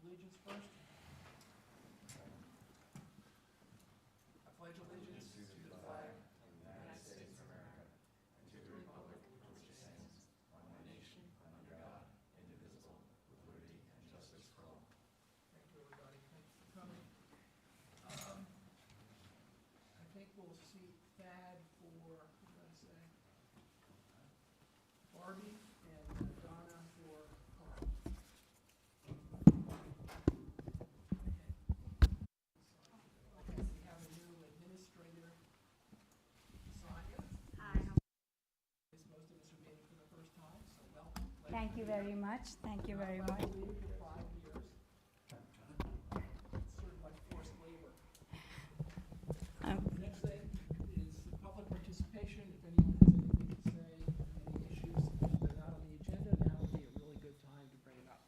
allegiance first. I pledge allegiance to the flag of the United States of America and to the republic for which it stands, one nation, under God, indivisible, with liberty and justice for all. Thank you, everybody. Thanks for coming. I think we'll see Thad for, what did I say? Barbie and Donna for Carl. Okay, we have a new administrator, Sonia. Hi. Most of us are meeting for the first time, so welcome. Thank you very much. Thank you very much. I've been leading for 5 years. It's sort of like forced labor. Next thing is public participation. If anyone has anything to say, any issues that are not on the agenda, now would be a really good time to bring it up.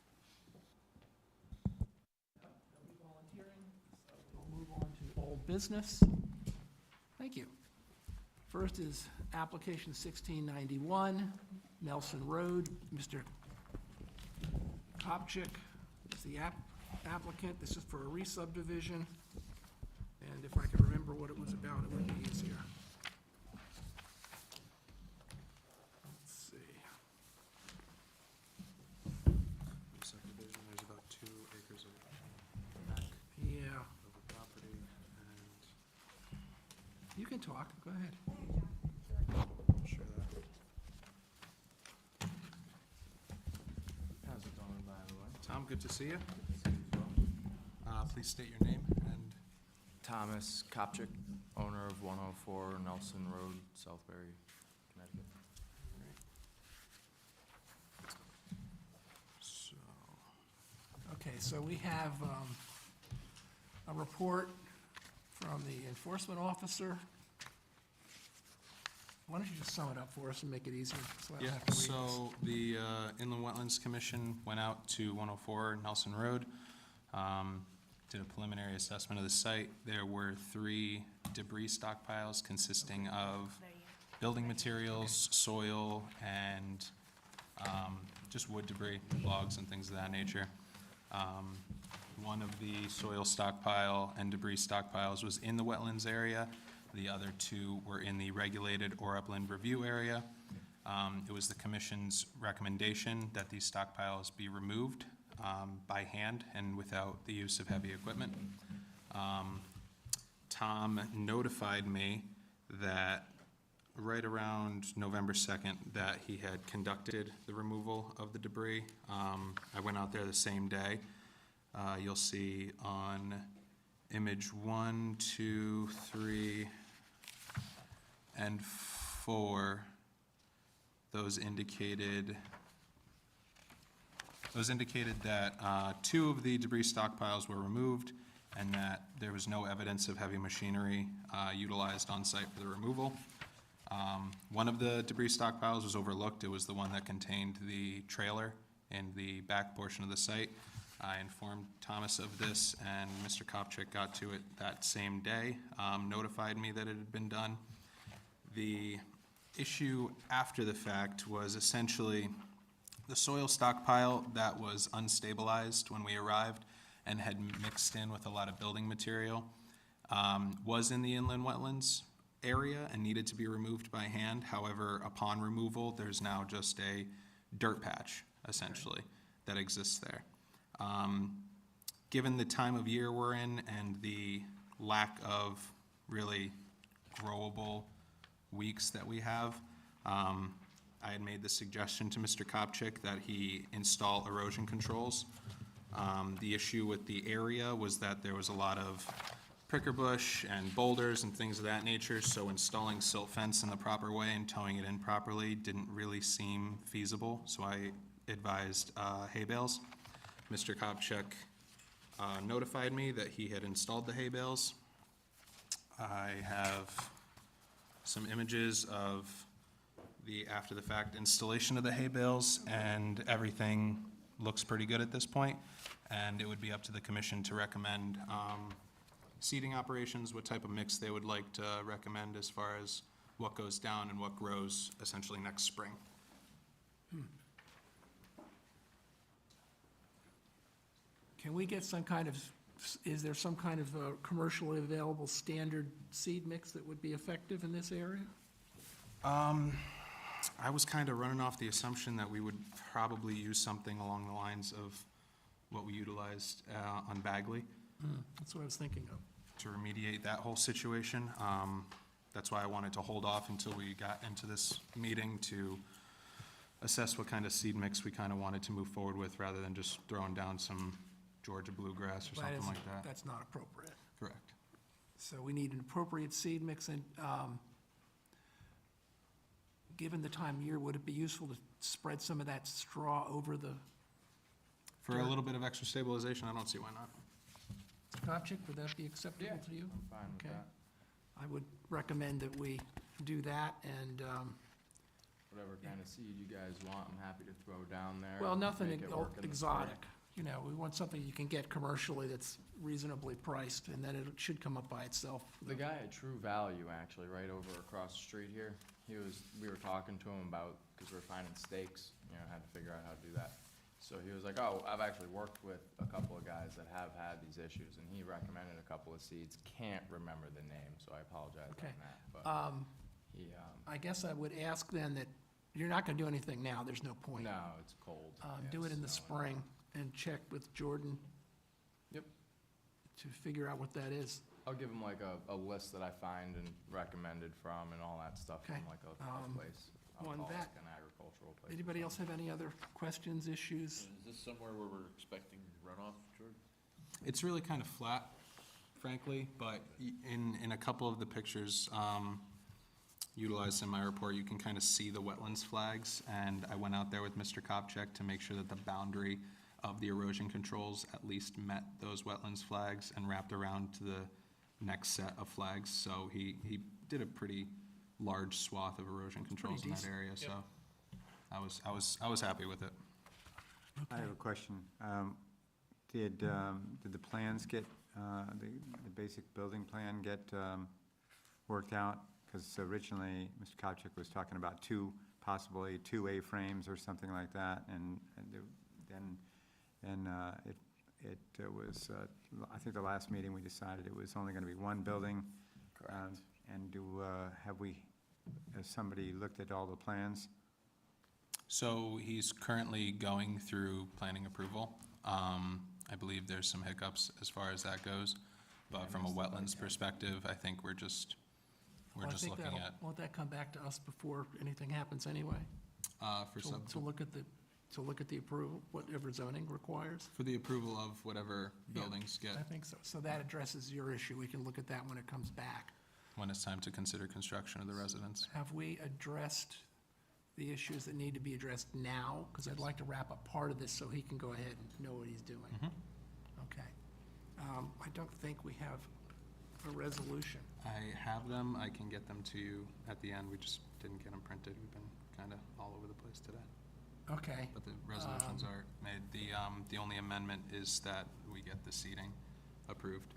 Nobody volunteering, so we'll move on to old business. Thank you. First is application 1691, Nelson Road. Mr. Kopchik is the applicant. This is for a re-subdivision. And if I could remember what it was about, it would be easier. Let's see. Subdivision, there's about 2 acres of back Yeah, of the property, and you can talk. Go ahead. I'll share that. How's it going, by the way? Tom, good to see you. See you as well. Please state your name and Thomas Kopchik, owner of 104 Nelson Road, Southbury, Connecticut. so, Okay, so we have a report from the enforcement officer. Why don't you just sum it up for us and make it easier? So I don't yeah, have to read this. so the Inland Wetlands Commission went out to 104 Nelson Road, did a preliminary assessment of the site. There were 3 debris stockpiles consisting of building materials, soil, and just wood debris, logs and things of that nature. One of the soil stockpile and debris stockpiles was in the wetlands area. The other 2 were in the regulated or upland review area. It was the commission's recommendation that these stockpiles be removed by hand and without the use of heavy equipment. Tom notified me that right around November 2nd that he had conducted the removal of the debris. I went out there the same day. You'll see on image 1, 2, 3, and 4, those indicated that 2 of the debris stockpiles were removed and that there was no evidence of heavy machinery utilized on site for the removal. One of the debris stockpiles was overlooked. It was the one that contained the trailer in the back portion of the site. I informed Thomas of this, and Mr. Kopchik got to it that same day, notified me that it had been done. The issue after the fact was essentially the soil stockpile that was unstabilized when we arrived and had mixed in with a lot of building material was in the inland wetlands area and needed to be removed by hand. However, upon removal, there's now just a dirt patch, essentially, that exists there. Given the time of year we're in and the lack of really growable weeks that we have, I had made the suggestion to Mr. Kopchik that he install erosion controls. The issue with the area was that there was a lot of pricker bush and boulders and things of that nature, so installing silt fence in the proper way and towing it in properly didn't really seem feasible, so I advised hay bales. Mr. Kopchik notified me that he had installed the hay bales. I have some images of the after-the-fact installation of the hay bales, and everything looks pretty good at this point, and it would be up to the commission to recommend seeding operations, what type of mix they would like to recommend as far as what goes down and what grows essentially next spring. Can we get some kind of, is there some kind of commercially available standard seed mix that would be effective in this area? I was kind of running off the assumption that we would probably use something along the lines of what we utilized on Bagley That's what I was thinking of. to remediate that whole situation. That's why I wanted to hold off until we got into this meeting to assess what kind of seed mix we kind of wanted to move forward with, rather than just throwing down some Georgia bluegrass or something like that. That's not appropriate. Correct. So we need an appropriate seed mix, and given the time of year, would it be useful to spread some of that straw over the, For a little bit of extra stabilization, I don't see why not. Kopchik, would that be acceptable to you? I'm fine with Okay. that. I would recommend that we do that, and, Whatever kind of seed you guys want, I'm happy to throw down there. well, and nothing make it work in the exotic. spring. You know, we want something you can get commercially that's reasonably priced, and then it should come up by itself. The guy at True Value, actually, right over across the street here, we were talking to him about, because we're finding stakes, had to figure out how to do that. So he was like, oh, I've actually worked with a couple of guys that have had these issues, and he recommended a couple of seeds. Can't remember the name, so I apologize Okay. on that, but he, I guess I would ask then that, you're not gonna do anything now, there's no point. no, it's cold. Yeah, Do it in the it's snowing. spring and check with Jordan. Yep. To figure out what that is. I'll give him like a list that I find and recommended from and all that stuff Okay. from like a place. I'll on call it that- like an agricultural place. or Anybody else something. have any other questions, issues? Is this somewhere where we're expecting runoff, Jordan? It's really kind of flat, frankly, but in a couple of the pictures utilized in my report, you can kind of see the wetlands flags, and I went out there with Mr. Kopchak to make sure that the boundary of the erosion controls at least met those wetlands flags and wrapped around to the next set of flags. So he did a pretty large swath of erosion controls in that decent. area, so I was happy with it. I have a question. Did the plans get, the basic building plan get worked out? Because originally, Mr. Kopchak was talking about possibly two A-frames or something like that, and then it was, I think the last meeting, we decided it was only going to be one building. Correct. And has somebody looked at all the plans? So he's currently going through planning approval. I believe there's some hiccups as far as that goes, but from a wetlands perspective, I think we're just Well, I think looking that'll- at, Won't that come back to us before anything happens anyway? for To look at the approval, whatever zoning requires? for the approval of whatever Yeah, buildings get, I think so. So that addresses your issue. We can look at that when it comes back. when it's time to consider construction of the residence. Have we addressed the issues that need to be addressed now? Because I'd like to wrap up part of this so he can go ahead and know what he's doing. Mhm. Okay. I don't think we have a resolution. I have them, I can get them to you at the end, we just didn't get them printed, we've been kind of all over the place today. Okay. But the resolutions are made. The only amendment is that we get the seating approved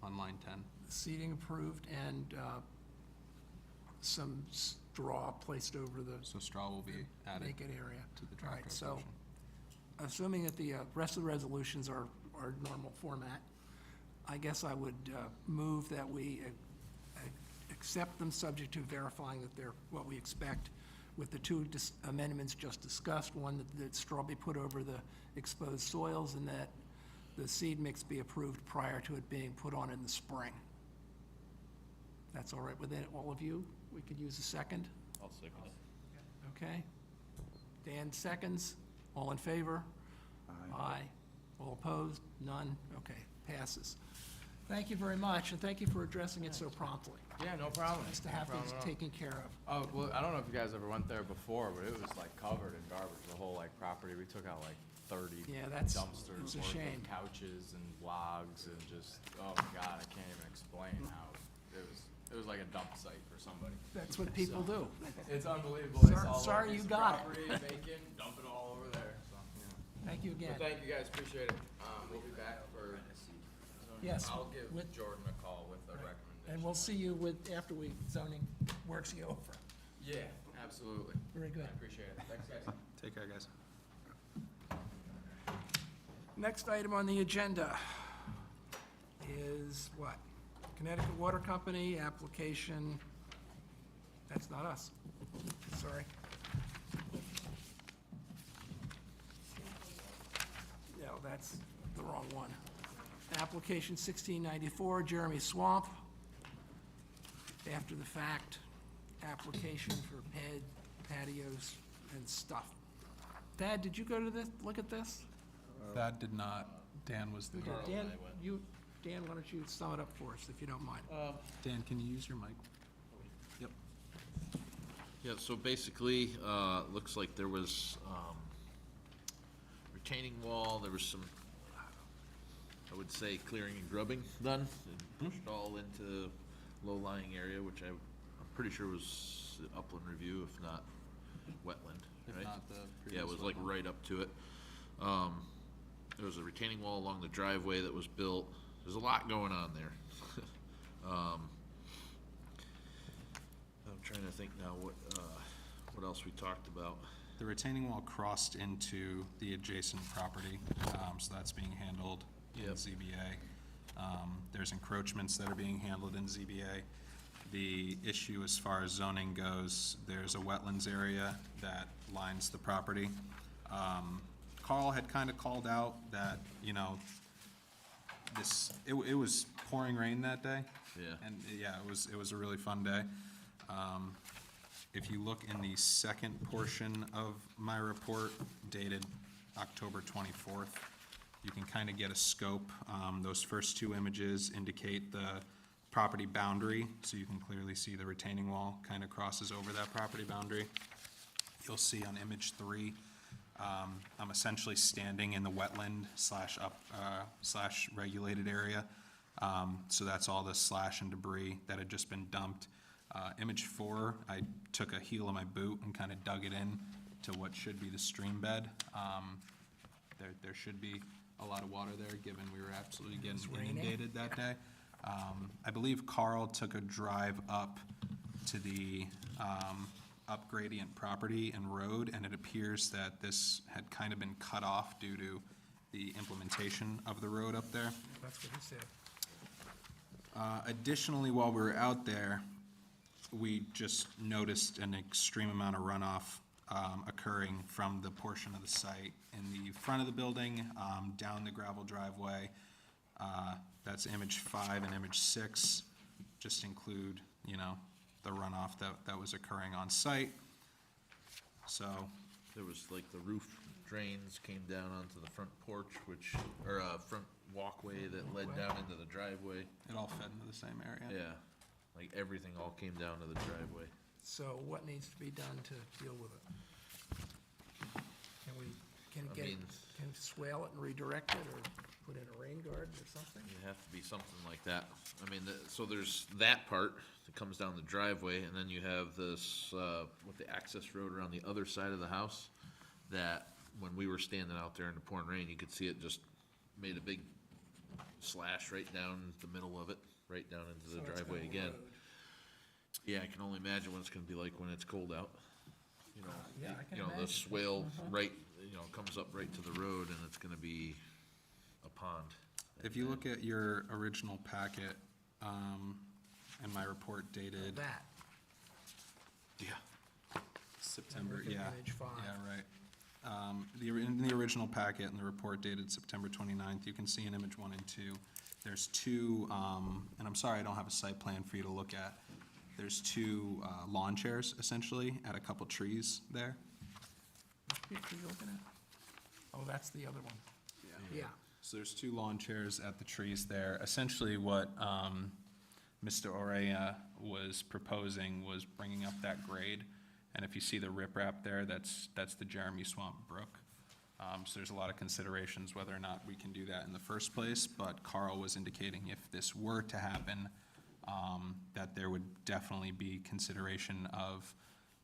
on line 10. Seating approved and some straw placed over the So straw will be added vacant area. to the All draft right, so resolution. assuming that the rest of the resolutions are normal format, I guess I would move that we accept them subject to verifying that they're what we expect with the two amendments just discussed. One, that straw be put over the exposed soils, and that the seed mix be approved prior to it being put on in the spring. That's all right with all of you? We could use a second, I'll second it. okay? Dan seconds. All in favor? Aye. All opposed? None? Okay, passes. Thank you very much, and thank you for addressing it so promptly. Yeah, no problem. Nice to No have problem things at all. taken care of. Oh, well, I don't know if you guys ever went there before, but it was like covered in garbage, the whole like property. We took out like 30 Yeah, that's, dumpsters it's a worth shame. of couches and logs and just, oh my God, I can't even explain how it was like a dump site for somebody. That's what people do. It's unbelievable. They Sorry- saw a little sorry piece you of got it. property, vacant, dump it all over there, so, yeah. Thank you again. But thank you guys, appreciate it. We'll be back for. Yes, I'll give with- Jordan a call with a recommendation. And we'll see you after zoning works you over. Yeah, absolutely. Very good. I appreciate it. Thanks, guys. Take care, guys. Next item on the agenda is what? Connecticut Water Company, application, that's not us, sorry. No, that's the wrong one. Application 1694, Jeremy Swamp. After the fact, application for patios and stuff. Thad, did you go to this, look at this? That did not. Dan was there. Dan, why don't you sum it up for us, if you don't mind? Dan, can you use your mic? Yep. Yeah, so basically, looks like there was, retaining wall, there was some, I would say, clearing and grubbing done, and pushed all into low-lying area, which I'm pretty sure was the upland review, if not wetland, right? If not the Yeah, it was like previous right up to it. There was a retaining wall along the driveway that was built. There's a lot going on there. I'm trying to think now what else we talked about. The retaining wall crossed into the adjacent property, so that's being handled in Yep. ZBA. There's encroachments that are being handled in ZBA. The issue as far as zoning goes, there's a wetlands area that lines the property. Carl had kind of called out that, you know, it was pouring rain that day. Yeah. And, yeah, it was a really fun day. If you look in the second portion of my report dated October 24th, you can kind of get a scope. Those first two images indicate the property boundary, so you can clearly see the retaining wall kind of crosses over that property boundary. You'll see on image 3, I'm essentially standing in the wetland slash regulated area. So that's all the slash and debris that had just been dumped. Image 4, I took a heel of my boot and kind of dug it in to what should be the stream bed. There should be a lot of water there, given we were absolutely getting inundated that day. I believe Carl took a drive up to the up gradient property and road, and it appears that this had kind of been cut off due to the implementation of the road up there. That's what he said. Additionally, while we were out there, we just noticed an extreme amount of runoff occurring from the portion of the site in the front of the building, down the gravel driveway. That's image 5 and image 6, just include, you know, the runoff that was occurring on site. So, There was like the roof drains came down onto the front porch, or front walkway that led down into the driveway. it all fed into the same area. Yeah, like everything all came down to the driveway. So what needs to be done to deal with it? Can I it mean- swale it and redirect it, or put in a rain garden or something? It'd have to be something like that. I mean, so there's that part that comes down the driveway, and then you have this, with the access road around the other side of the house, that when we were standing out there in the pouring rain, you could see it just made a big slash right down the middle of it, right down into the So it's driveway gonna again. erode. Yeah, I can only imagine what it's gonna be like when it's cold out. You know, Yeah, I can you know, the imagine. swale right, comes up right to the road, and it's gonna be a pond. If you look at your original packet, and my report dated That, Yeah. September, Look at yeah. image 5. Yeah, right. In the original packet and the report dated September 29th, you can see in image 1 and 2, there's two, and I'm sorry I don't have a site plan for you to look at. There's two lawn chairs, essentially, at a couple trees there. what picture you looking at? Oh, that's the other one. Yeah. So there's two lawn chairs at the trees there. Essentially, what Mr. Orea was proposing was bringing up that grade. And if you see the riprap there, that's the Jeremy Swamp Brook. So there's a lot of considerations whether or not we can do that in the first place. But Carl was indicating if this were to happen, that there would definitely be consideration of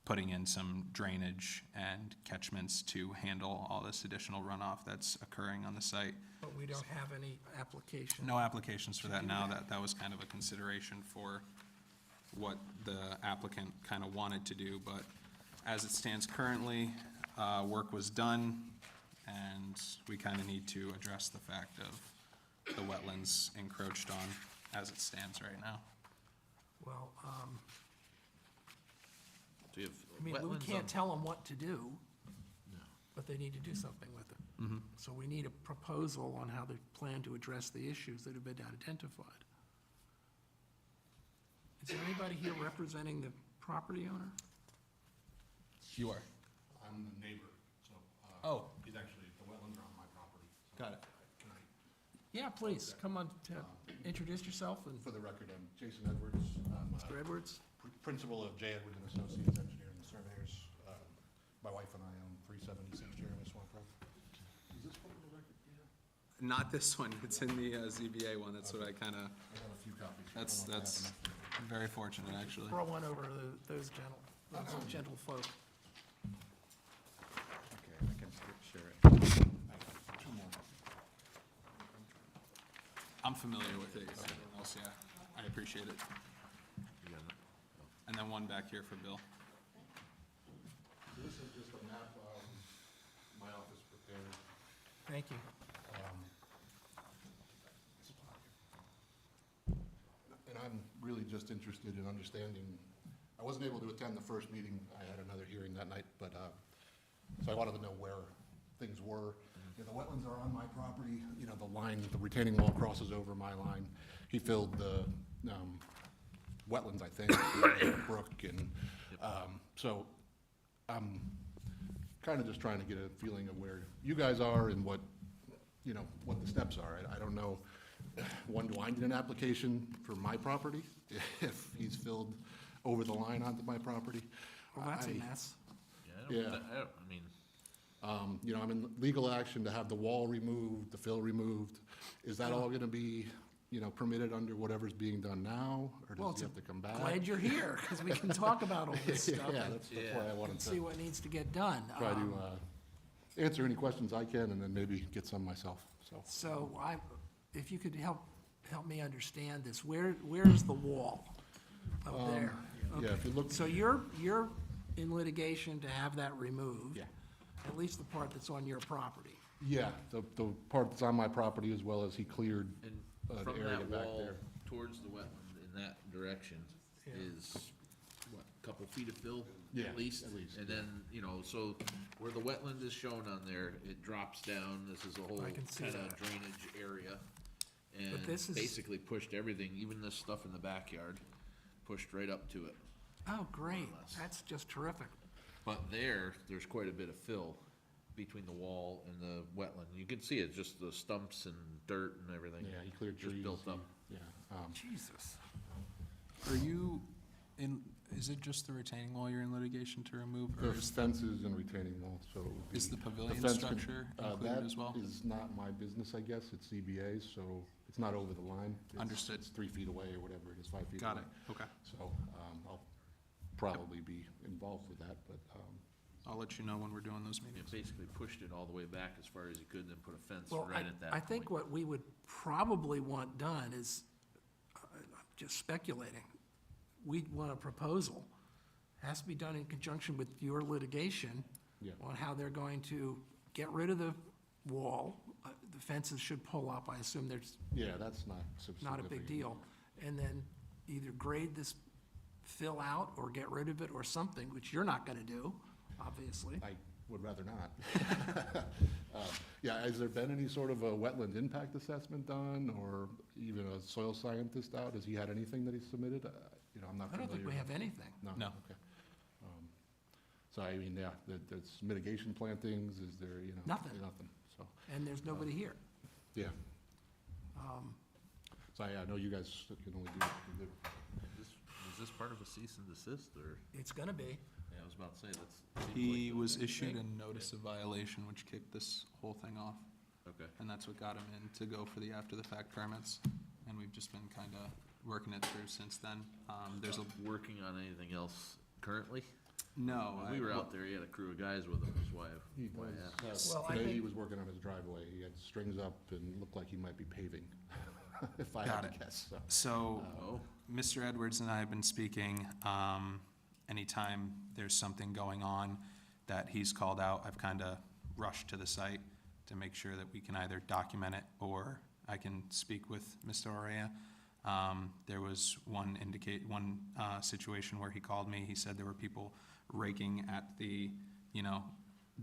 putting in some drainage and catchments to handle all this additional runoff that's occurring on the site. But we don't have any application. No applications for that now. That was kind of a consideration for what the applicant kind of wanted to do, but as it stands currently, work was done. and we kind of need to address the fact of the wetlands encroached on as it stands right now. Well, So you have I mean, we wetlands can't on- tell them what to do, No. but they need to do something with it. So we need a proposal on how they plan to address the issues that have been identified. Is there anybody here representing the property owner? You are? I'm the neighbor, so, Oh, he's actually, the wetlands are on my property. So got it. Can I, Yeah, please, come on, introduce yourself, and for the record, I'm Jason Edwards. I'm Mr. Edwards. Principal of J. Edwards and Associates Engineering and Surveyors. My wife and I own 376 Jeremy Swamp Road. Is this part of the record? Yeah. Not this one, it's in the ZBA one, that's what I kind of, I got a few copies. I that's, don't know if I have that's enough. very fortunate, actually. Throw one over to those gentle folk. Okay, I can share it. I got 2 more. I'm familiar with it, if anyone else, yeah, I appreciate it. You got it? And then one back here for Bill. So this is just a map my office prepared. Thank you. And I'm really just interested in understanding, I wasn't able to attend the first meeting, I had another hearing that night, but, so I wanted to know where things were. You know, the wetlands are on my property, you know, the line, the retaining wall crosses over my line. He filled the, wetlands, I think, brook, and, so I'm kind of just trying to get a feeling of where you guys are and what, you know, what the steps are. I don't know, one, do I need an application for my property if he's filled over the line onto my property? Well, that's a I- mess. Yeah, Yeah. I mean, You know, I'm in legal action to have the wall removed, the fill removed. Is that all gonna be, you know, permitted under whatever's being done now, or Well, does he have to come back? Glad you're here, because we can talk about all this stuff Yeah, and that's why I wanted and see to what needs to get done. try to, answer any questions I can and then maybe get some myself, so. So if you could help me understand this, where's the wall up there? Yeah, if you look. So you're in litigation to have that removed? Yeah. At least the part that's on your property? Yeah, the part that's on my property as well as he cleared and the from area that back wall there. towards the wetland in that direction Yeah. is, what, a couple feet of fill? Yeah, At least? at least, And yeah. then, you know, so where the wetland is shown on there, it drops down, this is a whole I can see kind of that. drainage area. But this And is- basically pushed everything, even this stuff in the backyard, pushed right up to it. Oh, great, less. that's just terrific. But there's quite a bit of fill between the wall and the wetland. You can see it, just the stumps and dirt and everything. Yeah, he cleared Just trees. built up. Yeah, Jesus. Are you in, is it just the retaining wall you're in litigation to remove, or the is, fences and retaining wall, so. it would is be- the pavilion fence can- structure included as well? That is not my business, I guess, it's CBA's, so it's not over the line. It's- Understood. It's 3 feet away or whatever it is, 5 feet away. Got it, okay. So, I'll probably be involved with that, but, I'll let you know when we're doing those It meetings. basically pushed it all the way back as far as he could, then put a fence Well, right at that point. I think what we would probably want done is, I'm just speculating, we'd want a proposal. Has to be done in conjunction with your litigation Yeah. on how they're going to get rid of the wall. The fences should pull up, I assume there's yeah, that's not significant. not a big deal. And then either grade this fill out or get rid of it or something, which you're not gonna do, obviously. I would rather not. Yeah, has there been any sort of a wetland impact assessment done, or even a soil scientist out? Has he had anything that he submitted? You know, I'm not I familiar. don't think we have anything. No. Okay. So I mean, yeah, there's mitigation plantings, is there, you know? Nothing. Nothing, so, And there's nobody here. yeah. So I know you guys can only do, Is this part of a cease and desist, or, It's gonna be. yeah, I was about to say, that's. seems He like- was issued a notice of violation, which kicked this whole thing off, Okay, and that's what got him in to go for the after-the-fact permits. And we've just been kind of working it through since then. There's a, working on anything else currently? no. When we were out there, he had a crew of guys with him, is why, he why I asked. was, Well, I today he think- was working on his driveway, he had strings up and looked like he might be paving, if I Got had to it. guess, so. So, Oh, Mr. Edwards and I have been speaking, anytime there's something going on that he's called out, I've kind of rushed to the site. to make sure that we can either document it or I can speak with Mr. Orea. There was one situation where he called me, he said there were people raking at the,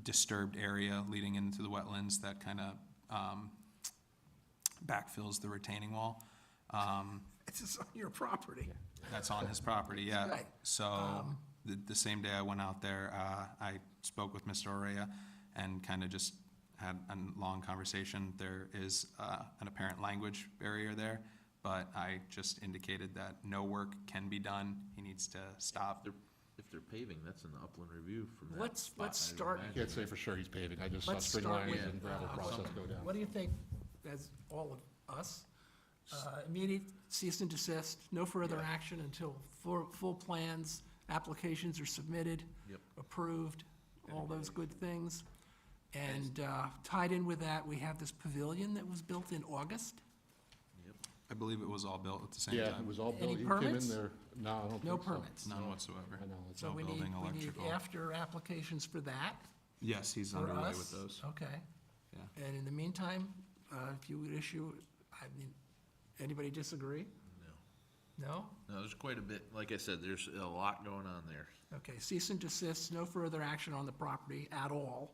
disturbed area leading into the wetlands that kind of backfills the retaining wall. It's just on your property. That's on his property, yeah. Right. So, the same day I went out there, I spoke with Mr. Orea and kind of just had a long conversation. There is an apparent language barrier there, but I just indicated that no work can be done. He needs to stop. If they're paving, that's in the upland review from that Let's spot, I would start- imagine. Can't say for sure he's paving, I just saw Let's spring start lines with, and gravel process go down. What do you think, as all of us? Immediate cease and desist, no further action until full plans, applications are submitted, Yep. approved, all those good things. And tied in with that, we have this pavilion that was built in August. I believe it was all built at the same Yeah, time. it was all Any built, he came in permits? there, no, I don't think so. No permits. None whatsoever. I know, it's So all we built. need, building, electrical. after applications for that, Yes, he's for underway us. with those. Okay. Yeah. And in the meantime, if you would issue, anybody disagree? No. No? No, there's quite a bit, like I said, there's a lot going on there. Okay, cease and desist, no further action on the property at all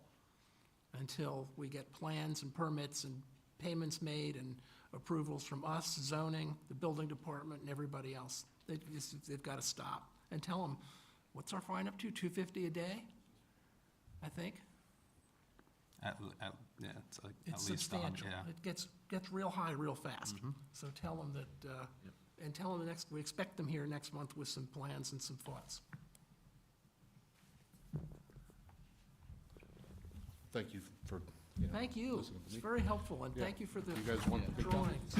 until we get plans and permits and payments made and approvals from us, zoning, the building department, and everybody else. They've got to stop. And tell them, what's our fine up to, $250 a day? I think. Yeah, it's like at It's least 100, substantial. yeah. It gets real high real fast. Mm-hmm. So tell them that, and tell them we expect them here next month with some plans and some thoughts. Thank you for, Thank you. listening to It's me. very helpful, and Yeah. thank you for the You guys want the big drawings.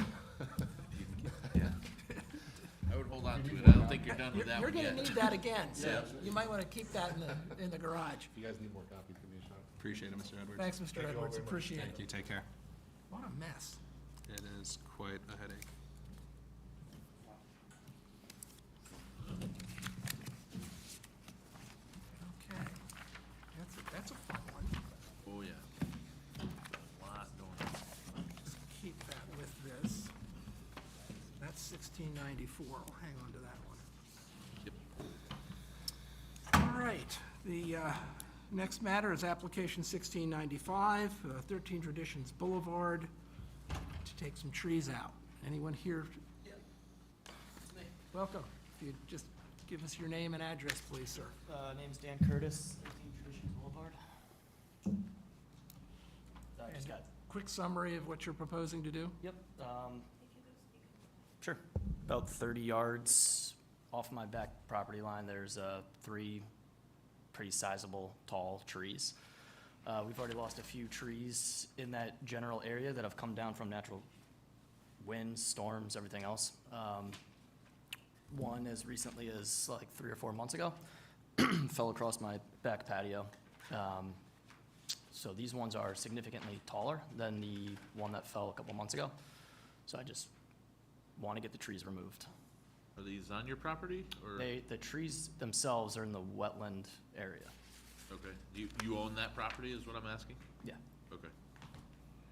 I would hold on to it, I don't think you're done with that You're one gonna yet. need that again, so Yeah. you might wanna keep that in the garage. If you guys need more copies, give me a shout. Appreciate it, Mr. Edwards. Thanks, Mr. you all Edwards, very much. appreciate Thank it. you, take care. What a mess. It is quite a headache. Okay, that's a fun one. Oh, yeah. A lot going on. Just keep that with this. That's 1694, I'll hang on to that one. Yep. All right, the next matter is application 1695, 13 Traditions Boulevard, to take some trees out. Anyone here? Welcome. If you'd just give us your name and address, please, sir. Name's Dan Curtis, 18 Traditions Boulevard. I just got, Quick summary of what you're proposing to do? yep, sure. About 30 yards off my back property line, there's 3 pretty sizable, tall trees. We've already lost a few trees in that general area that have come down from natural winds, storms, everything else. One as recently as like 3 or 4 months ago, fell across my back patio. So these ones are significantly taller than the one that fell a couple months ago. So I just want to get the trees removed. Are these on your property, or? The trees themselves are in the wetland area. Okay, you own that property, is what I'm asking? Yeah. Okay.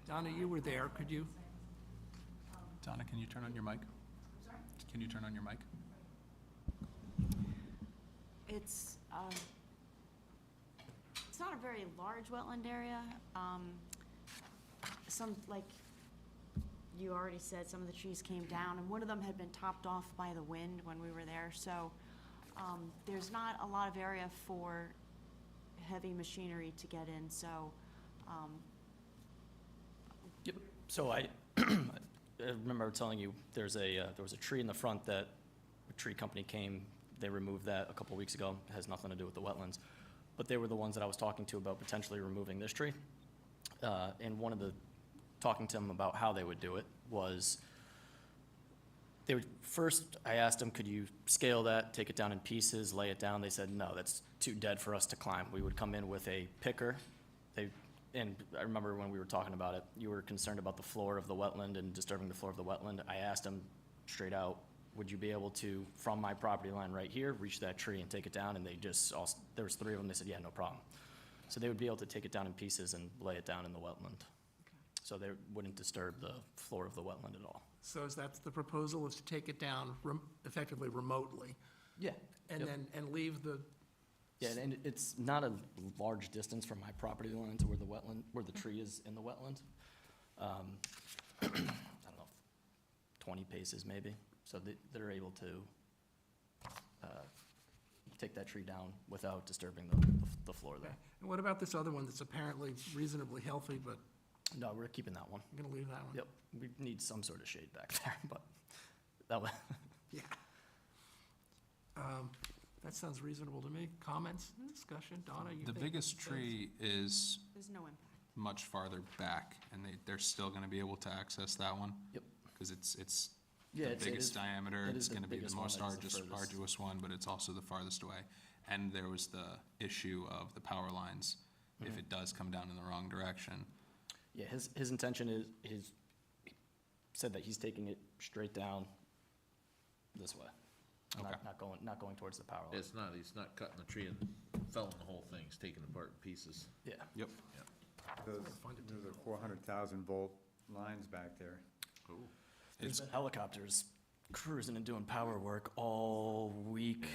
Donna, you were there, could you? Donna, can you turn on your mic? Can you turn on your mic? It's not a very large wetland area. Some, like you already said, some of the trees came down, and one of them had been topped off by the wind when we were there, so there's not a lot of area for heavy machinery to get in, so, Yep. So I remember telling you, there was a tree in the front that a tree company came, they removed that a couple weeks ago. It has nothing to do with the wetlands. But they were the ones that I was talking to about potentially removing this tree. And one of the, talking to them about how they would do it was, first I asked them, could you scale that, take it down in pieces, lay it down? They said, no, that's too dead for us to climb. We would come in with a picker. And I remember when we were talking about it, you were concerned about the floor of the wetland and disturbing the floor of the wetland. I asked them straight out, would you be able to, from my property line right here, reach that tree and take it down? And they just, there was 3 of them, they said, yeah, no problem. So they would be able to take it down in pieces and lay it down in the wetland. So they wouldn't disturb the floor of the wetland at all. So is that the proposal, is to take it down effectively remotely? Yeah. And Yep. then, and leave the, Yeah, and it's not a large distance from my property line to where the wetland, where the tree is in the wetland. I don't know, 20 paces maybe, so they're able to take that tree down without disturbing the floor there. and what about this other one that's apparently reasonably healthy, but No, we're keeping that one. you're gonna leave that one? Yep, we need some sort of shade back there, but that way, Yeah. That sounds reasonable to me. Comments, discussion? Donna, you The think biggest it makes tree is There's no impact. much farther back, and they're still gonna be able to access that one. Yep. Because it's Yeah, the it is- biggest diameter, it it's is the gonna be the biggest one, most that is the furthest. arduous one, but it's also the farthest away. And there was the issue of the power lines, Mm-hmm. if it does come down in the wrong direction. yeah, his intention is, he said that he's taking it straight down this way. Okay. Not going towards the power line. It's not, he's not cutting the tree and felling the whole thing, he's taking it apart in pieces. Yeah. Yep. Those are 400,000 volt lines back there. There's been helicopters cruising and doing power work all week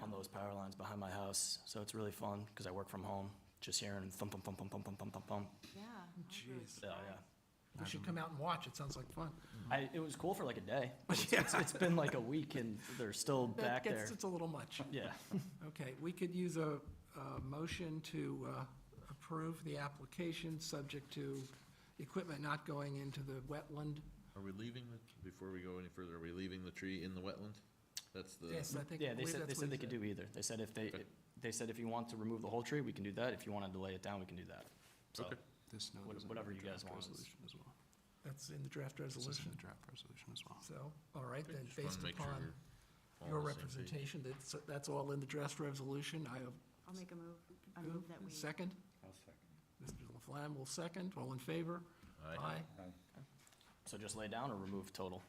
on those power lines behind my house. So it's really fun because I work from home, just hearing thump, thump, thump, thump, thump, thump, thump, thump, thump. Yeah. Jeez. Yeah, yeah. We should come out and watch. It sounds like fun. It was cool for like a day, but it's been like a week and they're still back there. It's a little much. Yeah. Okay, we could use a motion to approve the application, subject to equipment not going into the wetland. Are we leaving before we go any further, are we leaving the tree in the wetland? That's the. Yes, I think. Yeah, I they believe said that's they what he could do either. They said they said if you want to remove the whole tree, we can do that. If you want to delay it down, we can do that. So Okay. This note is in whatever the you guys draft want is- resolution as well. That's in the draft This is in resolution. the draft resolution as well. So, all right, then, Just wanna based make sure upon we're all your on the same page. representation, that's all in the draft resolution. I have I'll make a move. I move that we. second. I'll second. Mr. Laflamme will second. All in favor? Aye. So just lay down or remove total?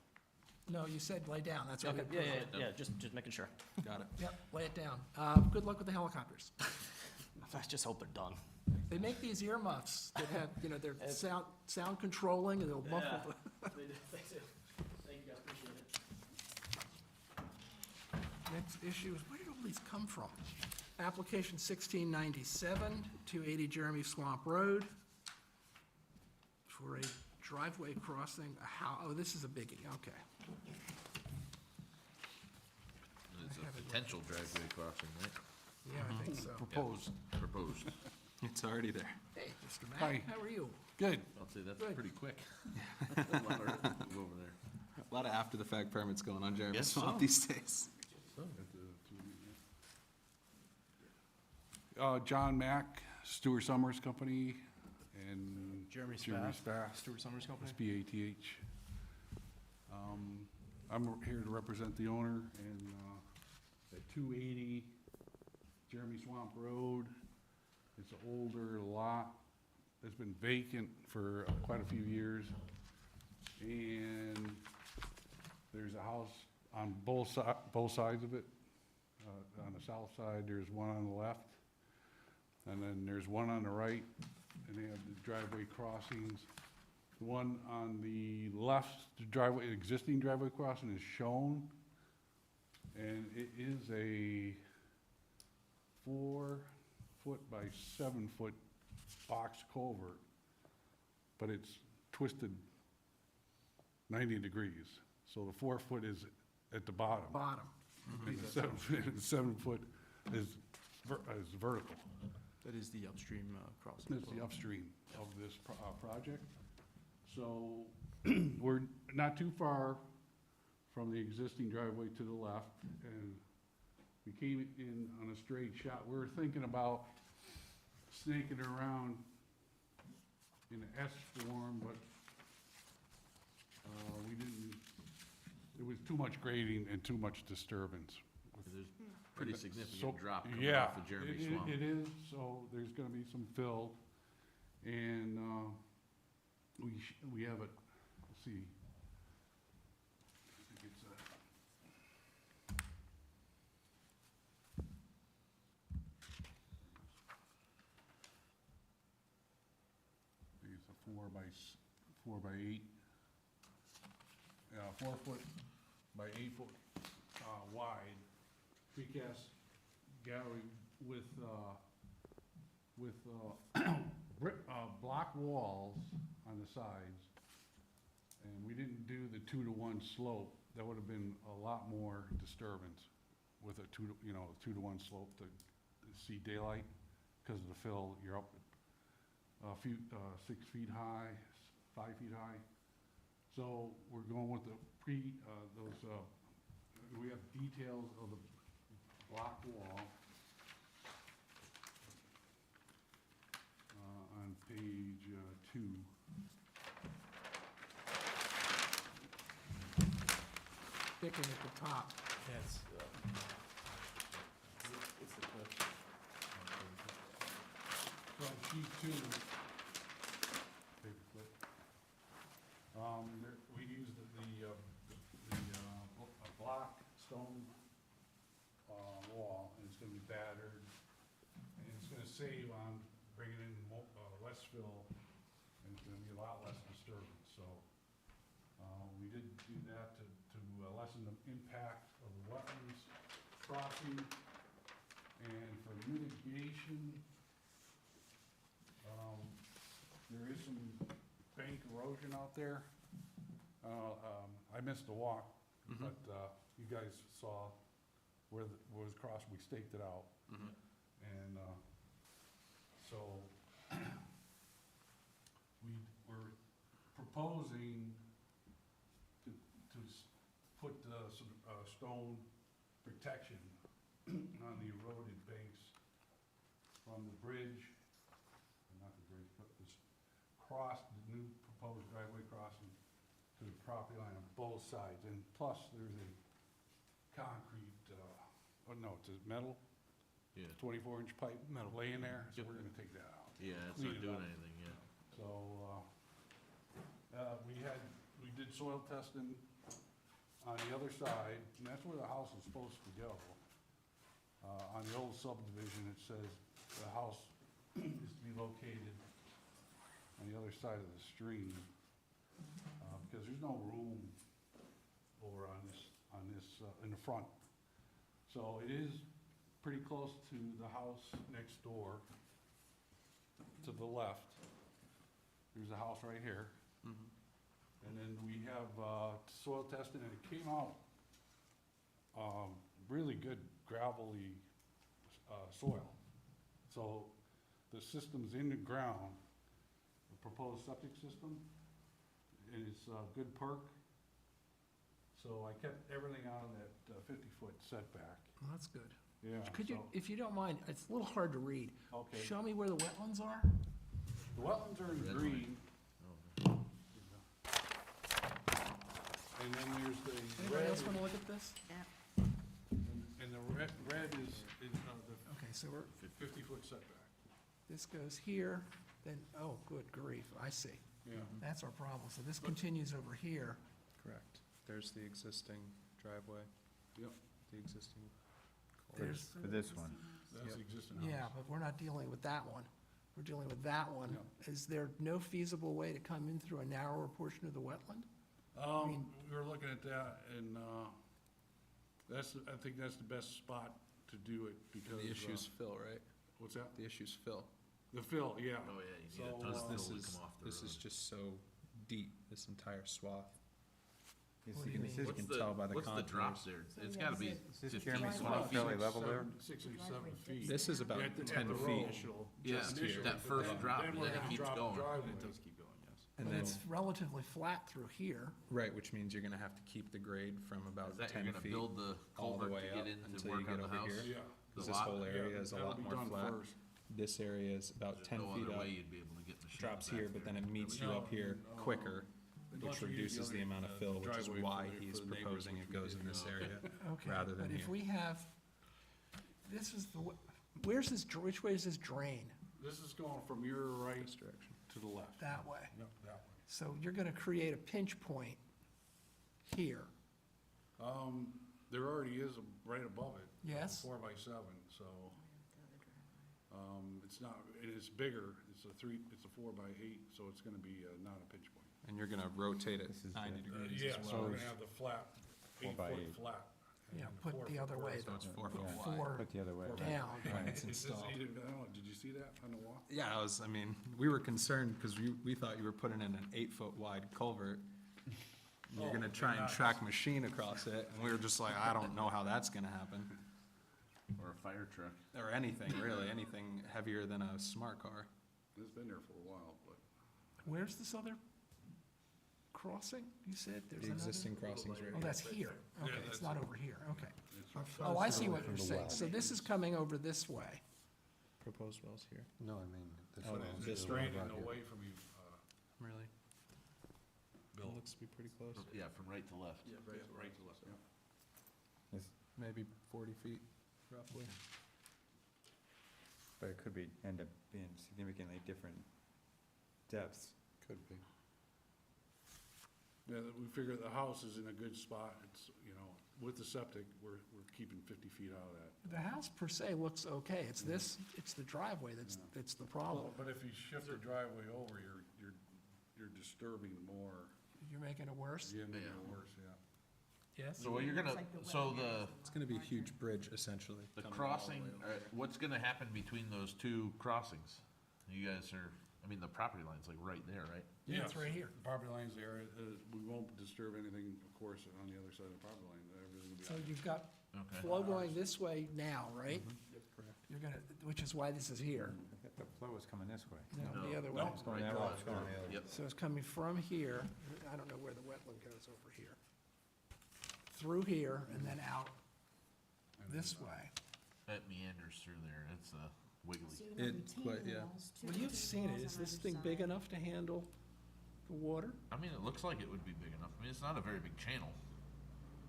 No, you said lay down. That's what we Okay, yeah, approved. yeah, just making sure. Got it. Yep, lay it down. Good luck with the helicopters. I just hope they're done. They make these earmuffs that have, they're sound controlling, and they'll muffle the. They do. Thank you, I appreciate it. Next issue is, where did all these come from? Application 1697, 280 Jeremy Swamp Road, for a driveway crossing, oh, this is a biggie, okay. It's a potential driveway crossing, right? Yeah, I think so. Proposed. Proposed. It's already there. Hey, Mr. Hi. Mack, how are you? Good. I'll say that's Good. pretty quick. A lot of earth to move over there. A lot of after-the-fact permits going on Jeremy Guess Swamp so. these days. John Mack, Stewart Summers Company, and Jeremy Jeremy Spath, Spath, Stewart Summers Company. SPATH. I'm here to represent the owner and at 280 Jeremy Swamp Road. It's an older lot that's been vacant for quite a few years. And there's a house on both sides of it. On the south side, there's one on the left, and then there's one on the right, and they have the driveway crossings. The one on the left, the driveway, existing driveway crossing is shown, and it is a 4-foot by 7-foot box culvert, but it's twisted 90 degrees. So the 4-foot is at the bottom. Bottom. And the 7-foot is vertical. That is the upstream crossing. That's the upstream of this project. So we're not too far from the existing driveway to the left, and we came in on a straight shot. We were thinking about snaking around in an S form, but we didn't, it was too much grading and too much disturbance. There's pretty So- significant drop coming yeah, off of Jeremy it- Swamp. It is, so there's gonna be some fill, and, we have it, let's see. I think it's I think it's a 4 by 4 by 8. 4 foot by 8 foot, wide, precast gallery with block walls on the sides. And we didn't do the 2-to-1 slope. That would have been a lot more disturbance with a 2-to-1 slope to see daylight. Because of the fill, you're up a few, 6 feet high, 5 feet high. So we're going with the we have details of the block wall on page 2. Thickening at the top. Yes. So on sheet 2, paperclip, we used a block stone wall, and it's gonna be battered, and it's gonna save on bringing in less fill, and it's gonna be a lot less disturbance, so we did do that to lessen the impact of the wetlands crossing, and for mitigation, there is some bank erosion out there. I missed the walk, but you guys saw where it was crossed, we staked it out. And so we're proposing to put some stone protection on the eroded banks from the bridge, not the bridge, but this the new proposed driveway crossing to the property line on both sides. And plus, there's a concrete, it's a metal, Yeah. 24-inch pipe laying there, so we're gonna take that out. Yeah, it's Clean not it doing up. anything, yeah. So, we did soil testing on the other side, and that's where the house is supposed to go. On the old subdivision, it says the house is to be located on the other side of the stream, because there's no room over on this, in the front. So it is pretty close to the house next door, to the left. There's a house right here. And then we have soil testing, and it came out really good gravelly soil. So the system's in the ground, the proposed septic system, and it's good perk. So I kept everything out of that 50-foot setback. Well, that's good. Yeah. Could you, so- if you don't mind, it's a little hard to read. Okay. Show me where the wetlands are? The wetlands are in Red green. Oh, And then there's the Anybody red, else want to look at this? and the red is the Okay, so we're, 50-foot setback. this goes here, then, oh, good grief, I see. Yeah. That's our problem. So this continues over here. Correct. There's the existing driveway, Yep, the existing. There's, For this one. that's the existing house. yeah, but we're not dealing with that one. We're dealing with that one. Is there no feasible way to come in through a narrower portion of the wetland? We were looking at that, and I think that's the best spot to do it, because. The issue's fill, right? What's that? The issue's fill. The fill, yeah. Oh, yeah, you So, need a ton of This fill to is, come off the this is road. just so deep, this entire swath. What do you mean? You can tell by the What's the drop contours. there? It's gotta be Is this 15, Jeremy 20 Swamp feet. fairly level there? 6 or 7 feet. This is about At the 10 road. feet. Yeah, Just initially, that but first then- drop, then and we're then it gonna keeps drop the going. driveway. It does keep going, yes. And But then, it's relatively flat through here. right, which means you're gonna have to keep the grade from about Is that 10 you're gonna feet build the all the culvert way to up get in to until you work get on the over house? here. Yeah. The 'Cause this lot? whole area is a That'll lot be more done flat. first. This area is about There's 10 no feet other up, way you'd be able to get machines drops back here, but there. then it meets you No, up here no. quicker, Unless which we use reduces the amount of fill, which is driveway why for the- he's for the neighbors, proposing which it we goes did. in this area. Okay, Rather than but if here. we have, this is the, where's this, which way does this drain? This is going from your right This direction. to the left. That way. Yep, that way. So you're gonna create a pinch point here. There already is right above it. Yes. 4x7, so, it's not, it is bigger, it's a 4x8, so it's gonna be, not a pinch point. And you're gonna rotate it This is 90 the- degrees Yeah, as so well. we're gonna have the flat, 4 by 8-foot 8. flat. and Yeah, then put 4 the foot other way, raised. So it's 4 put foot Yeah. wide. four Put the other way. down. It's Is this installed. even, I don't know, did you see that on the wall? Yeah, I mean, we were concerned because we thought you were putting in an 8-foot wide culvert. You're Oh, gonna try and nice. track machine across it, and we were just like, I don't know how that's gonna happen. Or a fire truck. Or anything, really, anything heavier than a smart car. It's been there for a while, but. Where's this other crossing? You said there's The another? existing crossings right Oh, here. that's here. Okay, Yeah, it's that's not over here, okay. Oh, I see what you're saying. So this is coming over this way. Proposed wells here. No, I mean, this Oh, one. no, is this the Straight one and right here. away from you, Really? Bill. Looks to be pretty close. Yeah, from right to left. Yeah, right to left, yeah. This- Maybe 40 feet, roughly. But it could be, end up being significantly different depths. Could be. Yeah, we figure the house is in a good spot, it's, you know, with the septic, we're keeping 50 feet out of that. The house per se looks okay. It's this, it's the driveway that's the problem. But if you shift the driveway over, you're disturbing more, You're making it worse? you're making it Yeah. worse, yeah. Yes? So what you're gonna, so It's gonna be a huge bridge, essentially. the coming all the crossing, way over. what's gonna happen between those two crossings? You guys are, I mean, the property line's like right there, right? Yeah, it's Yes. right here. Property line's there, we won't disturb anything, of course, on the other side of the property line, everything will be. So out. you've got Okay. flow going this way now, right? Correct. You're gonna, which is why this is here. I thought the flow was coming this way. No, the other way. It's going Right that to way. left. It's going the other way. Yep. So it's coming from here, I don't know where the wetland goes over here. Through here and then out this way. That meanders through there, it's wiggly. So you're gonna have It retaining quite- yeah. walls, two Well, you've retaining seen it. walls Is on this either thing big side. enough to handle the water? I mean, it looks like it would be big enough. I mean, it's not a very big channel.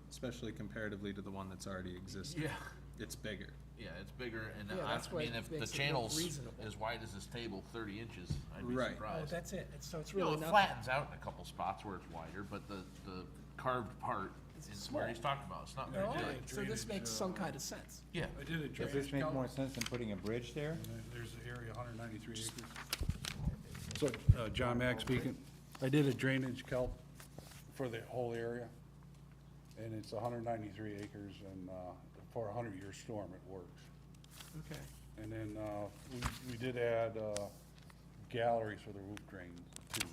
Especially comparatively to the one that's already existing. Yeah. It's bigger. Yeah, it's bigger, and Yeah, I that's why mean, it if the makes it look channel's reasonable. as wide as this table, 30 inches, I'd be Right. Oh, surprised. that's it. So it's You know, really it not. flattens out in a couple spots where it's wider, but the carved part It's is where small. he's talking about. It's not All very right, big. so this Drainage, makes some kind of sense. Yeah. I did a Does drainage this make calc, more sense than putting a bridge there? and then there's the area, 193 acres. So, John Mack speaking, I did a drainage calc for the whole area, and it's 193 acres, and for a 100-year storm, it works. Okay. And then we did add galleries for the roof drains too,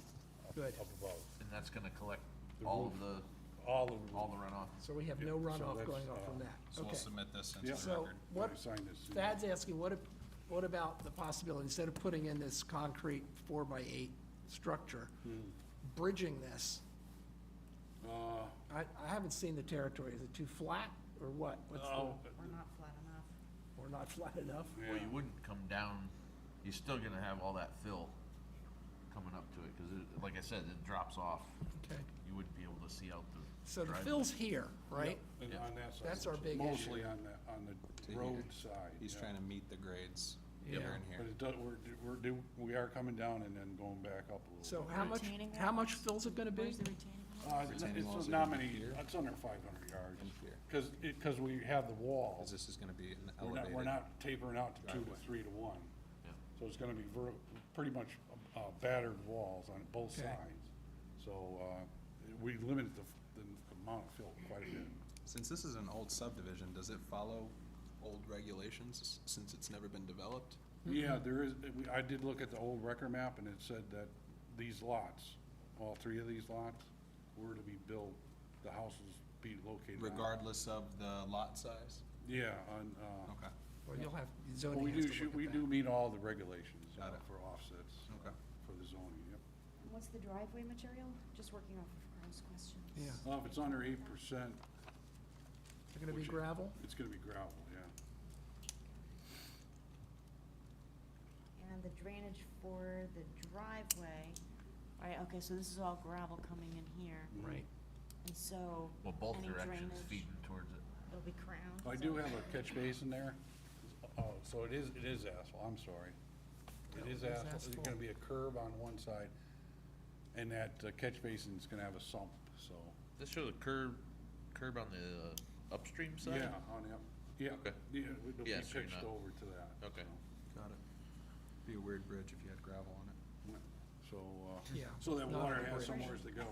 Good. up above. And that's gonna collect The all roof. of the, All of the all the runoff. So we have no Yeah, so runoff that's, going off from that. So we'll Okay. submit this into Yeah. the So record. what, I signed this. Thad's asking, what about the possibility, instead of putting in this concrete 4x8 structure, bridging this? I haven't seen the territory. Is it too flat or what? What's the, Oh, Or not flat enough. or not flat enough? Well, you wouldn't come down, you're still gonna have all that fill coming up to it, cause it, like I said, it drops off. Okay. You wouldn't be able to see out the So the driveway. fill's here, right? And Yeah. on that side. That's our big issue. Mostly on To the here. road side. He's yeah. trying to meet the grades Yeah. here and But here. it does, we are coming down and then going back up a little. So bit. how Retaining much walls? fill's it gonna be? Where's the retaining wall? Retaining walls It's are not gonna be many, here. it's under 500 yards, And here. because we have the Because walls. this is gonna be an We're not, elevated. we're not tapering out to 2 to driveway. 3 to 1. Yeah. So it's gonna be pretty much battered walls on both Okay. sides. So we limit the amount of fill quite a bit. Since this is an old subdivision, does it follow old regulations since it's never been developed? Yeah, there is, I did look at the old record map, and it said that these lots, all 3 of these lots, were to be built, the houses be located on. Regardless of the lot size? Yeah, on, Okay, Well, you'll have, well, zoning we has do, to look at we that. do meet all the regulations Got it. for offsets okay. for the zoning, yep. And what's the driveway material? Just working off of Carl's questions. Yeah. Well, if it's under 8%, They're gonna be which- gravel? it's gonna be gravel, yeah. And the drainage for the driveway, right, okay, so this is all gravel coming in here, Right. and so Well, both any directions drainage, feeding towards it. it'll be crowned? I is do that- have a catch basin there. Oh, so it is asphalt, I'm sorry. It Yeah, is it is asphalt, there's gonna asphalt. be a curb on one side, and that catch basin's gonna have a sump, so. This shows a curb on the upstream side? Yeah, on the, yeah, Okay. yeah, it'll be Yeah, so you're pitched not- over to that. Okay. so. Got it. Be a weird bridge if you had gravel on it. so, Yeah, so that not water on the has bridge. somewhere to go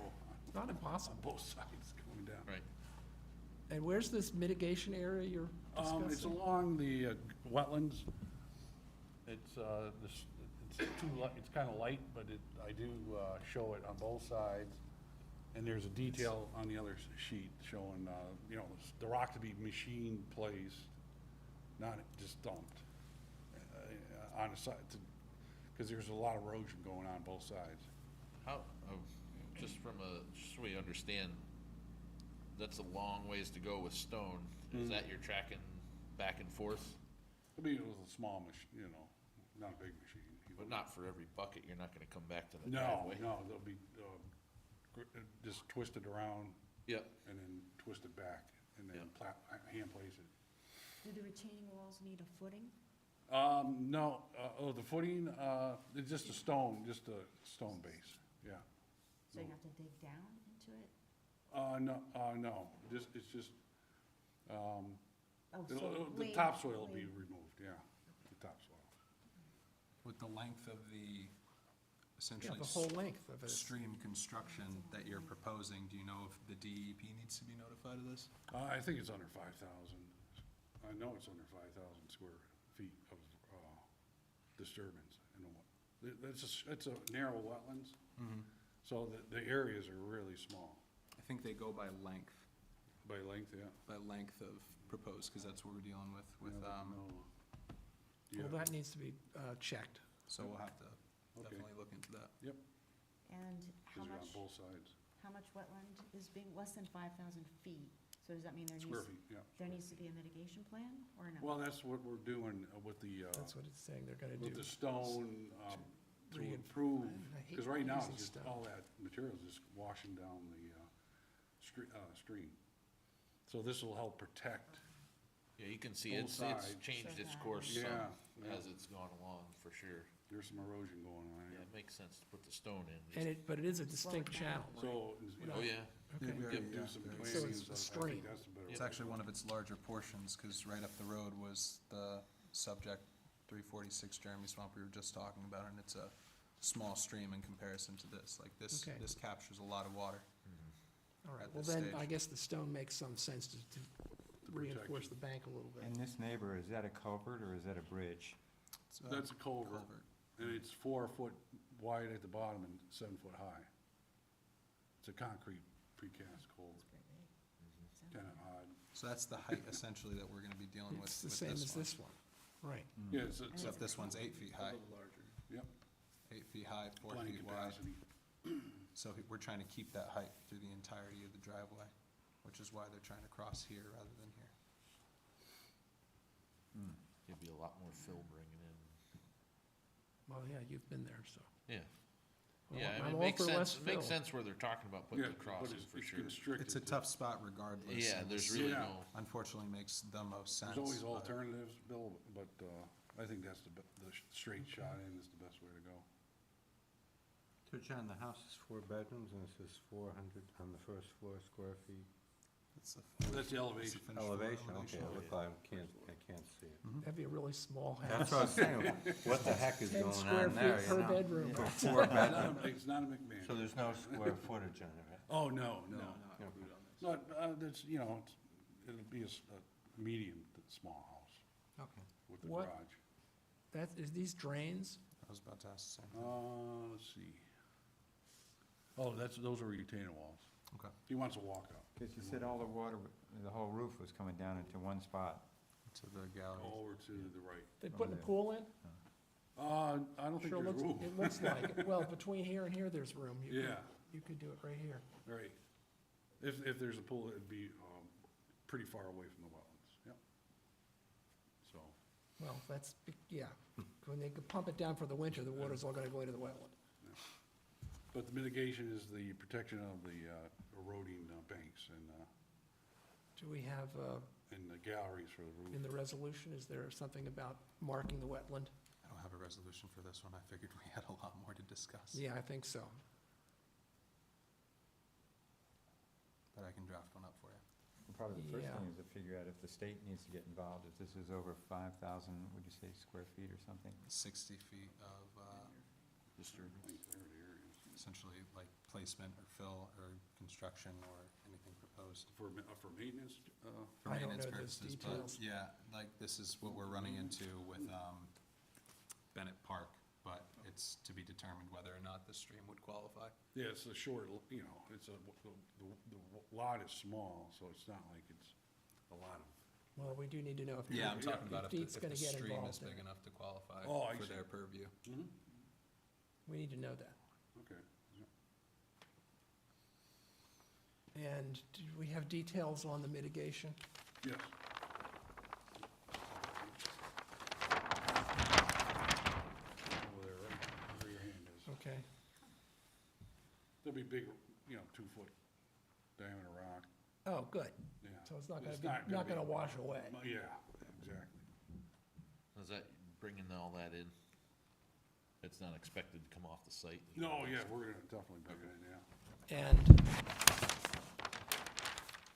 Not on impossible. both sides going down. Right. And where's this mitigation area you're discussing? It's along the wetlands. It's, it's kind of light, but I do show it on both sides. And there's a detail on the other sheet showing, you know, the rock to be machine placed, not just dumped on the side, because there's a lot of erosion going on both sides. How, just so we understand, that's a long ways to go with stone. Is that you're tracking back and forth? I mean, it was a small machine, you know, not a big machine. But not for every bucket, you're not gonna come back to the No, driveway? no, they'll be just twisted around Yep. and then twisted back and then hand place it. Do the retaining walls need a footing? No, the footing, it's just a stone base, yeah. So you have to dig down into it? No, it's just, Oh, so the laid- topsoil will be laid- removed, yeah, the topsoil. With the length of the, Yeah, essentially, the whole length of it. stream construction that you're proposing, do you know if the DEP needs to be notified of this? I think it's under 5,000. I know it's under 5,000 square feet of disturbance. It's a narrow wetlands, so the areas are really small I think they go by length, by length, yeah. of proposed, because that's what we're dealing with, Yeah, Well, that needs to be checked. so we'll have to Okay. definitely look into that. And how because you're on much, both sides. how much wetland is being, less than 5,000 feet? So does that mean Square feet, yeah. there needs to be a mitigation plan, or no? Well, that's what we're doing with the, That's what it's saying they're gonna do. with the stone, to Reinf- improve, I hate because right now, using it's just, stone. all that material is just washing down the stream. So this will help protect, Yeah, you can see Both it's sides. changed So its that- course some Yeah, yeah. as it's gone along, for sure. there's some erosion going on Yeah, here. it makes sense to put the stone in. But it is a distinct down. channel. So, you know, Oh, yeah. Okay. do some very- planning, So it's so a I stream. think that's the better. It's way. actually one of its larger portions, because right up the road was the subject 346 Jeremy Swamp we were just talking about, and it's a small stream in comparison to this. Like this, Okay. this captures a lot of water. All right, at well this then, stage. I guess the stone makes some sense to reinforce the bank a little bit. And this neighbor, is that a culvert or is that a bridge? It's That's a culvert, and it's 4 foot wide at the bottom and 7 foot high. It's a concrete precast culvert, kind of odd. So that's the height essentially that we're gonna be dealing with It's the with same as this one. this one, right. Yeah, it's Except this one's 8 feet high, yep, 8 feet high, 4 plenty feet wide. capacity. So we're trying to keep that height through the entirety of the driveway, which is why they're trying to cross here rather than here. There'd be a lot more fill bringing in. Well, yeah, you've been there, so. Yeah. Well, Yeah, I I'm mean, it all makes for less sense, it makes fill. sense where they're talking about putting Yeah, the but crossing, it's for sure. constricted. It's a tough spot regardless. Yeah, and there's this really Yeah. no, Unfortunately makes the most sense. There's always but- alternatives, Bill, but I think that's the straight shot in is the best way to go. So John, the house is 4 bedrooms and it says 400 on the first floor square feet. It's a- That's the it's a elevation. finished floor Elevation, okay, elevation. it looked like, I can't see it. That'd be a really small house. That's what I was saying, what the heck is 10 going square on there, feet you per know? bedroom. For 4 bedrooms, It's not a McMahon. so there's no square footage on it, right? Oh, no, no. Okay. No, that's, you know, it'll be a medium, to small house Okay. with the What- garage. Is these drains? I was about to ask the same thing. Let's see. Oh, those are retaining walls. Okay. He wants a walkout. Because you said all the water, the whole roof was coming down into one spot. To the gallery. Over to the right. They putting a pool in? I don't think Sure there's looks, room. it looks like it. Well, between here and here, there's room. You could- Yeah, You could do it right here. right. If there's a pool, it'd be pretty far away from the wetlands, yep. So, Well, that's, yeah. When they could pump it down for the winter, the water's all gonna go into the wetland. but the mitigation is the protection of the eroding banks Do we have, and the galleries for the roof. in the resolution, is there something about marking the wetland? I don't have a resolution for this one. I figured we had a lot more to discuss. Yeah, I think so. But I can draft one up for you. Probably the first Yeah. thing is to figure out if the state needs to get involved, if this is over 5,000, would you say, square feet or something? 60 feet of, I think there it is. essentially like placement or fill or construction or anything proposed. For maintenance, For I don't maintenance know those purposes, but details. yeah, like this is what we're running into with Bennett Park, but it's to be determined whether or not the stream would qualify. yeah, it's a short, it's the lot is small, so it's not like it's a lot of. Well, we do need to know if. Yeah, I'm talking about if Deed's the gonna get stream is involved in big it. enough to qualify Oh, I for see. their purview. We need to know that. Okay. And do we have details on the mitigation? Yes. Over there, right where your hand is. Okay. There'll be big, 2-foot diameter rock, Oh, good. yeah. So it's not It's gonna be, not gonna wash away. Yeah, exactly. Is that bringing all that in? It's not expected to come off the site? No, yeah, we're gonna definitely bring it in, yeah. And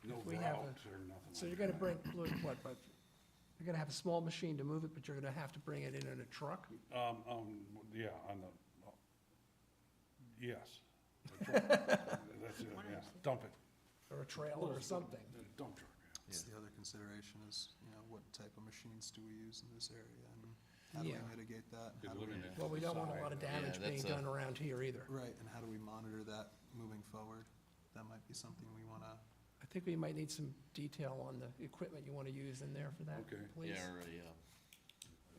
No we have a- grouts or nothing so like you're gonna that. bring, look, what, but you're gonna have a small machine to move it, but you're gonna have to bring it in a truck? Yeah, on the, yes. That's it, yeah, dump it. Or a trailer or something? Dump truck, It's the other consideration is, what type of machines do we use in this area and how do we Yeah. mitigate that? yeah. How do we- Eliminate Well, we don't want a side. lot of Yeah, damage being that's a- done around here either. Right, and how do we monitor that moving forward? That might be something we wanna, I think we might need some detail on the equipment you wanna use in there for that, Okay. please. Yeah, or a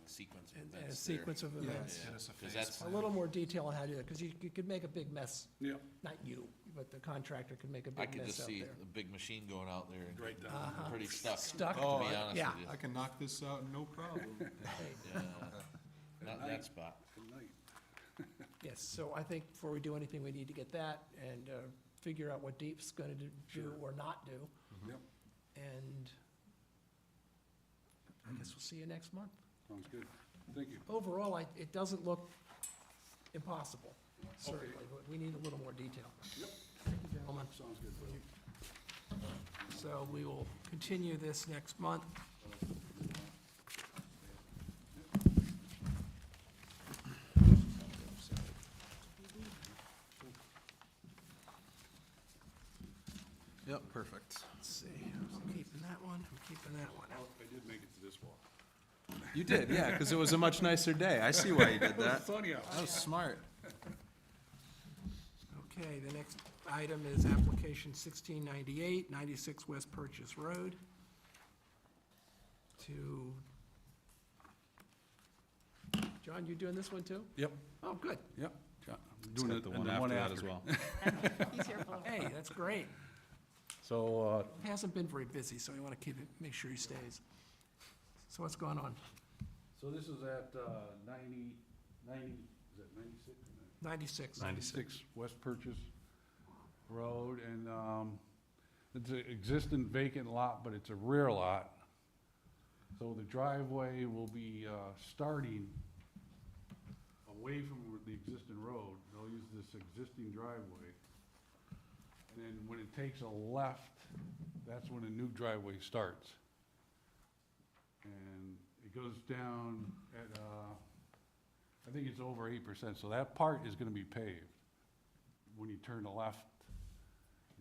sequence of And events a there. sequence of yeah, events. get us a 'cause phase that's- plan. A little more detail on how to do that, because you could make a big mess, Yeah, not you, but the contractor could make a I big could mess just out see there. a big machine going out there and right down. Uh-huh. pretty stuck, to Stuck? be Oh, honest yeah. with you. I can knock this out, no problem. Right. Yeah, not that spot. Good night. Yes, so I think before we do anything, we need to get that and figure out what Deep's gonna do Sure. or not do. Yep, And I guess we'll see you next month. sounds good. Thank you. Overall, it doesn't look impossible, certainly, but we need a little more detail. Yep. Thank you, gentlemen. Sounds good, Bill. So we will continue this next month. Yep, perfect. Let's see, I'm keeping that one, I'm keeping that one. Oh, I did make it to this wall. You did, yeah, because it was a much nicer day. I see why you did that. Sunny out. That was smart. Okay, the next item is application 1698, 96 West Purchase Road. To, John, you doing this one too? Yep, Oh, good. yep. I'm doing it, and the one after. well. He's here for the Hey, that's great. So, He hasn't been very busy, so we want to keep it, make sure he stays. So what's going on? so this is at 90, is that 96? 96. 96 West Purchase Road, and it's an existing vacant lot, but it's a rear lot. So the driveway will be starting away from the existing road. They'll use this existing driveway. And then when it takes a left, that's when a new driveway starts. And it goes down at, I think it's over 8%, so that part is gonna be paved. When you turn to left,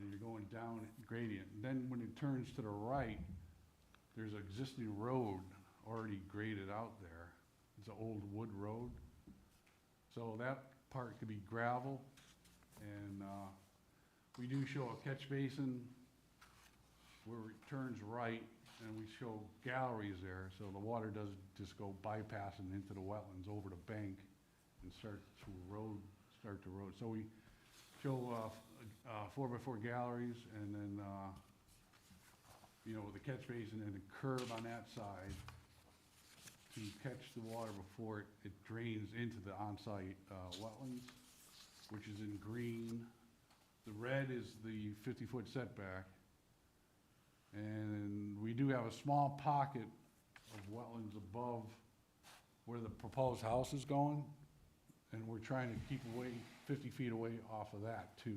and you're going down gradient. And then when it turns to the right, there's an existing road already graded out there. It's an old wood road. So that part could be gravel, and, we do show a catch basin where it turns right, and we show galleries there, so the water doesn't just go bypassing into the wetlands over the bank and start to road. So we show 4x4 galleries, and then, the catch basin and a curb on that side to catch the water before it drains into the on-site wetlands, which is in green. The red is the 50-foot setback. And we do have a small pocket of wetlands above where the proposed house is going. And we're trying to keep away, 50 feet away off of that too,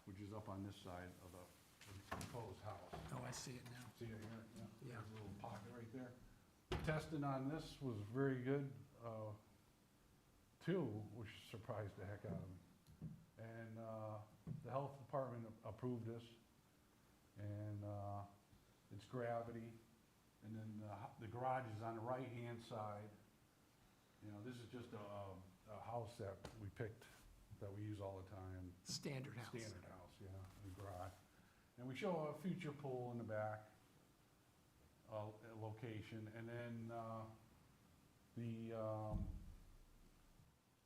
which is up on this side of the proposed house. Oh, I see it now. See it here? Yeah. There's a little pocket right there. Testing on this was very good, too, which surprised the heck out of me. And the health department approved this, and it's gravity. And then the garage is on the right-hand side. You know, this is just a house that we picked, that we use all the time. Standard house. Standard house, yeah, the garage. And we show a future pool in the back, location, and then the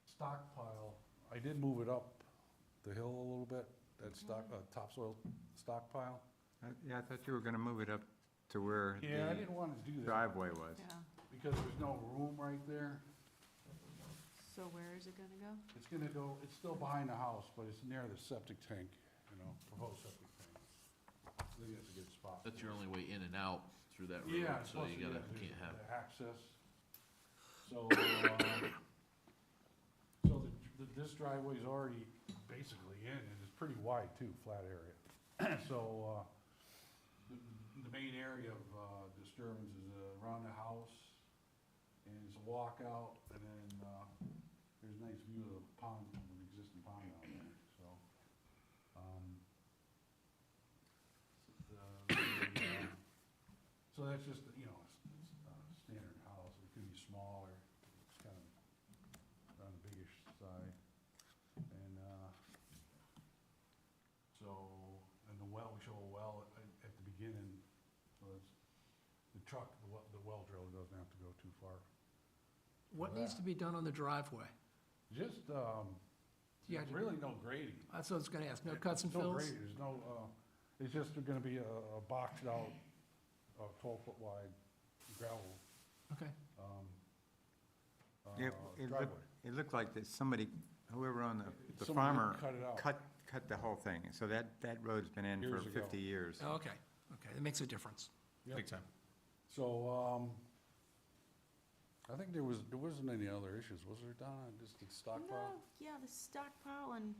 stockpile, I did move it up the hill a little bit, that topsoil stockpile. Yeah, I thought you were gonna move it up to where Yeah, I the didn't want to do that, driveway was. Yeah, because there's no room right there. so where is it gonna go? It's gonna go, it's still behind the house, but it's near the septic tank, you know, proposed septic tank. I think that's a good spot. That's your only way in and out through that road, Yeah, so plus, you yeah, gotta, there's can't have. the access. So, this driveway's already basically in, and it's pretty wide too, flat area. So, the main area of, disturbance is around the house, and it's a walkout, and then, there's a nice view of the pond, of the existing pond out there, so. So that's just, you know, it's a standard house, it could be smaller, it's kind of on the biggish side. And, so, and the well, we show a well at the beginning, so it's, the truck, the well driller doesn't have to go too far. What needs to be done on the driveway? Just, Yeah, really no grading. That's what I was gonna ask, no cuts and No fills? grading, there's no, it's just gonna be a boxed out, 12-foot wide gravel, Okay, driveway. It looked like that somebody, whoever owned the Somebody farmer, cut it out. cut the whole thing. So that road's been in for Years ago. 50 years. oh, okay, that makes a difference. Yep. Big time. So, I think there wasn't any other issues, was there, Donna, just the stockpile? No, yeah, the stockpile and,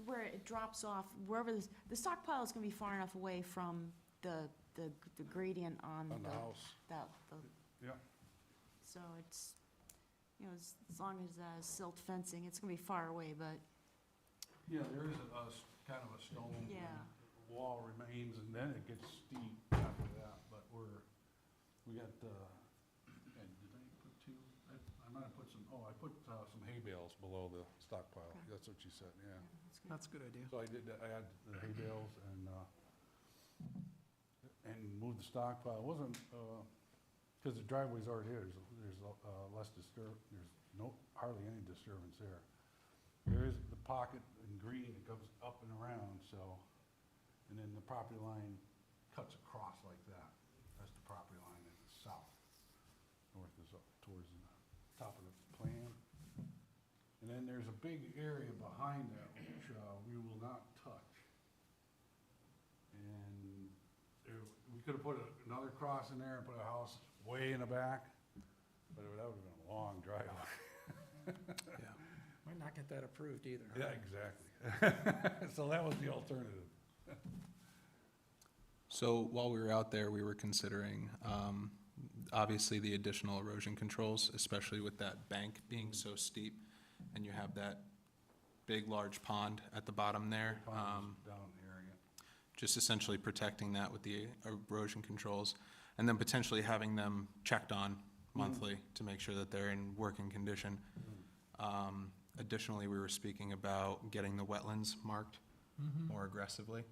where it drops off, wherever the stockpile is gonna be far enough away from the gradient on On the house, the, yeah. so it's, you know, as long as, silt fencing, it's gonna be far away, but, Yeah, there is kind of a stone. Yeah. Wall remains, and then it gets steep after that, but we got, and did I put two? I might have put some, I put some hay bales below the stockpile, Okay. that's what you said, yeah. that's good. That's a good idea. So I did, I had the hay bales and moved the stockpile. It wasn't, because the driveway's already there, there's less there's hardly any disturbance there. There is the pocket in green that goes up and around, so, and then the property line cuts across like that. That's the property line in the south. North is up towards the top of the plan. And then there's a big area behind that which we will not touch. And we could have put another cross in there and put a house way in the back, but that would have been a long driveway. Might not get that approved either. Yeah, exactly. So that was the alternative. So while we were out there, we were considering, obviously, the additional erosion controls, especially with that bank being so steep, and you have that big, large pond at the bottom there. Ponds down in the area. Just essentially protecting that with the erosion controls, and then potentially having them checked on monthly to make sure that they're in working condition. Additionally, we were speaking about getting the wetlands marked more aggressively,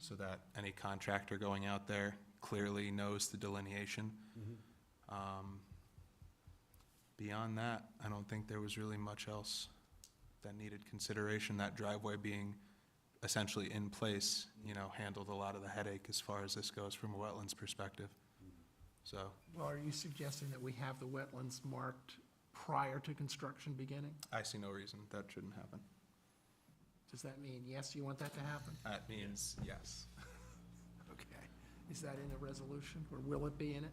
so that any contractor going out there clearly knows the delineation. Beyond that, I don't think there was really much else that needed consideration. That driveway being essentially in place, you know, handled a lot of the headache as far as this goes from a wetlands perspective. So, Well, are you suggesting that we have the wetlands marked prior to construction beginning? I see no reason that shouldn't happen. Does that mean, yes, you want that to happen? That means yes. Okay. Is that in the resolution, or will it be in it?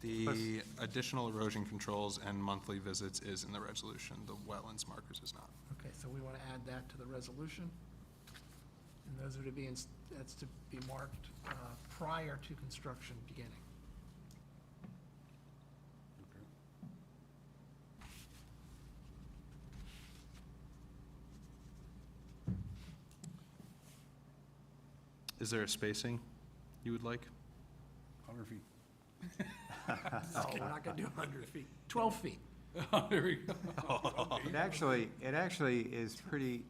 The additional erosion controls and monthly visits is in the resolution. The wetlands markers is not. Okay, so we want to add that to the resolution? And those are to be, that's to be marked prior to construction beginning. Okay. Is there a spacing you would like? 100 feet. No, we're not gonna do 100 feet. 12 feet. There we go. It actually is pretty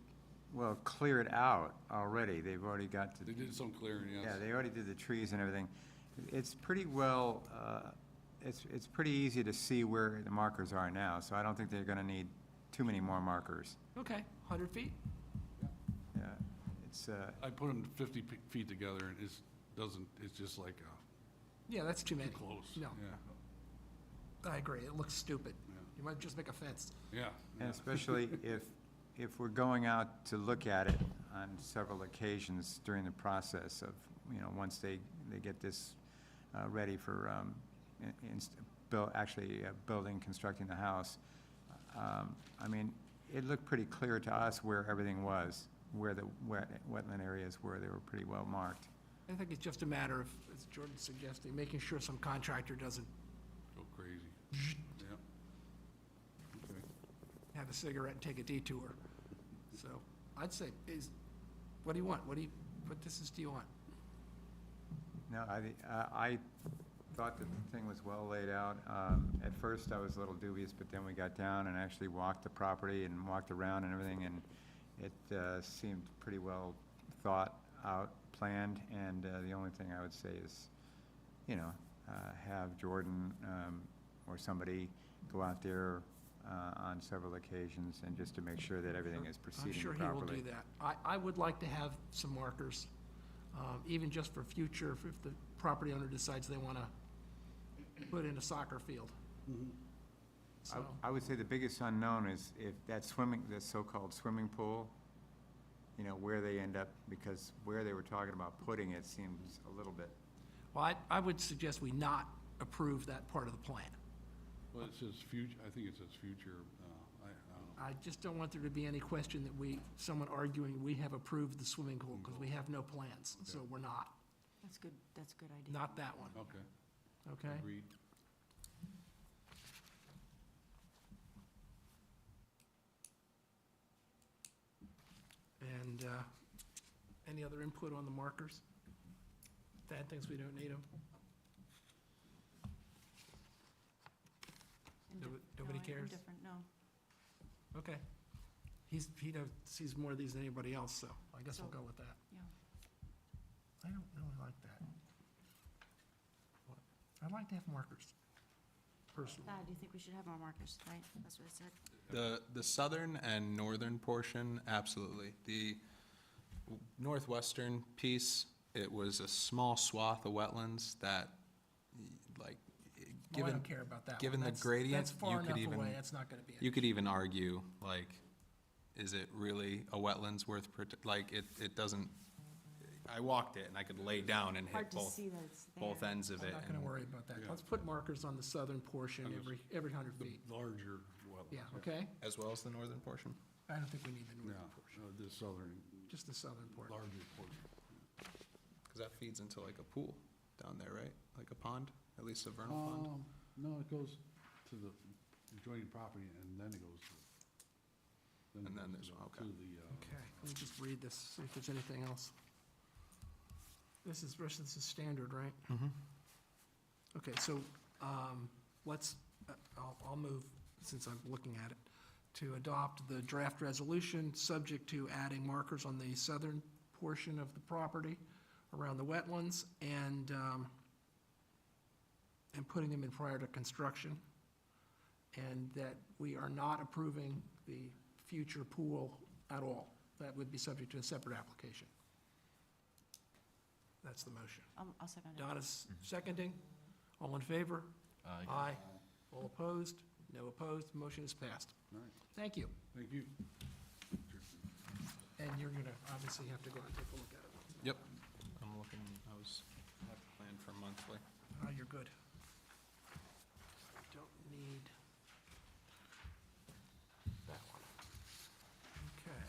well cleared out already. They've already got They the, did some clearing, yes. yeah, they already did the trees and everything. It's pretty well, it's pretty easy to see where the markers are now, so I don't think they're gonna need too many more markers. Okay, 100 feet? Yeah, it's, I put them 50 feet together, and it's just like, Yeah, that's too many. too close. No, Yeah, I agree. It looks stupid. Yeah. You might just make a fence. yeah. and especially if we're going out to look at it on several occasions during the process of, once they get this ready for, building, constructing the house. I mean, it looked pretty clear to us where everything was, where the wetland areas were. They were pretty well marked. I think it's just a matter of, as Jordan's suggesting, making sure some contractor doesn't Go crazy. Yeah. Okay. have a cigarette and take a detour. So I'd say, what do you want? What distances do you want? No, I thought that the thing was well laid out. At first, I was a little dubious, but then we got down and actually walked the property and walked around and everything, and it seemed pretty well thought out, planned, and the only thing I would say is, have Jordan or somebody go out there on several occasions and just to make sure that everything is I'm proceeding sure properly. he will do that. I would like to have some markers, even just for future, if the property owner decides they want to put in a soccer field. So, I would say the biggest unknown is if that so-called swimming pool, where they end up, because where they were talking about putting it seems a little bit, well, I would suggest we not approve that part of the plan. Well, it says future, I think it says future, I don't know. I just don't want there to be any question that someone arguing we have approved the swimming pool, because we have no plans, so we're not. That's a good idea. Not that one, Okay, okay? agreed. And any other input on the markers? Thad thinks we don't need them. Nobody cares? Indifferent, no. Okay. He sees more of these than anybody else, so I guess we'll go with that. Yeah. I don't really like that. I'd like to have markers, personally. Thad, do you think we should have more markers, right? That's what I said. The southern and northern portion, absolutely. The northwestern piece, it was a small swath of wetlands that, like, Oh, I don't care about that one. given the That's- gradient, That's far you could enough even, away, that's not gonna be an you could even argue, like, is it really a wetlands worth, like, it doesn't, I walked it and I could lay down and hit Hard to both, see that it's there. both ends of I'm it. not gonna and- worry about that. Yeah. Let's put markers on the southern portion every 100 The feet. larger wetlands. Yeah, okay? As well as the northern portion? I don't think we need the Yeah, northern portion, this southern, just the southern portion. larger portion. Because that feeds into like a pool down there, right? Like a pond, at least a vernal pond? No, it goes to the adjoining property, and then it goes to. And it then goes there's- to okay. the, Okay, let me just read this, see if there's anything else. This is standard, right? Mhm. Okay, so, I'll move, since I'm looking at it, to adopt the draft resolution, subject to adding markers on the southern portion of the property around the wetlands, and putting them in prior to construction, and that we are not approving the future pool at all. That would be subject to a separate application. That's the motion. I'll second it. Donna's seconding. All in favor? Aye. All opposed? No opposed. Motion is passed. All right, Thank you. thank you. And you're gonna obviously have to go and take a look at it. Yep. I'm looking, I have to plan for monthly. Oh, you're good. Don't need that one. Okay.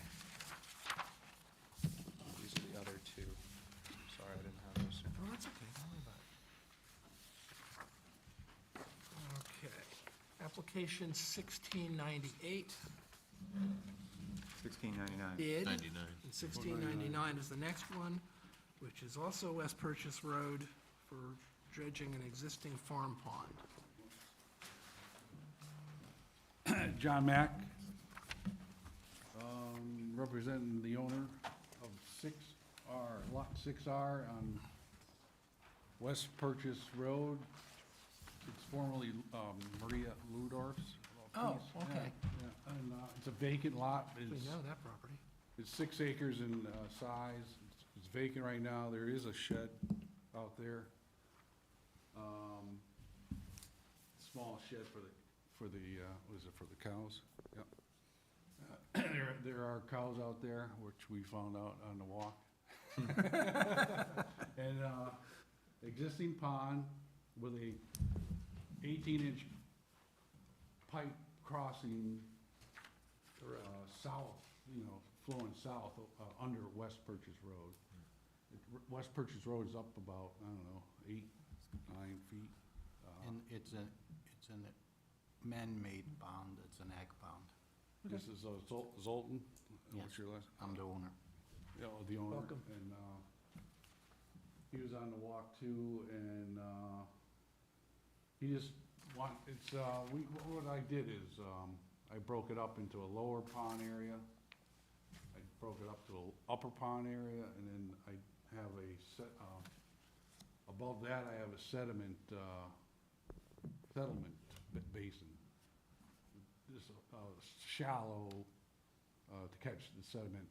These are the other two. Sorry, I didn't have those. Oh, that's okay. Don't worry about it. Okay. Application 1698 1699. bid. 99. And 1699 is the next one. which is also West Purchase Road for dredging an existing farm pond. John Mack, representing the owner of 6R, Lot 6R on West Purchase Road. It's formerly Maria Ludorf's. Oh, piece. Yeah, okay. yeah. And it's a vacant lot. We It's- know that property. It's 6 acres in size. It's vacant right now. There is a shed out there. Small shed for the, what is it, for the cows? Yep. There are cows out there, which we found out on the walk. And, existing pond with a 18-inch pipe crossing, south, flowing south, under West Purchase Road. West Purchase Road is up about, I don't know, 8, 9 feet. And it's a man-made pond, it's an egg pond. This is Zoltan. What's your last? I'm the owner. Yeah, the owner. Welcome. And, he was on the walk too, and, he just what I did is, I broke it up into a lower pond area. I broke it up to an upper pond area, and then I have above that, I have a settlement basin. Just shallow, to catch the sediment,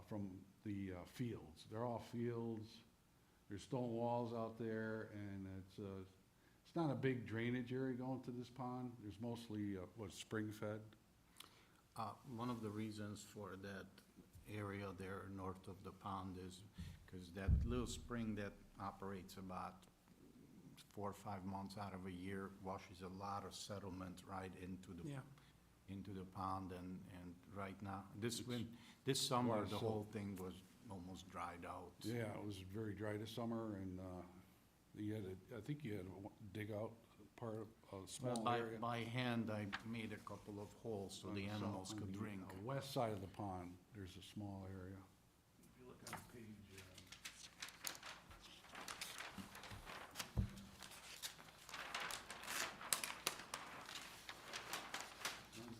from the fields. They're all fields. There's stone walls out there, and it's not a big drainage area going to this pond. There's mostly, spring fed. One of the reasons for that area there north of the pond is because that little spring that operates about 4 or 5 months out of a year washes a lot of settlement right into the Yeah. pond, and right now, this summer, water the silt. whole thing was almost dried out. Yeah, it was very dry this summer, and I think you had to dig out part of a Well, small by, area. by hand, I made a couple of holes so the animals On could the, drink. West side of the pond, there's a small area. If you look on page,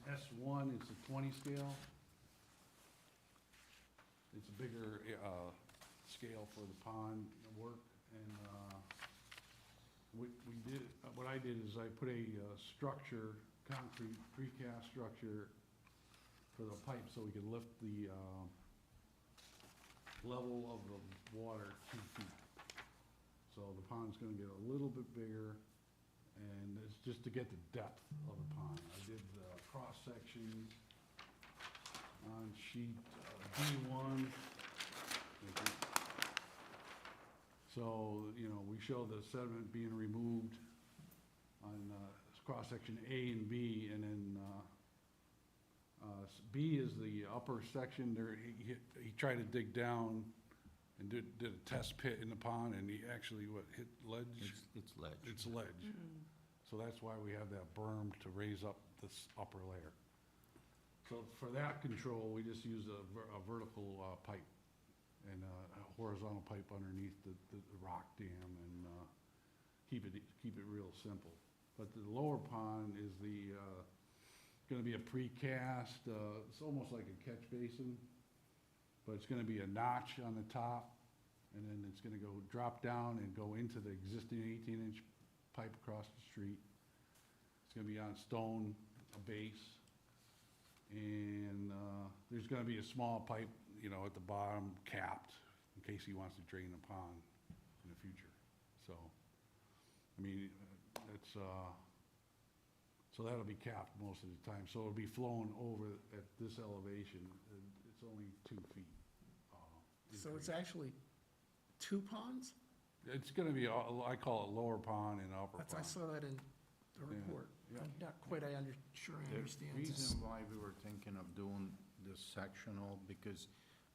S1, it's a 20 scale. It's a bigger scale for the pond work, and what I did is I put a structure, concrete precast structure for the pipe so we could lift the level of the water 2 feet. So the pond's gonna get a little bit bigger, and it's just to get the depth of the pond. I did cross sections on sheet D1. So, we show the sediment being removed on cross-section A and B, and then B is the upper section. There, he tried to dig down and did a test pit in the pond, and he actually, hit ledge? It's ledge. It's ledge. So that's why we have that berm to raise up this upper layer. So for that control, we just use a vertical pipe and a horizontal pipe underneath the rock dam, and keep it real simple. But the lower pond is gonna be a precast, it's almost like a catch basin, but it's gonna be a notch on the top, and then it's gonna drop down and go into the existing 18-inch pipe across the street. It's gonna be on stone, a base, and there's gonna be a small pipe, at the bottom, capped, in case he wants to drain the pond in the future. So, so that'll be capped most of the time, so it'll be flowing over at this elevation, and it's only 2 feet. So it's increase. actually 2 ponds? It's gonna be, I call it lower pond and upper That's, I pond. saw that in the Yeah, report. yeah. I'm not quite, sure I The understand this. reason why we were thinking of doing this sectional, because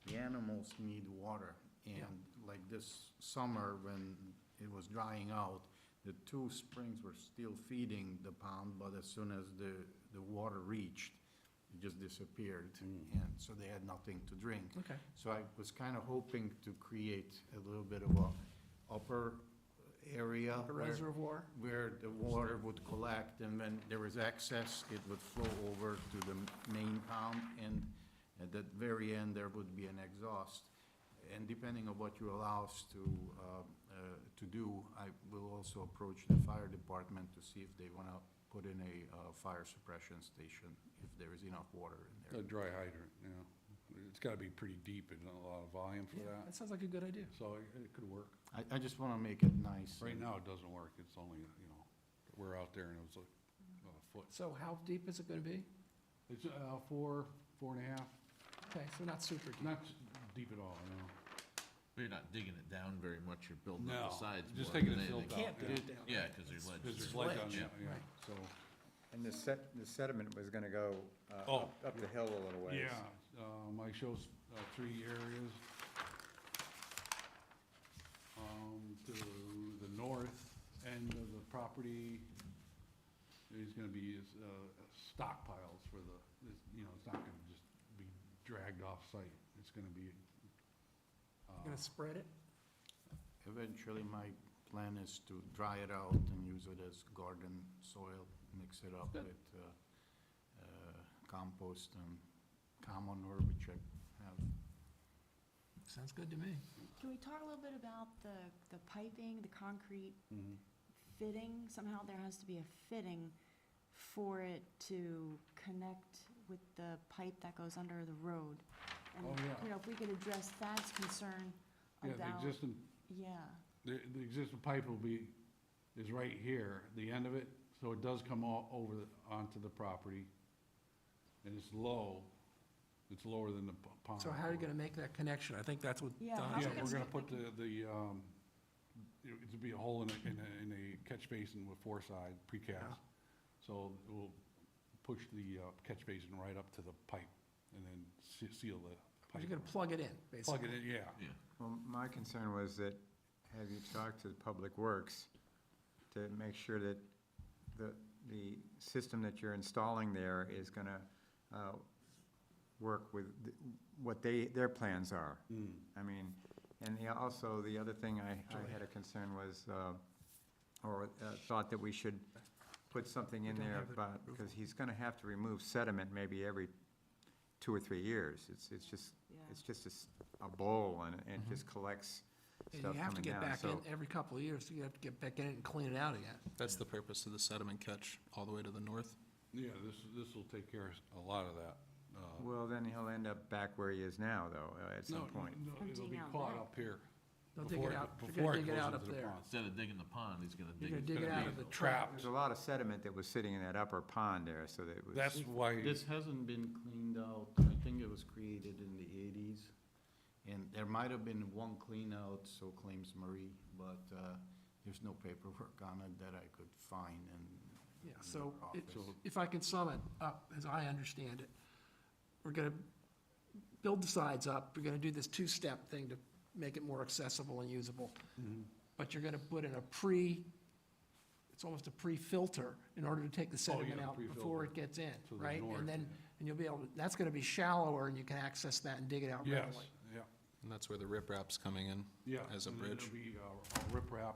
the animals need water. Yeah. And like this summer, when it was drying out, the 2 springs were still feeding the pond, but as soon as the water reached, it just disappeared, and so they had nothing to drink. Okay. So I was kind of hoping to create a little bit of a upper area. A reservoir? Where the water would collect, and when there was excess, it would flow over to the main pond, and at the very end, there would be an exhaust. And depending on what you allow us to do, I will also approach the fire department to see if they want to put in a fire suppression station, if there is enough water in A there. dry hydrant, it's gotta be pretty deep and a lot of volume for Yeah, that, that sounds like a good idea. so it could work. I just want to make it nice. Right now, it doesn't work, it's only, we're out there and it was about a foot. So how deep is it gonna be? It's, 4, 4.5, Okay, so not super deep. not deep at all, But you're not digging it down very much, you're building No, up the sides just more taking than the silt anything. out. Can't dig it down. Yeah, because there's ledge. Because there's ledge on ledge, it, yeah, right. so, And the sediment was gonna go Oh. up the hill a little ways. yeah, I shows 3 areas. To the north end of the property is gonna be stockpiles for it's not gonna just be dragged off site. It's gonna be, You're gonna spread it? Eventually, my plan is to dry it out and use it as garden soil, mix it up Good. with compost and common manure, which I have. Sounds good to me. Can we talk a little bit about the piping, the concrete mhm. fitting? Somehow there has to be a fitting for it to connect with the pipe that goes under the road. And, Oh, yeah. if we could address Thad's concern Yeah, about, the existing, yeah, the existing pipe is right here, the end of it, so it does come all over onto the property. And it's low, it's lower than the pond. So how are you gonna make that connection? I think that's what Yeah, Don how's Yeah, it we're gonna gonna put it'll be a hole in a catch basin with 4 sides, Yeah. precast. So we'll push the catch basin right up to the pipe and then seal the pipe. You're gonna plug it in, basically. Plug it in, yeah. Well, my concern was that, have you talked to Public Works to make sure that the system that you're installing there is gonna work with what their plans are? I mean, and also, the other thing I had a concern was, or thought that we should put something in We don't there have it about, because he's gonna have to remove sediment maybe every 2 or 3 years. It's just, Yeah. it's just a bowl, and it just collects And stuff you have to coming get down, back so. in every couple of years, so you have to get back in it and clean it out again. That's the purpose of the sediment catch all the way to the north. Yeah, this will take care of a lot of that. Well, then he'll end up back where he is now, though, at some No, point. no, it'll be Emptying out caught back. up here. They'll dig before it out, you're before gonna dig it goes out into up the there. pond. Instead of digging the pond, he's gonna You're dig. gonna it. dig it gonna out be of the trapped. trap. There's a lot of sediment that was sitting in that upper pond there, so that it was. That's why, This hasn't been cleaned out. I think it was created in the 80s. And there might have been one clean out, so claims Marie, but there's no paperwork on it that I could find in Yeah, so your it- office. if I can sum it up, as I understand it, we're gonna build the sides up, we're gonna do this 2-step thing to make it more accessible and usable. But you're gonna put in it's almost a pre-filter in order to take the sediment out before pre-filter. it gets in, To the right? north, And then, yeah. and you'll be able to, that's gonna be shallower and you can access that and dig it out yes, readily. yeah, And that's where the riprap's coming in. yeah. As a and then bridge. It'll be a riprap,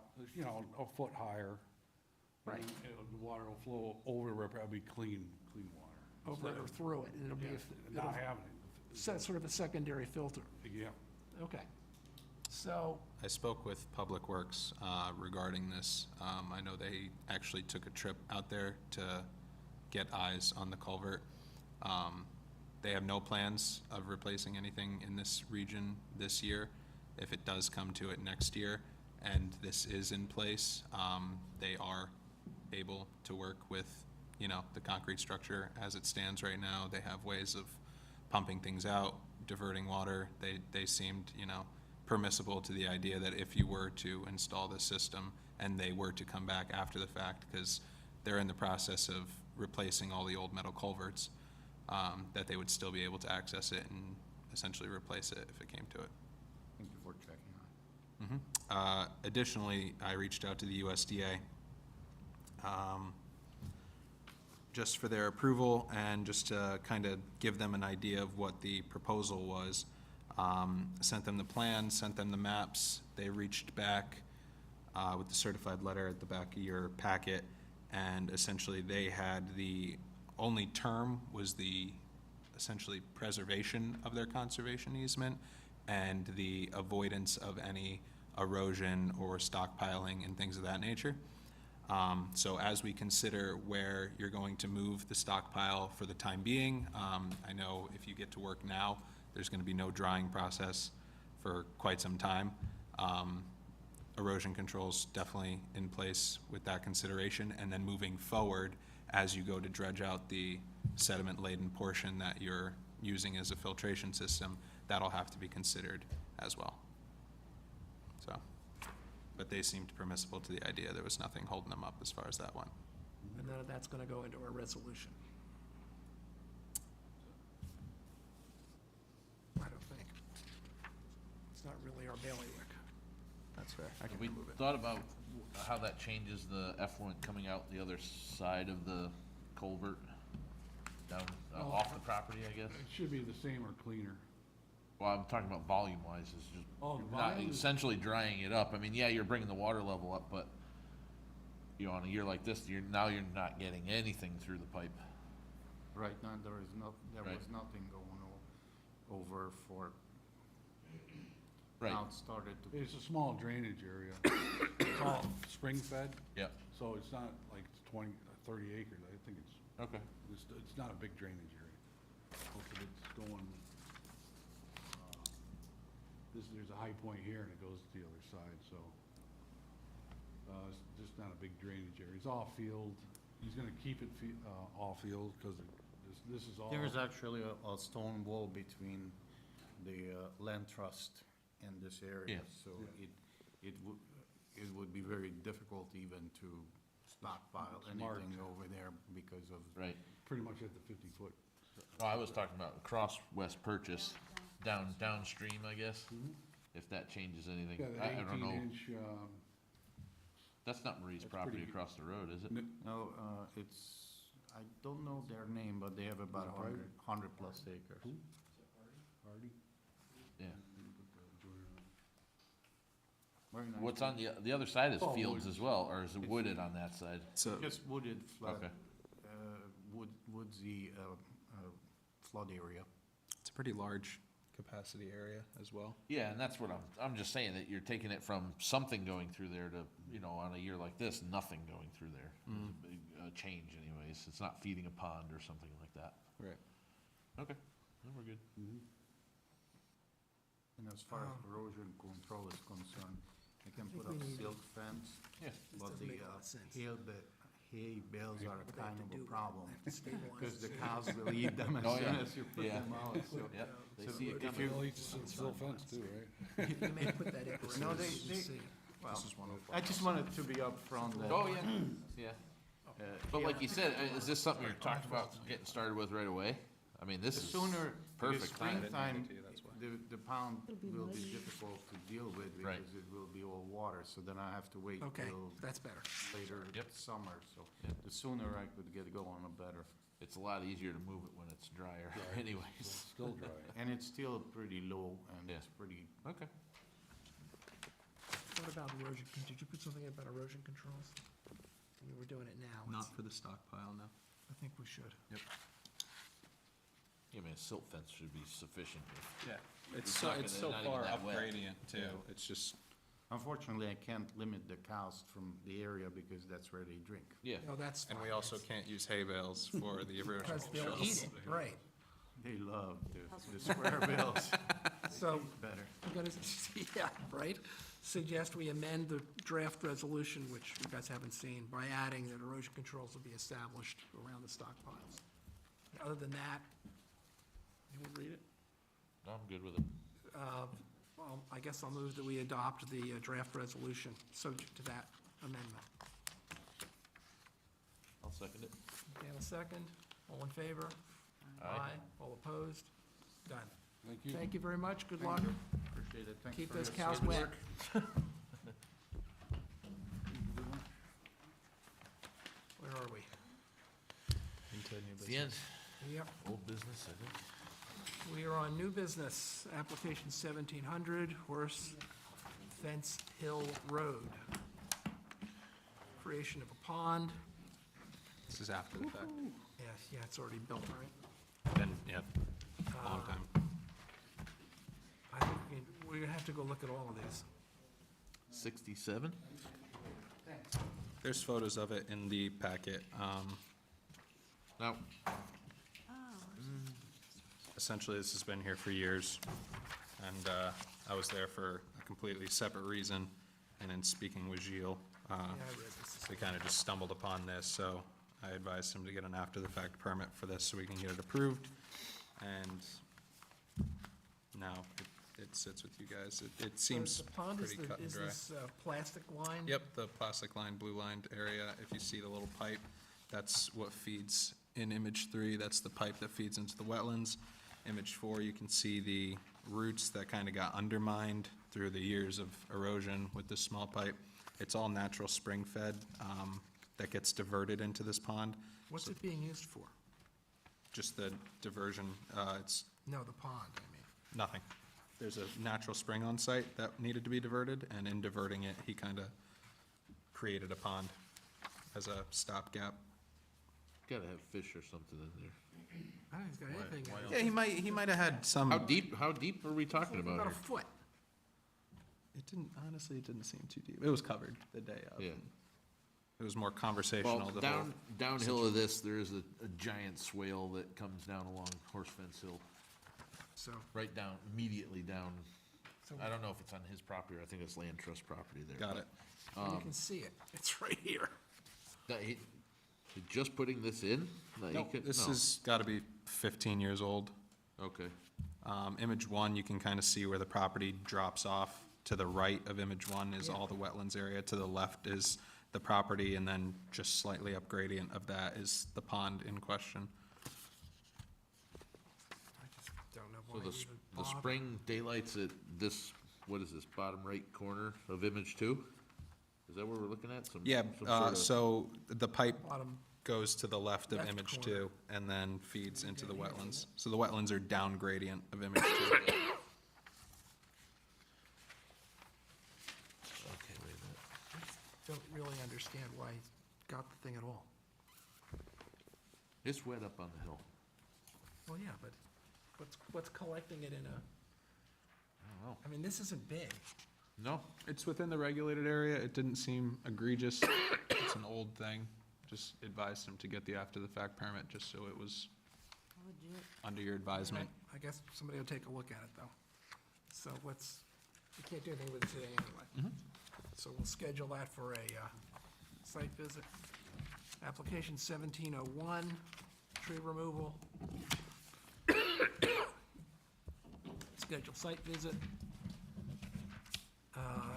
a foot higher. and Right. then the water will flow over the riprap, it'll be clean water. Over it or through it, and it'll be, Yeah, it'll not having sort of a secondary filter. it, yeah. Okay. So, I spoke with Public Works regarding this. I know they actually took a trip out there to get eyes on the culvert. They have no plans of replacing anything in this region this year. If it does come to it next year, and this is in place, they are able to work with, the concrete structure as it stands right now. They have ways of pumping things out, diverting water. They seemed, permissible to the idea that if you were to install this system and they were to come back after the fact, because they're in the process of replacing all the old metal culverts, that they would still be able to access it and essentially replace it if it came to it. Thank you for checking on it. Additionally, I reached out to the USDA. just for their approval and just to kind of give them an idea of what the proposal was. Sent them the plans, sent them the maps. They reached back with the certified letter at the back of your packet, and essentially they had the only term was the essentially preservation of their conservation easement and the avoidance of any erosion or stockpiling and things of that nature. So as we consider where you're going to move the stockpile for the time being, I know if you get to work now, there's going to be no drying process for quite some time. Erosion controls definitely in place with that consideration, and then moving forward, as you go to dredge out the sediment-laden portion that you're using as a filtration system, that'll have to be considered as well. So, but they seemed permissible to the idea. There was nothing holding them up as far as that went. And none of that's gonna go into our resolution. I don't think. It's not really our bailiwick. That's fair. I can We remove it. thought about how that changes the effluent coming out the other side of the culvert, down, off the property, I guess? It should be the same or cleaner. Well, I'm talking about volume-wise, it's just Oh, the not volume is- essentially drying it up. I mean, yeah, you're bringing the water level up, but, you know, on a year like this, you're not getting anything through the pipe. Right now, there Right. was nothing going over for, Right, now it started to, It's a small drainage area. It's all spring-fed, yeah, so it's not like it's 20, 30 acres. I think okay. it's not a big drainage area. Most of it's going, there's a high point here and it goes to the other side, so. It's just not a big drainage area. It's all field. He's gonna keep it all field, because this is all. there is actually a stone wall between the land trust and this area. Yeah. So it would be very difficult even to stockpile It's marked. anything over there because of, Right. Pretty much at the 50-foot. Oh, I was talking about across West Purchase, downstream, I guess, if that changes anything. Yeah, the I don't know. 18-inch, That's not Marie's That's property pretty- across the road, is it? no, it's, I don't know their name, but they have about Is it private? 100 plus acres. Hardy? Yeah. Very nice. What's on the other side is Oh, fields woods. as well, or is it wooded on that side? So, Just wooded flood, Okay. woodsy flood area. it's a pretty large capacity area as well. Yeah, and that's what I'm just saying, that you're taking it from something going through there to, you know, on a year like this, nothing going through there. There's a big change anyways. It's not feeding a pond or something like that. Right. Okay, then we're good. And as far as erosion control is concerned, I can think put up we need- silk fence, Yeah. This but doesn't the make a lot of sense. hay bales are What they kind have of to a do, problem. they have to stabilize Because the city. cows will eat them as Oh, soon yeah. as you put Yeah. them out, so. Yep, they So see it if coming. you- Well, it's silt fence too, right? You may put that in. No, parentheses, they- see. Well, I just wanted to be upfront that. Oh, yeah, yeah. But like you said, is this something you're talking about getting started with right away? I mean, this The is sooner, because perfect time. springtime, that's why. the pound It'll be will be muddy. difficult to deal with Right. because it will be all water, so then I have to wait Okay, till that's better. later Yep. summer, so Yep. the sooner I could get going, the better. It's a lot easier to move it when it's drier anyways. Still dry. And it's still pretty low and Yeah. it's pretty, Okay. What about erosion, did you put something about erosion controls? I mean, we're doing it now. Not for the stockpile, no. I think we should. Yeah, I mean, a silt fence should be sufficient. Yeah. It's It's so, not it's gonna- so not even far that up wet. gradient too. Yeah. It's just, unfortunately, I can't limit the cows from the area because that's where they drink. Yeah, No, that's fine. and we also can't use hay bales for the erosion Because they'll controls. eat it, right. They love the square bills. So, Better. I'm gonna, yeah, right? Suggest we amend the draft resolution, which you guys haven't seen, by adding that erosion controls will be established around the stockpiles. Other than that, you will read it? no, I'm good with it. Well, I guess I'll move that we adopt the draft resolution, subject to that amendment. I'll second it. Okay, and a second. All in favor? Aye. All opposed? Done. Thank you. Thank you very much. Good luck. Appreciate it. Thanks Keep for those your cows service. wet. Where are we? It's the end. Yep. Old business, I think. We are on new business, application 1700 Horse Fence Hill Road. Creation of a pond. This is after the fact. Yeah, it's already built, right? Been, yeah, long time. I think we're gonna have to go look at all of these. 67? There's photos of it in the packet. No. Essentially, this has been here for years, and I was there for a completely separate reason, and in speaking with Gilles, Yeah, I read this. we kind of just stumbled upon this, so I advised him to get an after-the-fact permit for this so we can get it approved, and now it sits with you guys. It seems The pond is pretty cut and is dry. this plastic line? Yep, the plastic line, blue lined area, if you see the little pipe, that's what feeds in image 3, that's the pipe that feeds into the wetlands. Image 4, you can see the roots that kind of got undermined through the years of erosion with this small pipe. It's all natural spring fed, that gets diverted into this pond. What's So it being used for? just the diversion, it's No, the pond, I mean. nothing. There's a natural spring on site that needed to be diverted, and in diverting it, he kind of created a pond as a stopgap. Gotta have fish or something in there. I don't think he's got anything. in it. Yeah, he might have had some. How deep are we talking about About a here? foot. It didn't, honestly, it didn't seem too deep. It was covered the day of. Yeah. It was more conversational, Well, the whole. downhill of this, there is a giant swale that comes down along Horse Fence Hill, So, right down, immediately down. so I don't know if it's on his property, or I think it's land trust property there. Got it. you can see it. It's right here. That he just putting this in? No, he No, could- this no. has got to be 15 years old. Okay, Image 1, you can kind of see where the property drops off. To the right of image 1 is Yeah. all the wetlands area. To the left is the property, and then just slightly up gradient of that is the pond in question. I just don't know so why the, you even the bother. spring daylight's at this, what is this, bottom right corner of image 2? Is that what we're looking at? Yeah, Some sort of- so the pipe Bottom, goes to the left of Left image corner. 2 and then feeds into the wetlands. So the wetlands are down gradient of image 2. Okay, wait a minute. don't really understand why he got the thing at all. It's wet up on the hill. Well, yeah, but what's collecting it in a, I don't know. I mean, this isn't big. No, It's within the regulated area. It didn't seem egregious. It's an old thing. Just advised him to get the after-the-fact permit, just so it was Legit. under your advisement. I guess somebody will take a look at it, though. So we can't do anything with it today anyway. So we'll schedule that for a site visit. Application 1701, tree removal. Schedule site visit.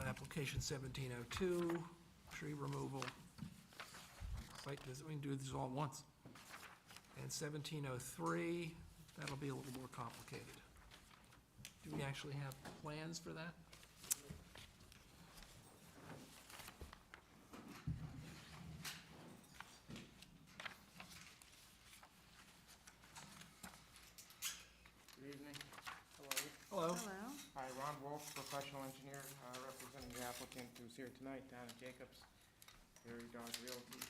Application 1702, tree removal. Site visit, we can do these all at once. And 1703, that'll be a little more complicated. Do we actually have plans for that? Good evening. How are you? Hello? Hello. Hi, Ron Wolf, professional engineer, representing the applicant who's here tonight, Dana Jacobs, Prairie Dog Realty.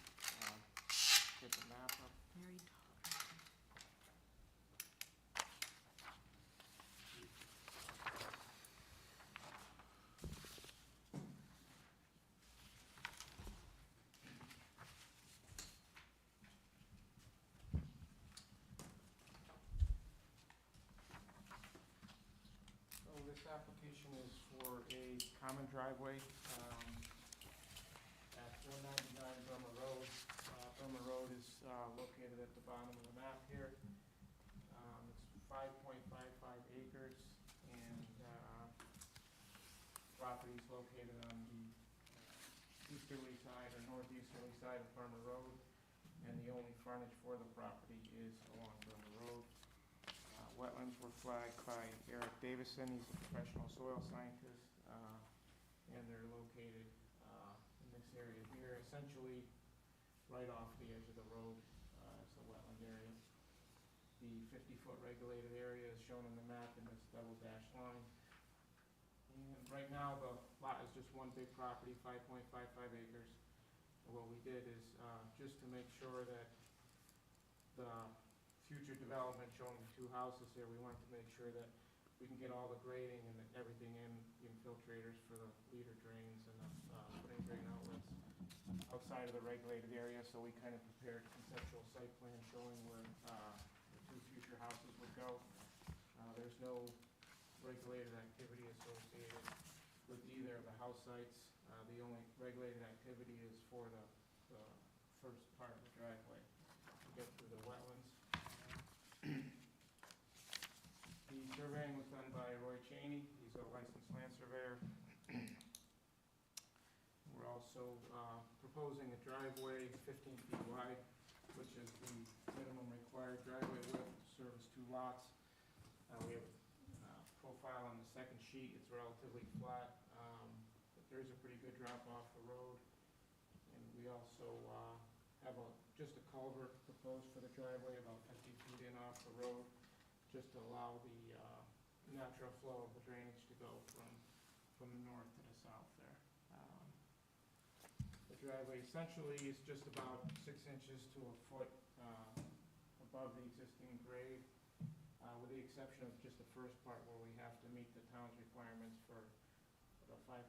Get the map up. Very So this application is for a common driveway at 499 Burma Road. Burma Road is located at the bottom of the map here. It's 5.55 acres, and property is located on the easterly side or northeasterly side of Burma Road, and the only frontage for the property is along Burma Road. Wetlands were flagged by Eric Davison, he's a professional soil scientist, and they're located in this area here, essentially right off the edge of the road. It's a wetland area. the 50-foot regulated area is shown on the map in this double dashed line. And right now, the lot is just one big property, 5.55 acres. And what we did is, just to make sure that the future development showing the two houses here, we wanted to make sure that we can get all the grading and everything in, the infiltrators for the leader drains and the footing drain outlets outside of the regulated area, so we kind of prepared conceptual site plan showing where the two future houses would go. There's no regulated activity associated with either of the house sites. The only regulated activity is for the first part of the driveway to get through the wetlands. The surveying was done by Roy Cheney. He's a licensed land surveyor. We're also proposing a driveway 15 feet wide, which is the minimum required driveway width to service two lots. We have a profile on the second sheet. It's relatively flat, but there's a pretty good drop off the road. And we also have just a culvert proposed for the driveway about 50 feet in off the road, just to allow the natural flow of the drainage to go from the north to the south there. The driveway essentially is just about 6 inches to a foot above the existing grade, with the exception of just the first part where we have to meet the town's requirements for the 5%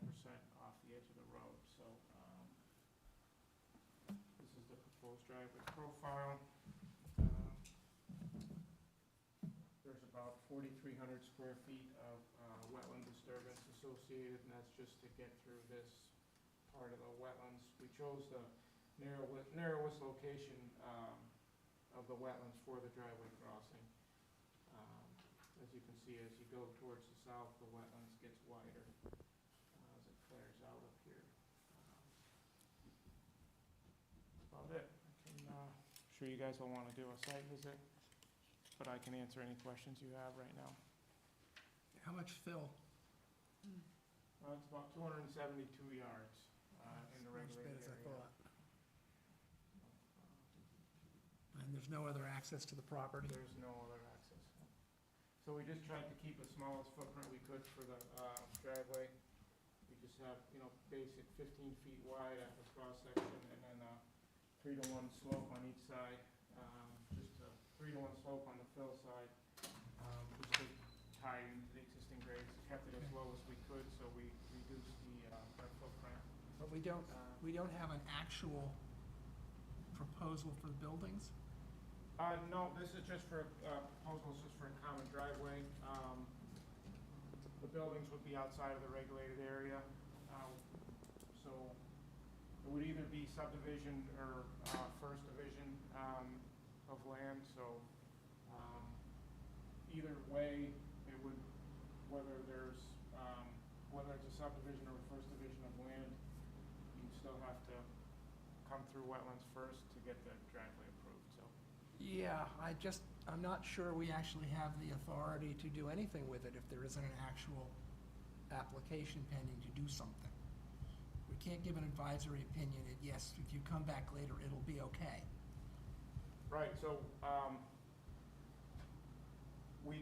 off the edge of the road. So this is the proposed driveway profile. There's about 4,300 square feet of wetland disturbance associated, and that's just to get through this part of the wetlands. We chose the narrowest location of the wetlands for the driveway crossing. As you can see, as you go towards the south, the wetlands gets wider as it flares out up here. That's about it. I'm sure you guys will want to do a site visit, but I can answer any questions you have right now. How much fill? It's about 272 yards in the Not as bad regulated as I area. thought. And there's no other access to the property? There's no other access. So we just tried to keep the smallest footprint we could for the driveway. We just have, basic 15 feet wide at the cross section, and then 3-to-1 slope on each side. Just a 3-to-1 slope on the fill side, just to tie into the existing grades. Kept it as low as we could, so we reduced our footprint. But we don't have an actual proposal for the buildings? No, this is just for, proposals just for a common driveway. The buildings would be outside of the regulated area. So it would either be subdivision or first division of land. So either way, it would, whether it's a subdivision or a first division of land, you still have to come through wetlands first to get the driveway approved, so. Yeah, I'm not sure we actually have the authority to do anything with it if there isn't an actual application pending to do something. We can't give an advisory opinion that, yes, if you come back later, it'll be okay. Right, so,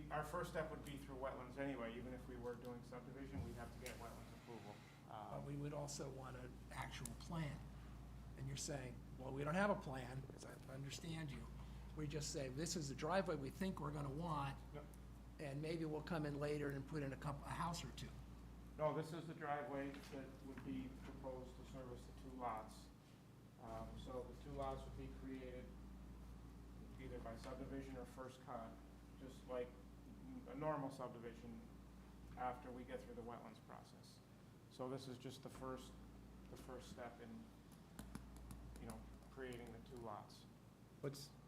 our first step would be through wetlands anyway. Even if we were doing subdivision, we'd have to get wetlands approval. But we would also want an actual plan. And you're saying, well, we don't have a plan, as I understand you. We just say, this is the driveway we think we're gonna want, Yep. and maybe we'll come in later and put in a house or two. No, this is the driveway that would be proposed to service the two lots. So the two lots would be created either by subdivision or first cut, just like a normal subdivision after we get through the wetlands process. So this is just the first step in, creating the two lots.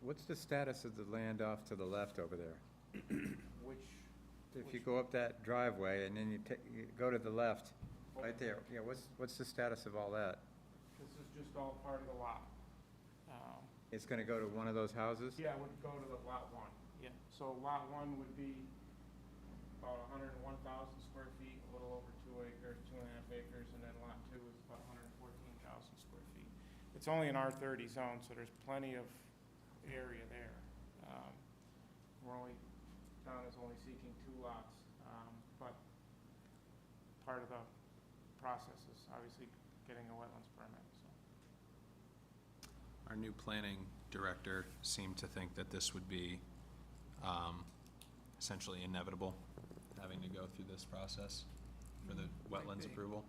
What's the status of the land off to the left over there? If you Which- go up that driveway and then you go to the left, right there, what's the status of all that? This is just all part of the lot. It's gonna go to one of those houses? Yeah, it would go to the lot one. Yeah. So lot one would be about 101,000 square feet, a little over 2 acres, 2.5 acres, and then lot two is about 114,000 square feet. It's only an R30 zone, so there's plenty of area there. we're only, town is only seeking 2 lots, but part of the process is obviously getting a wetlands permit, so. Our new planning director seemed to think that this would be essentially inevitable, having to go through this process for the wetlands approval.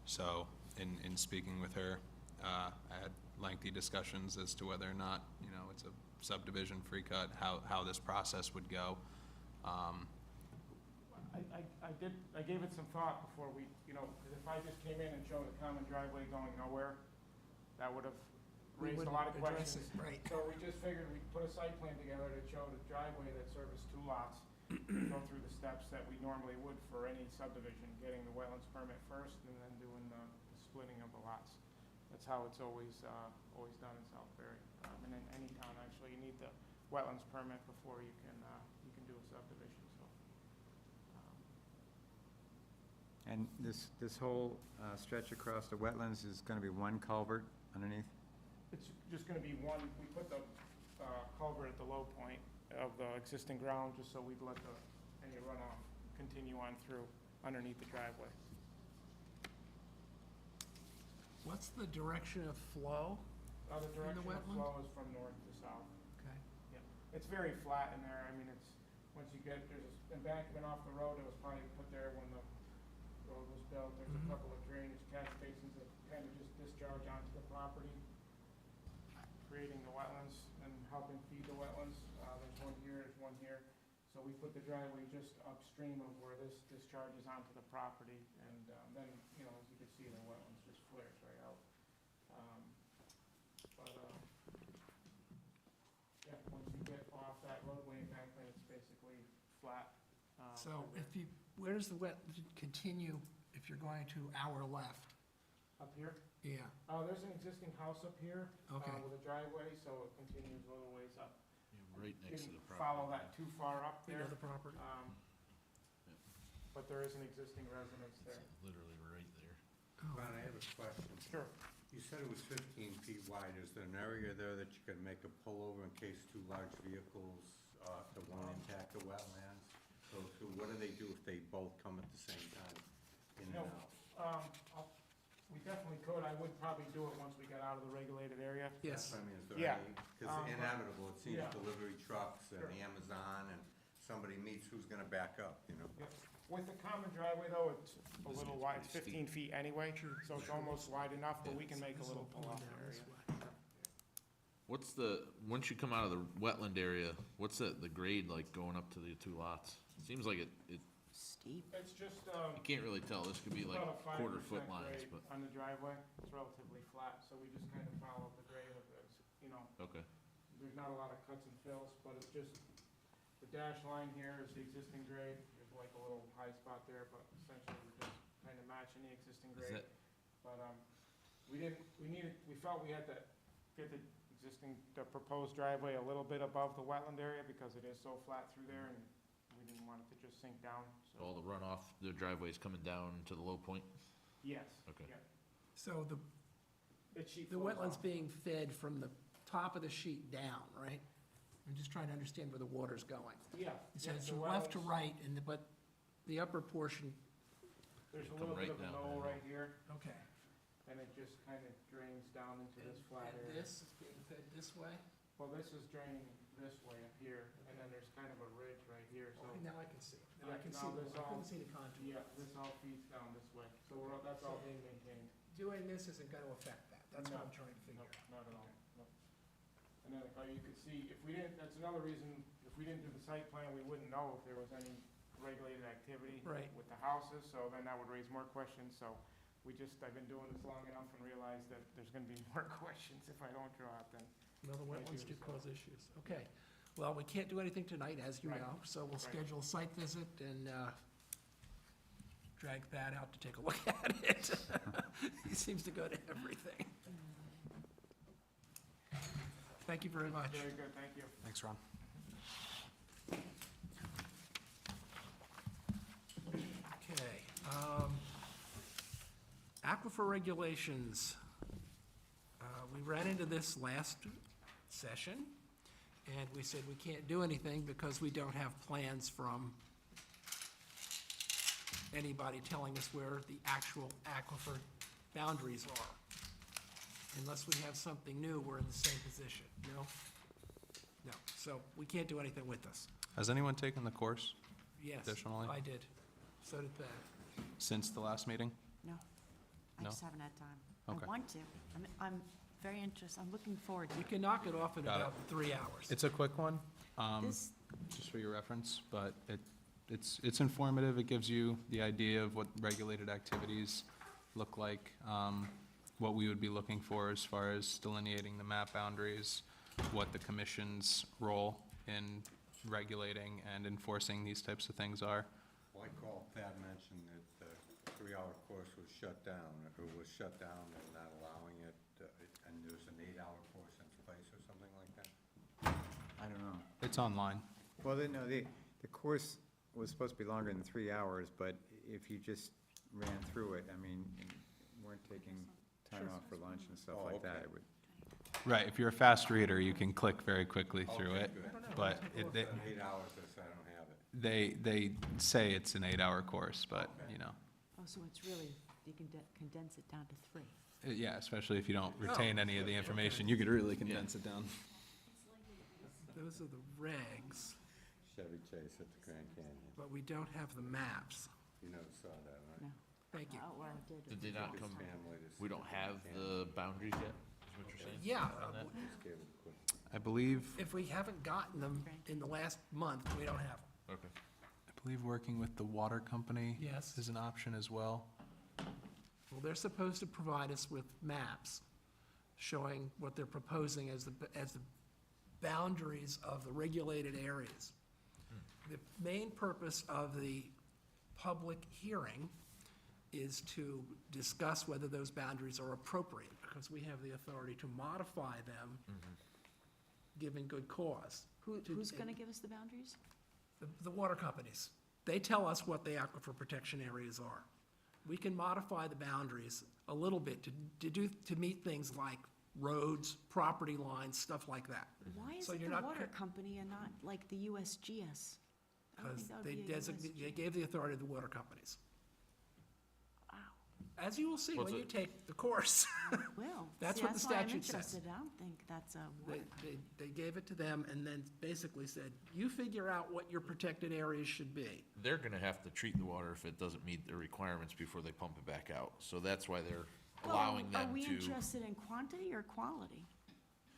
So, in speaking with her, I had lengthy discussions as to whether or not, you know, it's a subdivision free cut, how this process would go. I gave it some thought before we, you know, because if I just came in and showed a common driveway going nowhere, that would have We raised a wouldn't lot of address questions. it, right. So we just figured we'd put a site plan together that showed a driveway that serviced 2 lots, go through the steps that we normally would for any subdivision, getting the wetlands permit first and then doing the splitting of the lots. That's how it's always done in Southbury. And in any town, actually, you need the wetlands permit before you can do a subdivision, so. And this whole stretch across the wetlands is gonna be one culvert underneath? It's just gonna be one, we put the culvert at the low point of the existing ground, just so we'd let any runoff continue on through underneath the driveway. What's the direction of flow? The direction of wetland? flow is from north to south. Okay. Yeah, it's very flat in there, I mean, it's, once you get, there's an embankment off the road that was probably put there when the road was built. There's a couple of drainage catch basins that kind of just discharge onto the property, creating the wetlands and helping feed the wetlands. There's one here, there's one here. So we put the driveway just upstream of where this discharges onto the property, and then, you know, as you can see, the wetlands just flares right out. Yeah, once you get off that roadway embankment, it's basically flat. So from there. if you, where does the wetland continue if you're going to our left? Up here? Yeah, There's an existing house up here. Okay. With a driveway, so it continues a little ways up. Right next to the Didn't property. follow that too far up you there. know the property. But there is an existing residence there. Literally right there. Ron, I have a question. Sure. You said it was 15 feet wide. Is there an area there that you could make a pullover in case 2 large vehicles that won't impact the wetlands go through? What do they do if they both come at the same time, in and No. out? We definitely could. I would probably do it once we got out of the regulated area. Yes. I mean, is there Yeah. any, because inevitable, it seems yeah. delivery trucks and Sure. Amazon and somebody meets, who's gonna back up, you know? Yeah. With the common driveway though, it's a This little gets wide, it's pretty 15 feet anyway, so it's almost wide enough, but we can make a This little will pull pull-off down this area. way. What's once you come out of the wetland area, what's the grade like going up to the 2 lots? Seems like it, Steep. It's just, you can't really tell, this could be like about a 5% quarter-foot lines, grade but, on the driveway. It's relatively flat, so we just kind of follow the grade of this, you know. okay. There's not a lot of cuts and fills, but it's just, the dash line here is the existing grade. There's like a little high spot there, but essentially we're just kind of matching the existing Is grade. that, But, we felt we had to get the proposed driveway a little bit above the wetland area because it is so flat through there and we didn't want it to just sink down, so. all the runoff, the driveway's coming down to the low point? Yes. Okay. Yeah. So It sheet the flows wetland's off. being fed from the top of the sheet down, right? I'm just trying to understand where the water's going. Yeah. It yeah, says the from left to wetlands- right, but the upper portion, There's a Come little bit right of a down knoll there. right here, okay. and it just kind of drains down into this flat And area. this is being fed this way? Well, this is draining this way up here, and then there's kind of a ridge right here, so. Okay, now I can see. Now I Yeah, can now see, this I all- couldn't see the contour. Yeah, this all feeds down this way, so that's all being maintained. Doing this isn't gonna affect that, that's what No. I'm trying to figure No, out. not at all, no. And then you could see, if we didn't, that's another reason, if we didn't do the site plan, we wouldn't know if there was any regulated activity Right. with the houses, so then that would raise more questions, so I've been doing this long enough and realized that there's gonna be more questions if I don't draw it then. Well, the Thank wetlands you. do cause issues. Okay. Well, we can't do anything tonight, as you Right. know, so we'll Right. schedule a site visit and drag Pat out to take a look at it. He seems to go to everything. Thank you very much. Very good, thank you. Thanks, Ron. Okay. Aquifer regulations. We ran into this last session, And we said we can't do anything because we don't have plans from anybody telling us where the actual aquifer boundaries are. Unless we have something new, we're in the same position, no? No, so we can't do anything with this. Has anyone taken the course Yes, Additionally? I did. So did Thad. since the last meeting? No, I No? just haven't had time. Okay. I want to. I'm very interested, I'm looking forward to You it. can knock it off in Got it. about 3 hours. It's a quick one, This, just for your reference, but it's informative. It gives you the idea of what regulated activities look like, what we would be looking for as far as delineating the map boundaries, what the commission's role in regulating and enforcing these types of things are. Well, I call, Thad mentioned that the 3-hour course was shut down, or was shut down and not allowing it, and there's an 8-hour course in place or something like that? I don't know. It's online. Well, no, the course was supposed to be longer than 3 hours, but if you just ran through it, I mean, you weren't taking time off for lunch and stuff Oh, like that, okay. it would, Right, if you're a fast reader, you can click very quickly through Okay, it, good. but Well, if it's 8 hours, I don't have it. they say it's an 8-hour course, but, you know, oh, so it's really, you can condense it down to 3. yeah, especially if you don't retain any of the information, you could really condense it down. Those are the regs, Chevy Chase at the Grand Canyon. but we don't have the maps. You never saw that, right? No. Thank you. Oh, well, I did. Did they not His come, family just- we don't have the boundaries yet, is what you're saying? Yeah, on that? Just gave it a quick. I believe, if we haven't gotten them in the last month, we don't have them. Okay. I believe working with the water company Yes. is an option as well. Well, they're supposed to provide us with maps showing what they're proposing as the boundaries of the regulated areas. The main purpose of the public hearing is to discuss whether those boundaries are appropriate, because we have the authority to modify them, given good cause. Who's gonna give us the boundaries? The water companies. They tell us what the aquifer protection areas are. We can modify the boundaries a little bit to meet things like roads, property lines, stuff like that. Why is So it you're the not water co- company and not like the USGS? I would Because think that would they be a designate, they USGS. gave the authority to the water companies. Wow, As you will see What's when you it- take the course. well, That's see, what the why I'm statute says. interested. I don't think that's a water. They gave it to them and then basically said, you figure out what your protected areas should be. They're gonna have to treat the water if it doesn't meet their requirements before they pump it back out, so that's why they're allowing Well, them are we to. interested in quantity or quality?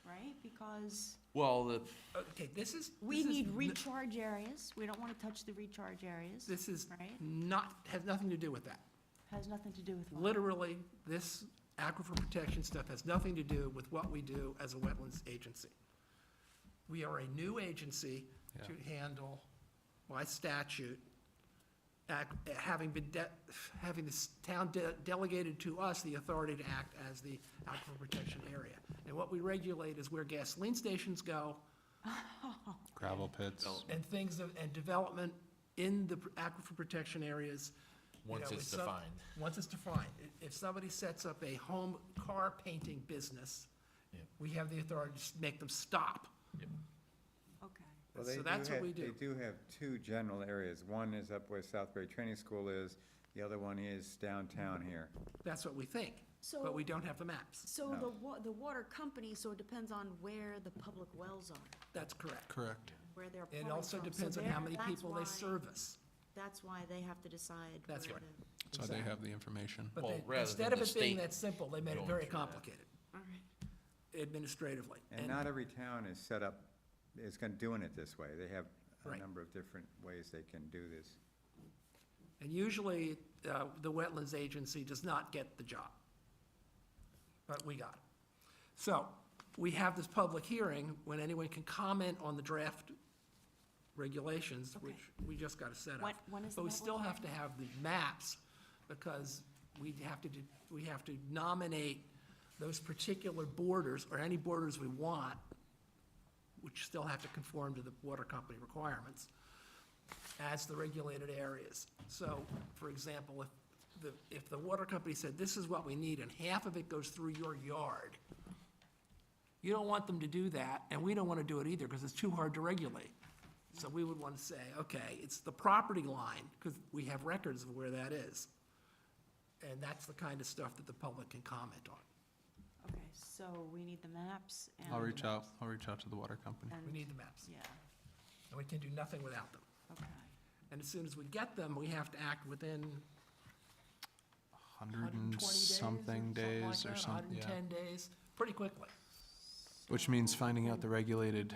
Right, because Well, the, Okay, this is. we this is need n- recharge areas. We don't wanna touch the recharge areas. This is Right? has nothing to do with that. Has nothing to do with water. Literally, this aquifer protection stuff has nothing to do with what we do as a wetlands agency. We are a new agency to handle, by statute, having this town delegated to us the authority to act as the aquifer protection area. And what we regulate is where gasoline stations go, Gravel pits. and and development in the aquifer protection areas. You once know, it's if some- defined. Once it's defined. If somebody sets up a home car painting business, Yep. we have the authority to make them stop. Okay. well, So that's what we do. They do have two general areas. One is up where Southbury Training School is, the other one is downtown here. That's what we think, So. but we don't have the maps. So No. the water company, so it depends on where the public wells are, That's correct. Correct. where they're It pouring also from. So depends on how many that's people they why- service. That's why they have to decide That's where right. the. So they have the information. But Well, they, rather instead than of the it being state that simple, they made it going very through that. complicated All right. administratively. And not every town is set up, doing it this way. They have a Right. number of different ways they can do this. And usually, the Wetlands Agency does not get the job. But we got it. So, we have this public hearing when anyone can comment on the draft regulations, Okay. which we just got to set up. When is the But we public still have to hearing? have the maps, because we have to nominate those particular borders, or any borders we want, which still have to conform to the water company requirements, as the regulated areas. So, for example, if the water company said, this is what we need, and half of it goes through your yard, You don't want them to do that, and we don't want to do it either, because it's too hard to regulate. So we would want to say, okay, it's the property line, because we have records of where that is. And that's the kind of stuff that the public can comment on. Okay, so we need the maps and. I'll reach out to the water company. and- We need the maps, Yeah, and we can do nothing without them. okay. And as soon as we get them, we have to act within 100 120 and days something days or something, yeah. 110 days, pretty quickly. Which means finding out the regulated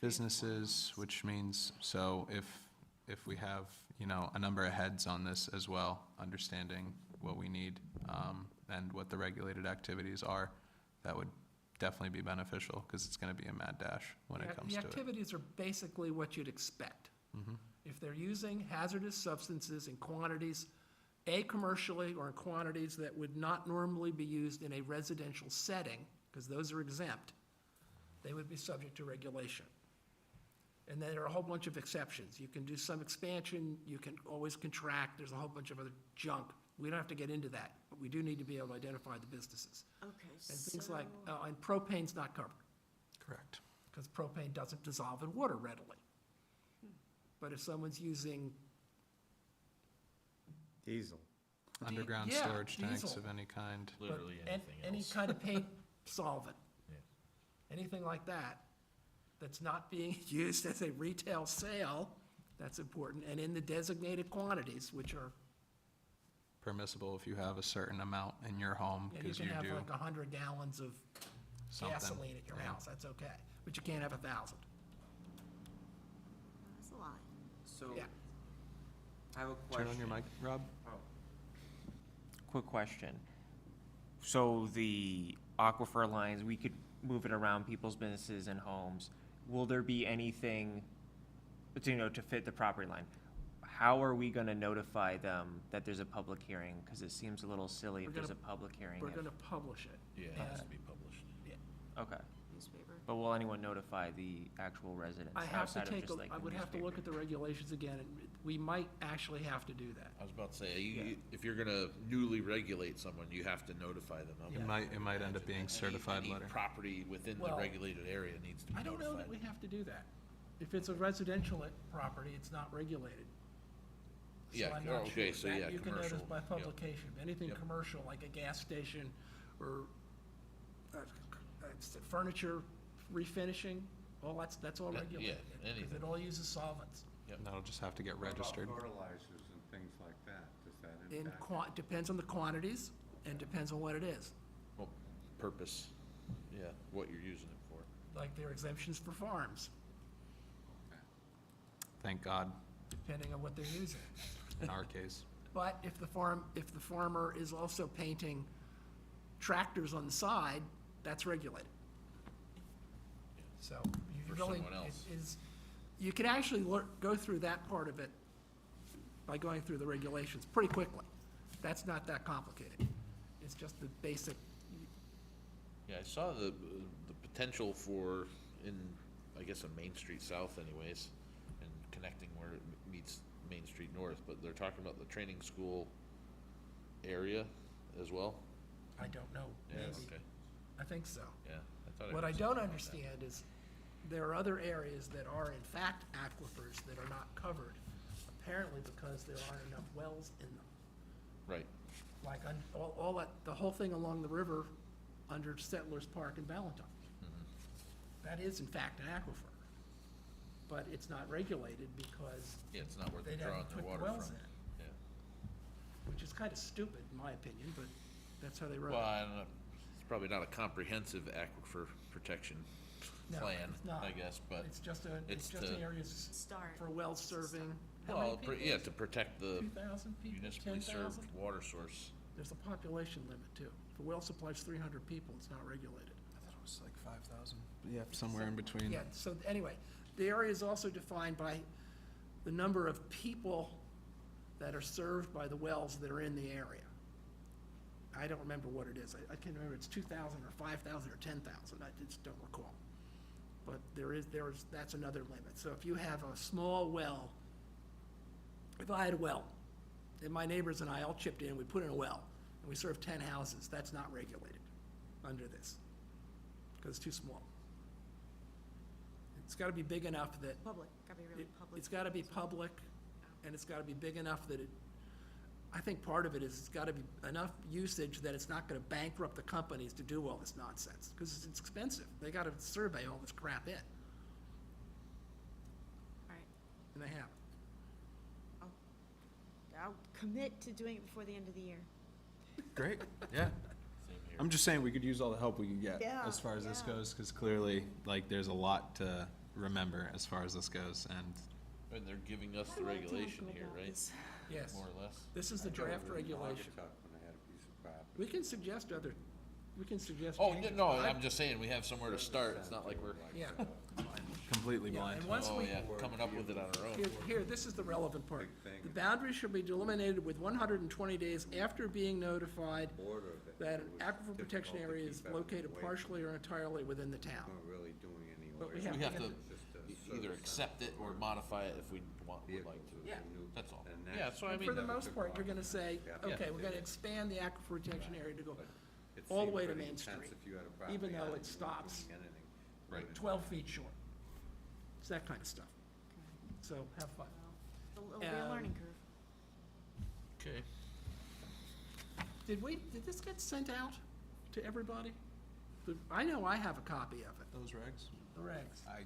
businesses, which means, so if we have, you know, a number of heads on this as well, understanding what we need, and what the regulated activities are, that would definitely be beneficial, because it's gonna be a mad dash when it comes The to it. activities are basically what you'd expect. If they're using hazardous substances in quantities, commercially or in quantities that would not normally be used in a residential setting, because those are exempt, they would be subject to regulation. And then there are a whole bunch of exceptions. You can do some expansion, you can always contract, there's a whole bunch of other junk. We don't have to get into that, but we do need to be able to identify the businesses. Okay, And things like, so, and propane's not covered, Correct. because propane doesn't dissolve in water readily. But if someone's using, Diesel. Underground yeah, storage tanks diesel. of any kind. but Literally anything any else. kind of paint solvent, Yeah. anything like that, that's not being used as a retail sale, that's important, and in the designated quantities, which are, Permissible if you have a certain amount in your home, you because can you have do like 100 gallons of something. gasoline at your Yeah. house, that's okay, but you can't have 1,000. that's a lot. So, Yeah. I have a Turn question. on your mic, Rob. Quick question. So the aquifer lines, we could move it around people's businesses and homes. Will there be anything, to fit the property line? How are we gonna notify them that there's a public hearing? Cause it seems a little silly We're if there's a gonna- public hearing. We're if- gonna publish it. Yeah, it has to be published. Okay, Newspaper. but will anyone notify the actual residents I have to outside of take, just like I the would have to newspaper? look at the regulations again, and we might actually have to do that. I was about to say, if you're gonna newly regulate someone, you have to notify them. I It would might end up imagine being any- certified any letter. property within the Well, regulated area needs to be I don't know that notified. we have to do that. If it's a residential property, it's not regulated. So Yeah, I'm not okay, sure. so That yeah, you can notice commercial, by yep. publication. Anything Yep. commercial, like a gas station or furniture refinishing, all that's all Yeah, regulated. Because anything. it all uses solvents. And that'll just have to get What about registered. fertilizers and things like that? Does that In impact? depends on the quantities and depends on what it is. Well, purpose, yeah, what you're using it for. Like there are exemptions for farms, Thank God, depending on what they're using. in our case. But if the farmer is also painting tractors on the side, that's regulated. So you For really, someone else. it is, you can actually go through that part of it by going through the regulations pretty quickly. That's not that complicated. It's just the basic, Yeah, I saw the potential for, in, I guess, on Main Street South anyways, and connecting where it meets Main Street North, but they're talking about the training school area as well? I don't know, Yeah, maybe, okay, I think so. yeah. thought What I heard don't something about that. understand is, there are other areas that are in fact aquifers that are not covered, apparently because there aren't enough wells in them. Right, Like all that, the whole thing along the river under Settlers Park in Ballantyne. That is in fact an aquifer, but it's not regulated because yeah, it's not where they they're drawing haven't their put the water wells from. in, Yeah. which is kind of stupid in my opinion, but that's how they run Well, it. I don't know, it's probably not a comprehensive aquifer protection No, plan, it's not. I guess, but, It's just it's an to- area Start. for well serving. How many well, people? yeah, to protect the 2,000 people, municipally 10,000? served water source. There's a population limit too. If a well supplies 300 people, it's not regulated. I thought it was like 5,000. Yeah, somewhere in between. Yeah, so anyway, the area is also defined by the number of people that are served by the wells that are in the area. I don't remember what it is. I can't remember, it's 2,000 or 5,000 or 10,000, I just don't recall. But that's another limit. So if you have a small well, if I had a well, and my neighbors and I all chipped in, we put in a well, and we served 10 houses, that's not regulated under this. because it's too small. It's gotta be big enough that, Public, gotta be really public. it's gotta be public, and it's gotta be big enough that it, I think part of it is it's gotta be enough usage that it's not gonna bankrupt the companies to do all this nonsense, because it's expensive. They gotta survey all this crap in, All right, and they haven't. I'll commit to doing it before the end of the year. Great, yeah. I'm just saying we could use all the help we can get Yeah, as far as this yeah. goes, because clearly, like, there's a lot to remember as far as this goes, and And they're giving us the I like to regulation go here, about right? this. Yes, More or less. this is the draft regulation. When I had a piece of property. We can suggest other, we can suggest. Oh, changes, no, but I- I'm just saying, we have somewhere to start. It's not like we're, Yeah, completely yeah, blind. and once oh we, yeah, coming up with it on our own. here, this is the relevant part. Big thing. The boundary shall be delimited with 120 days after being notified Border of it. that It an was aquifer protection difficult to area keep is everything located away partially or entirely within the town. Not really doing any But we work. have We to have to get Just a either service accept it or modify it if we would like vehicles to. was Yeah. a new- That's all. and Yeah, that's- so I And mean, for the that most took part, you're off. gonna say, Yeah. okay, Yeah. we're gonna expand the aquifer protection area to go But it all the seemed way to pretty Main intense Street, if you had a property even though out it and you weren't stops doing anything. Right. 12 feet short. It's that kind of stuff. So have fun. It'll be a learning curve. okay. Did this get sent out to everybody? I know I have a copy of it, Those regs? the regs. I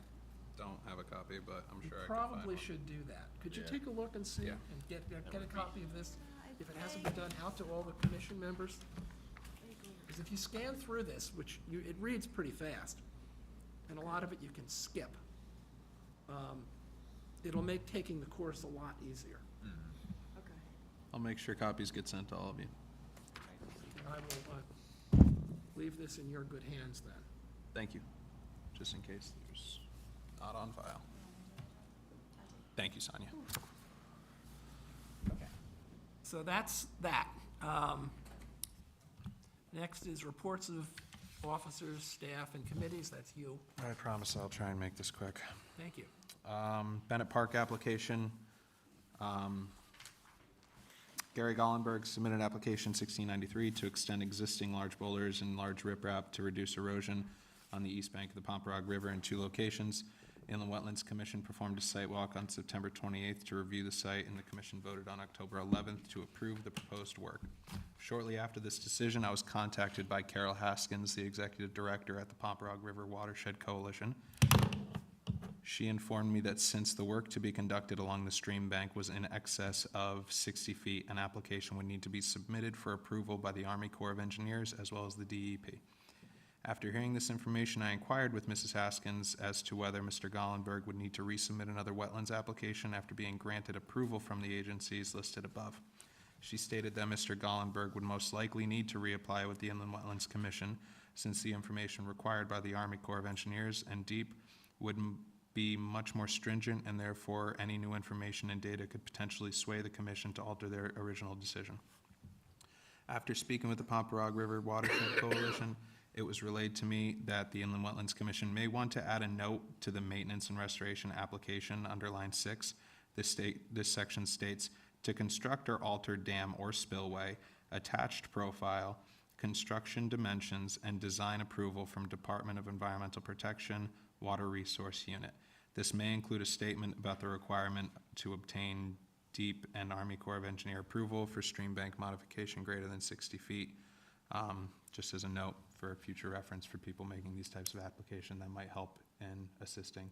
don't have a commission, but I'm You sure I can find probably one. should do that. Could you Yeah. take a look and see, Yeah. and get a copy of this, if it hasn't been done, out to all the commission members? Because if you scan through this, which it reads pretty fast, and a lot of it you can skip, it'll make taking the course a lot easier. Okay. I'll make sure copies get sent to all of you. And I will leave this in your good hands then. Thank you, just in case there's not on file. Thank you, Sonia. So that's that. Next is reports of officers, staff, and committees. That's you. I promise I'll try and make this quick. Thank you. Bennett Park application. Gary Gollenberg submitted an application 1693 to extend existing large boulders and large riprap to reduce erosion on the east bank of the Pomperaug River in 2 locations. Inland Wetlands Commission performed a site walk on September 28th to review the site, and the commission voted on October 11th to approve the proposed work. Shortly after this decision, I was contacted by Carol Haskins, the executive director at the Pomperaug River Watershed Coalition. She informed me that since the work to be conducted along the stream bank was in excess of 60 feet, an application would need to be submitted for approval by the Army Corps of Engineers as well as the DEP. After hearing this information, I inquired with Mrs. Haskins as to whether Mr. Gollenberg would need to resubmit another wetlands application after being granted approval from the agencies listed above. She stated that Mr. Gollenberg would most likely need to reapply with the Inland Wetlands Commission, since the information required by the Army Corps of Engineers and DEP would be much more stringent, and therefore any new information and data could potentially sway the commission to alter their original decision. After speaking with the Pomperaug River Watershed Coalition, it was relayed to me that the Inland Wetlands Commission may want to add a note to the maintenance and restoration application under line 6. This section states, to construct or alter dam or spillway, attached profile, construction dimensions, and design approval from Department of Environmental Protection, Water Resource Unit. This may include a statement about the requirement to obtain DEP and Army Corps of Engineer approval for stream bank modification greater than 60 feet. Just as a note for future reference for people making these types of application, that might help in assisting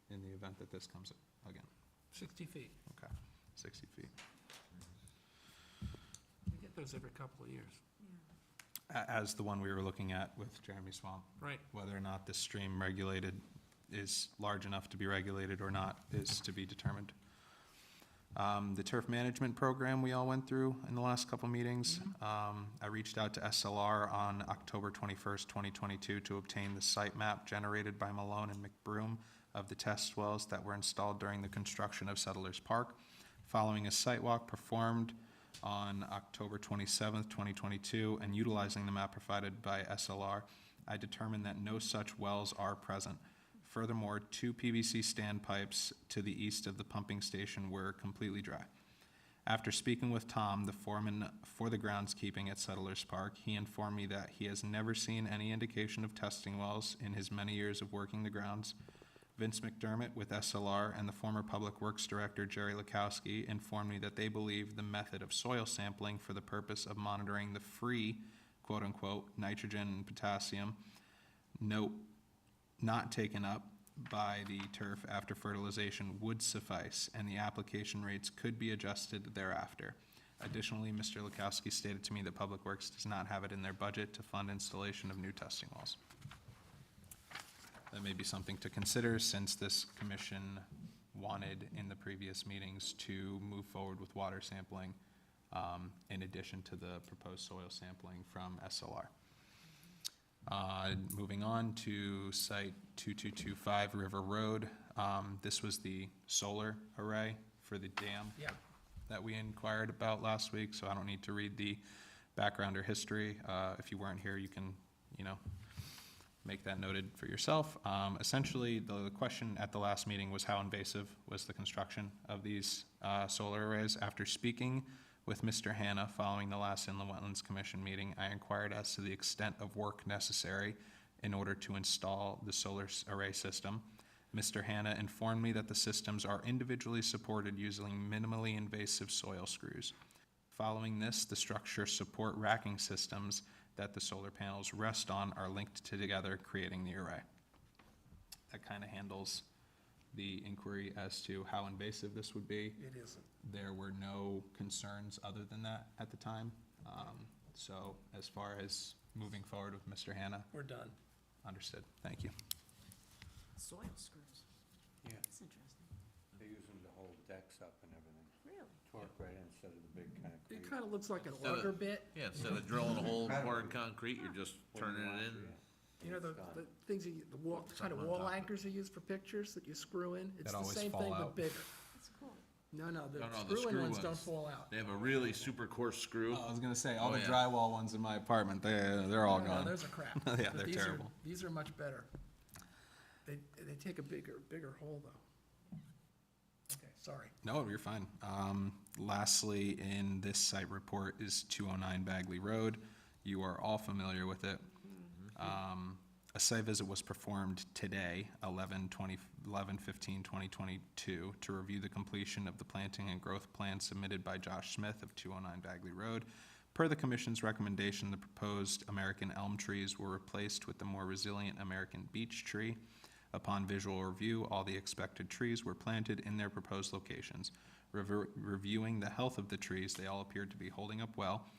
in the event that this comes again. 60 feet. Okay, 60 feet. We get those every couple of years. As the one we were looking at with Jeremy Swamp. Right. Whether or not the stream regulated is large enough to be regulated or not is to be determined. The turf management program we all went through in the last couple meetings. I reached out to SLR on October 21st, 2022 to obtain the site map generated by Malone and McBroom of the test wells that were installed during the construction of Settlers Park. Following a site walk performed on October 27th, 2022, and utilizing the map provided by SLR, I determined that no such wells are present. Furthermore, 2 PVC standpipes to the east of the pumping station were completely dry. After speaking with Tom, the foreman for the groundskeeping at Settlers Park, he informed me that he has never seen any indication of testing wells in his many years of working the grounds. Vince McDermott with SLR and the former Public Works Director Jerry Lakowski informed me that they believe the method of soil sampling for the purpose of monitoring the free, quote-unquote, nitrogen and potassium, note, not taken up by the turf after fertilization would suffice, and the application rates could be adjusted thereafter. Additionally, Mr. Lakowski stated to me that Public Works does not have it in their budget to fund installation of new testing wells. That may be something to consider, since this commission wanted in the previous meetings to move forward with water sampling in addition to the proposed soil sampling from SLR. Moving on to site 2225 River Road. This was the solar array for the dam Yeah. that we inquired about last week, so I don't need to read the background or history. If you weren't here, you can, make that noted for yourself. Essentially, the question at the last meeting was how invasive was the construction of these solar arrays. After speaking with Mr. Hanna following the last Inland Wetlands Commission meeting, I inquired as to the extent of work necessary in order to install the solar array system. Mr. Hanna informed me that the systems are individually supported using minimally invasive soil screws. Following this, the structure support racking systems that the solar panels rest on are linked together, creating the array. That kind of handles the inquiry as to how invasive this would be. It isn't. There were no concerns other than that at the time. So as far as moving forward with Mr. Hanna, We're done. understood. Thank you. Soil screws. Yeah. That's interesting. They use them to hold decks up and everything. Really? Torque right in instead of the big concrete. It kind of looks like an Instead of- auger bit. Yeah, instead of drilling a hole and pouring concrete, you're just turning it in. You know, the things, the wall, kind of Something on wall top. anchors you use for pictures that you screw in? It's That the always same fall thing, out. but bigger. That's cool. No, the No, the screw-in screw ones don't ones. fall out. They have a really super coarse screw. I was gonna say, all Oh, the yeah. drywall ones in my apartment, they're all No, gone. those are crap. Yeah, But they're these are- terrible. These are much better. They take a bigger hole, though. Okay, sorry. No, you're fine. Lastly, in this site report is 209 Bagley Road. You are all familiar with it. A site visit was performed today, 11/15/2022, to review the completion of the planting and growth plan submitted by Josh Smith of 209 Bagley Road. Per the commission's recommendation, the proposed American elm trees were replaced with the more resilient American beech tree. Upon visual review, all the expected trees were planted in their proposed locations. Reviewing the health of the trees, they all appeared to be holding up well.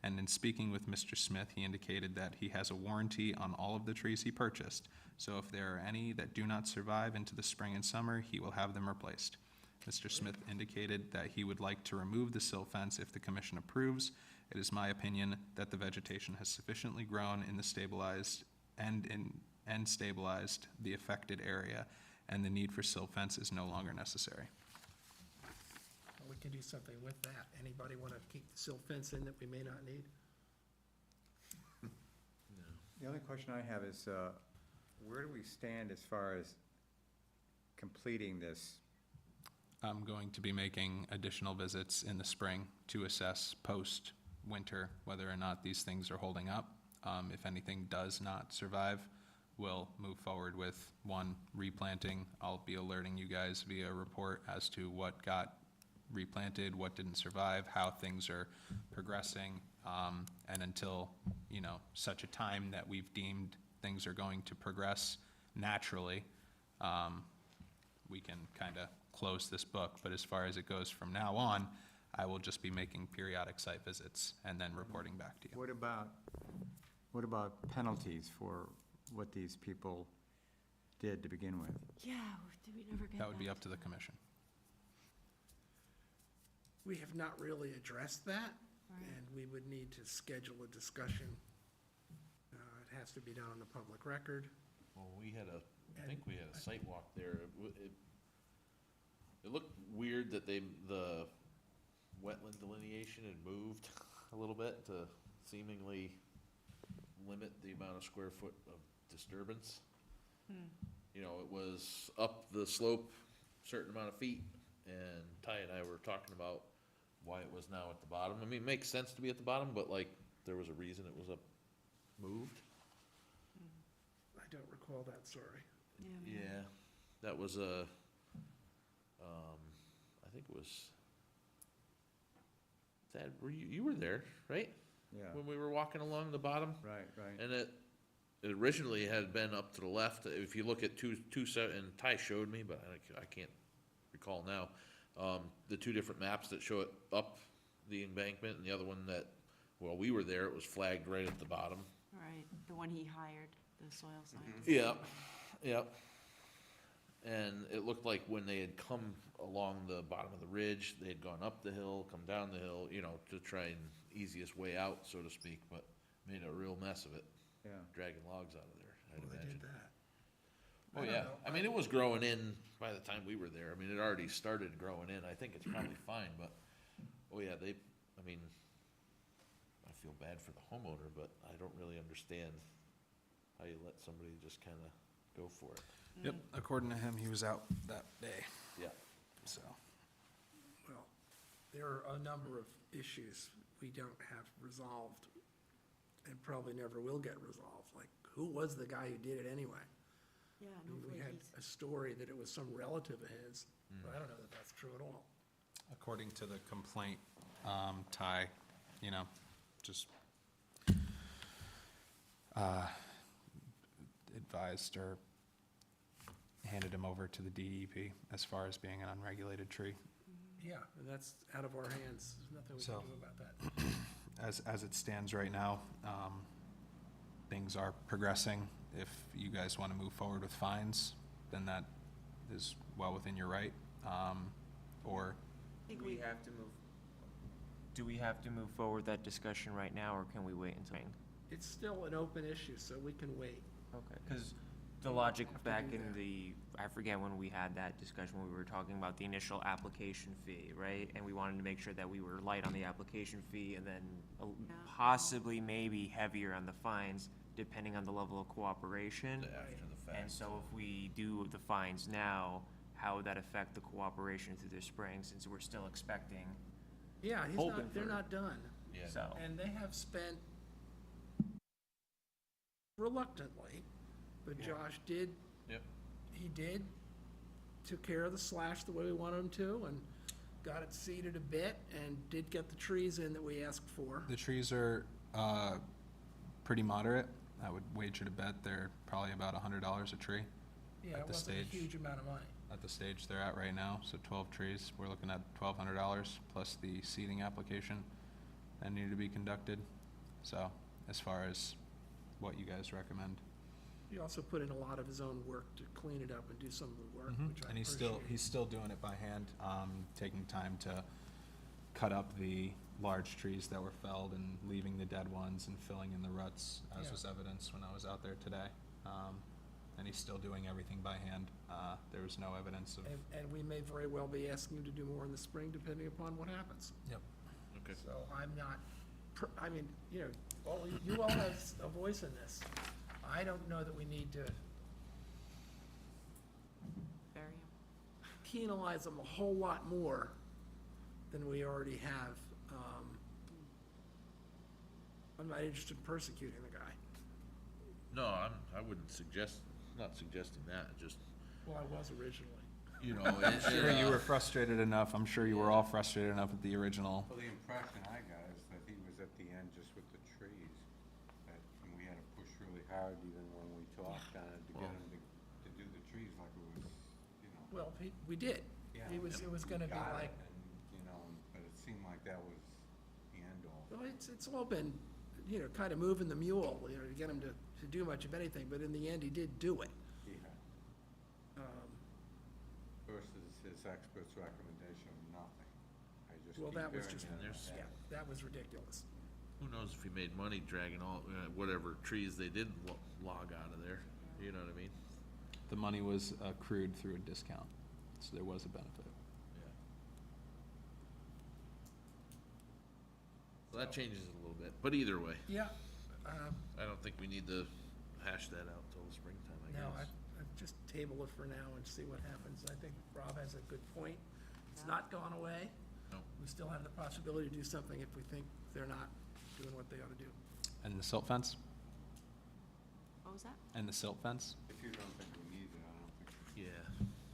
And in speaking with Mr. Smith, he indicated that he has a warranty on all of the trees he purchased. So if there are any that do not survive into the spring and summer, he will have them replaced. Mr. Smith indicated that he would like to remove the sill fence if the commission approves. It is my opinion that the vegetation has sufficiently grown in the stabilized the affected area, and the need for sill fence is no longer necessary. Well, we can do something with that. Anybody want to keep the silt fence in that we may not need? The only question I have is, where do we stand as far as completing this? I'm going to be making additional visits in the spring to assess post-winter whether or not these things are holding up. If anything does not survive, we'll move forward with replanting. I'll be alerting you guys via report as to what got replanted, what didn't survive, how things are progressing, and until, such a time that we've deemed things are going to progress naturally, we can kind of close this book. But as far as it goes from now on, I will just be making periodic site visits and then reporting back to you. What about penalties for what these people did to begin with? Yeah, did we never get That would be back up to the commission. We have not really addressed that, Right. and we would need to schedule a discussion. It has to be done on the public record. Well, I think we had a site walk there. It looked weird that the wetland delineation had moved a little bit to seemingly limit the amount of square foot of disturbance. It was up the slope a certain amount of feet, and Ty and I were talking about why it was now at the bottom. I mean, it makes sense to be at the bottom, but like, there was a reason it was up, moved. I don't recall that, sorry. Yeah, that was a, I think it was, Thad, you were there, right? Yeah, When we were walking along the bottom? right, right. And it originally had been up to the left. If you look at and Ty showed me, but I can't recall now. The two different maps that show it up the embankment, and the other one that, well, we were there, it was flagged right at the bottom. Right, the one he hired, the soil scientist. Yep, yep. And it looked like when they had come along the bottom of the ridge, they had gone up the hill, come down the hill, you know, to try and easiest way out, so to speak, but made a real mess of it, Yeah. dragging logs out of there, I'd Well, they imagine. did that. Oh, I don't yeah. know. I mean, it was growing in by the time we were there. I mean, it already started growing in. I think it's probably fine, but, oh, yeah, I mean, I feel bad for the homeowner, but I don't really understand how you let somebody just kinda go for it. Yep, according to him, he was out that day, Yeah. so. Well, there are a number of issues we don't have resolved and probably never will get resolved. Like, who was the guy who did it anyway? Yeah, I no, mean, we had he's, a story that it was some relative of his, but I don't know that that's true at all. According to the complaint, Ty, you know, just advised or handed him over to the DEP as far as being an unregulated tree. Yeah, and that's out of our hands. There's nothing we So- can do about that. As it stands right now, things are progressing. If you guys want to move forward with fines, then that is well within your right. Or, I think Do we have to move forward that discussion right now, or can we wait until? It's still an open issue, so we can wait. Okay, because the logic Have to back do in that. the, I forget when we had that discussion, when we were talking about the initial application fee, right? And we wanted to make sure that we were light on the application fee and then possibly maybe heavier on the fines, depending on the level of cooperation. After the fact. And so if we do the fines now, how would that affect the cooperation through the spring, since we're still expecting? Yeah, Hoping they're for- not done. Yeah. So, And they have spent reluctantly, but Josh did. Yep. He took care of the slash the way we wanted him to, and got it seeded a bit, and did get the trees in that we asked for. the trees are pretty moderate. I would wager to bet they're probably about $100 a tree Yeah, at it the wasn't a stage. huge amount of money. at the stage they're at right now. So 12 trees, we're looking at $1,200 plus the seeding application that needed to be conducted. So as far as what you guys recommend. He also put in a lot of his own work to clean it up and do some of the work, which I And appreciate. he's still doing it by hand, taking time to cut up the large trees that were felled and leaving the dead ones and filling in the ruts, as Yeah. was evidenced when I was out there today. And he's still doing everything by hand. There was no evidence of. And we may very well be asking him to do more in the spring, depending upon what happens. Yep. Okay. So I'm not, I mean, you know, you all have a voice in this. I don't know that we need to bury him. penalize them a whole lot more than we already have. I'm not interested in persecuting the guy. No, I wouldn't suggest, not suggesting that, just, Well, I was originally. you know. I'm sure you were frustrated enough. I'm sure you were all frustrated enough with the original. Well, the impression I got is that he was at the end just with the trees, that, and we had to push really hard even when we talked on it to get him to do the trees like it was, you know. Well, we did. Yeah, It was gonna be got like, it, and, you know, but it seemed like that was the end all. well, it's all been, you know, kind of moving the mule, you know, to get him to do much of anything, but in the end, he did do it. Yeah, Um, versus his expert's recommendation of nothing. I just Well, keep that was hearing just, that. yeah, that was ridiculous. Who knows if he made money dragging all, whatever trees they did log out of there, you know what I mean? The money was accrued through a discount, so there was a benefit. Yeah. So that changes it a little bit, but either way, Yeah, I don't think we need to hash that out till the springtime, I no, guess. I just table it for now and see what happens. I think Rob has a good point. It's not gone away. No. We still have the possibility to do something if we think they're not doing what they ought to do. And the silt fence? What was that? And the silt fence? If you don't think we need it, I don't think.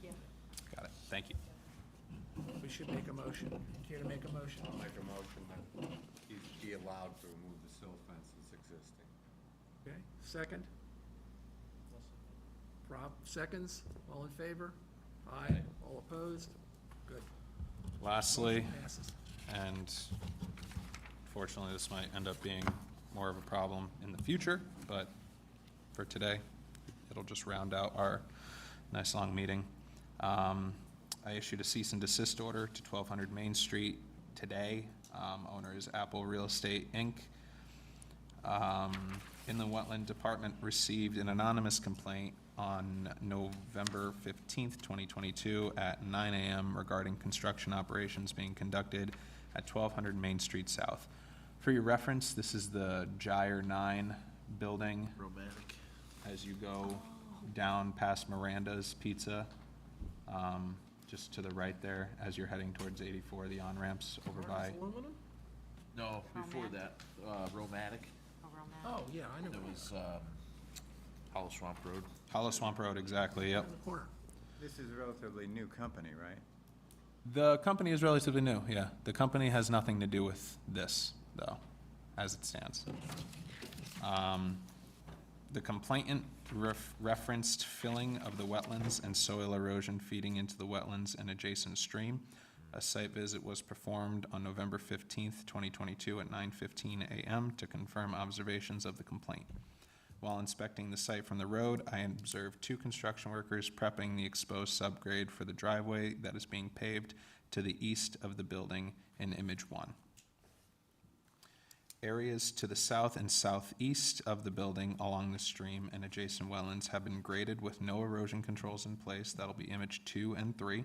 Yeah. Yeah. Got it, thank you. We should make a motion. Care to make a motion? I'll make a motion that he be allowed to remove the silt fence that's existing. Okay, second? Rob, seconds. All in favor? Aye. All opposed? Good. Lastly, Passes. and fortunately, this might end up being more of a problem in the future, but for today, it'll just round out our nice long meeting. I issued a cease and desist order to 1200 Main Street today. Owner is Apple Real Estate, Inc. Inland Wetland Department received an anonymous complaint on November 15th, 2022 at 9 a.m. regarding construction operations being conducted at 1200 Main Street South. For your reference, this is the Gyre 9 building Romantic. as you go down past Miranda's Pizza, just to the right there, as you're heading towards 84, the on-ramps over by. No, before Romantic. that, Romantic. Oh, Romantic. Oh, yeah, I know. It was, Hollow Swamp Road. Hollow Swamp Road, exactly, yep. In the corner. This is a relatively new company, right? The company is relatively new, yeah. The company has nothing to do with this, though, as it stands. The complainant referenced filling of the wetlands and soil erosion feeding into the wetlands and adjacent stream. A site visit was performed on November 15th, 2022 at 9:15 a.m. to confirm observations of the complaint. While inspecting the site from the road, I observed 2 construction workers prepping the exposed subgrade for the driveway that is being paved to the east of the building in Image 1. Areas to the south and southeast of the building along the stream and adjacent wetlands have been graded with no erosion controls in place. That'll be Image 2 and 3.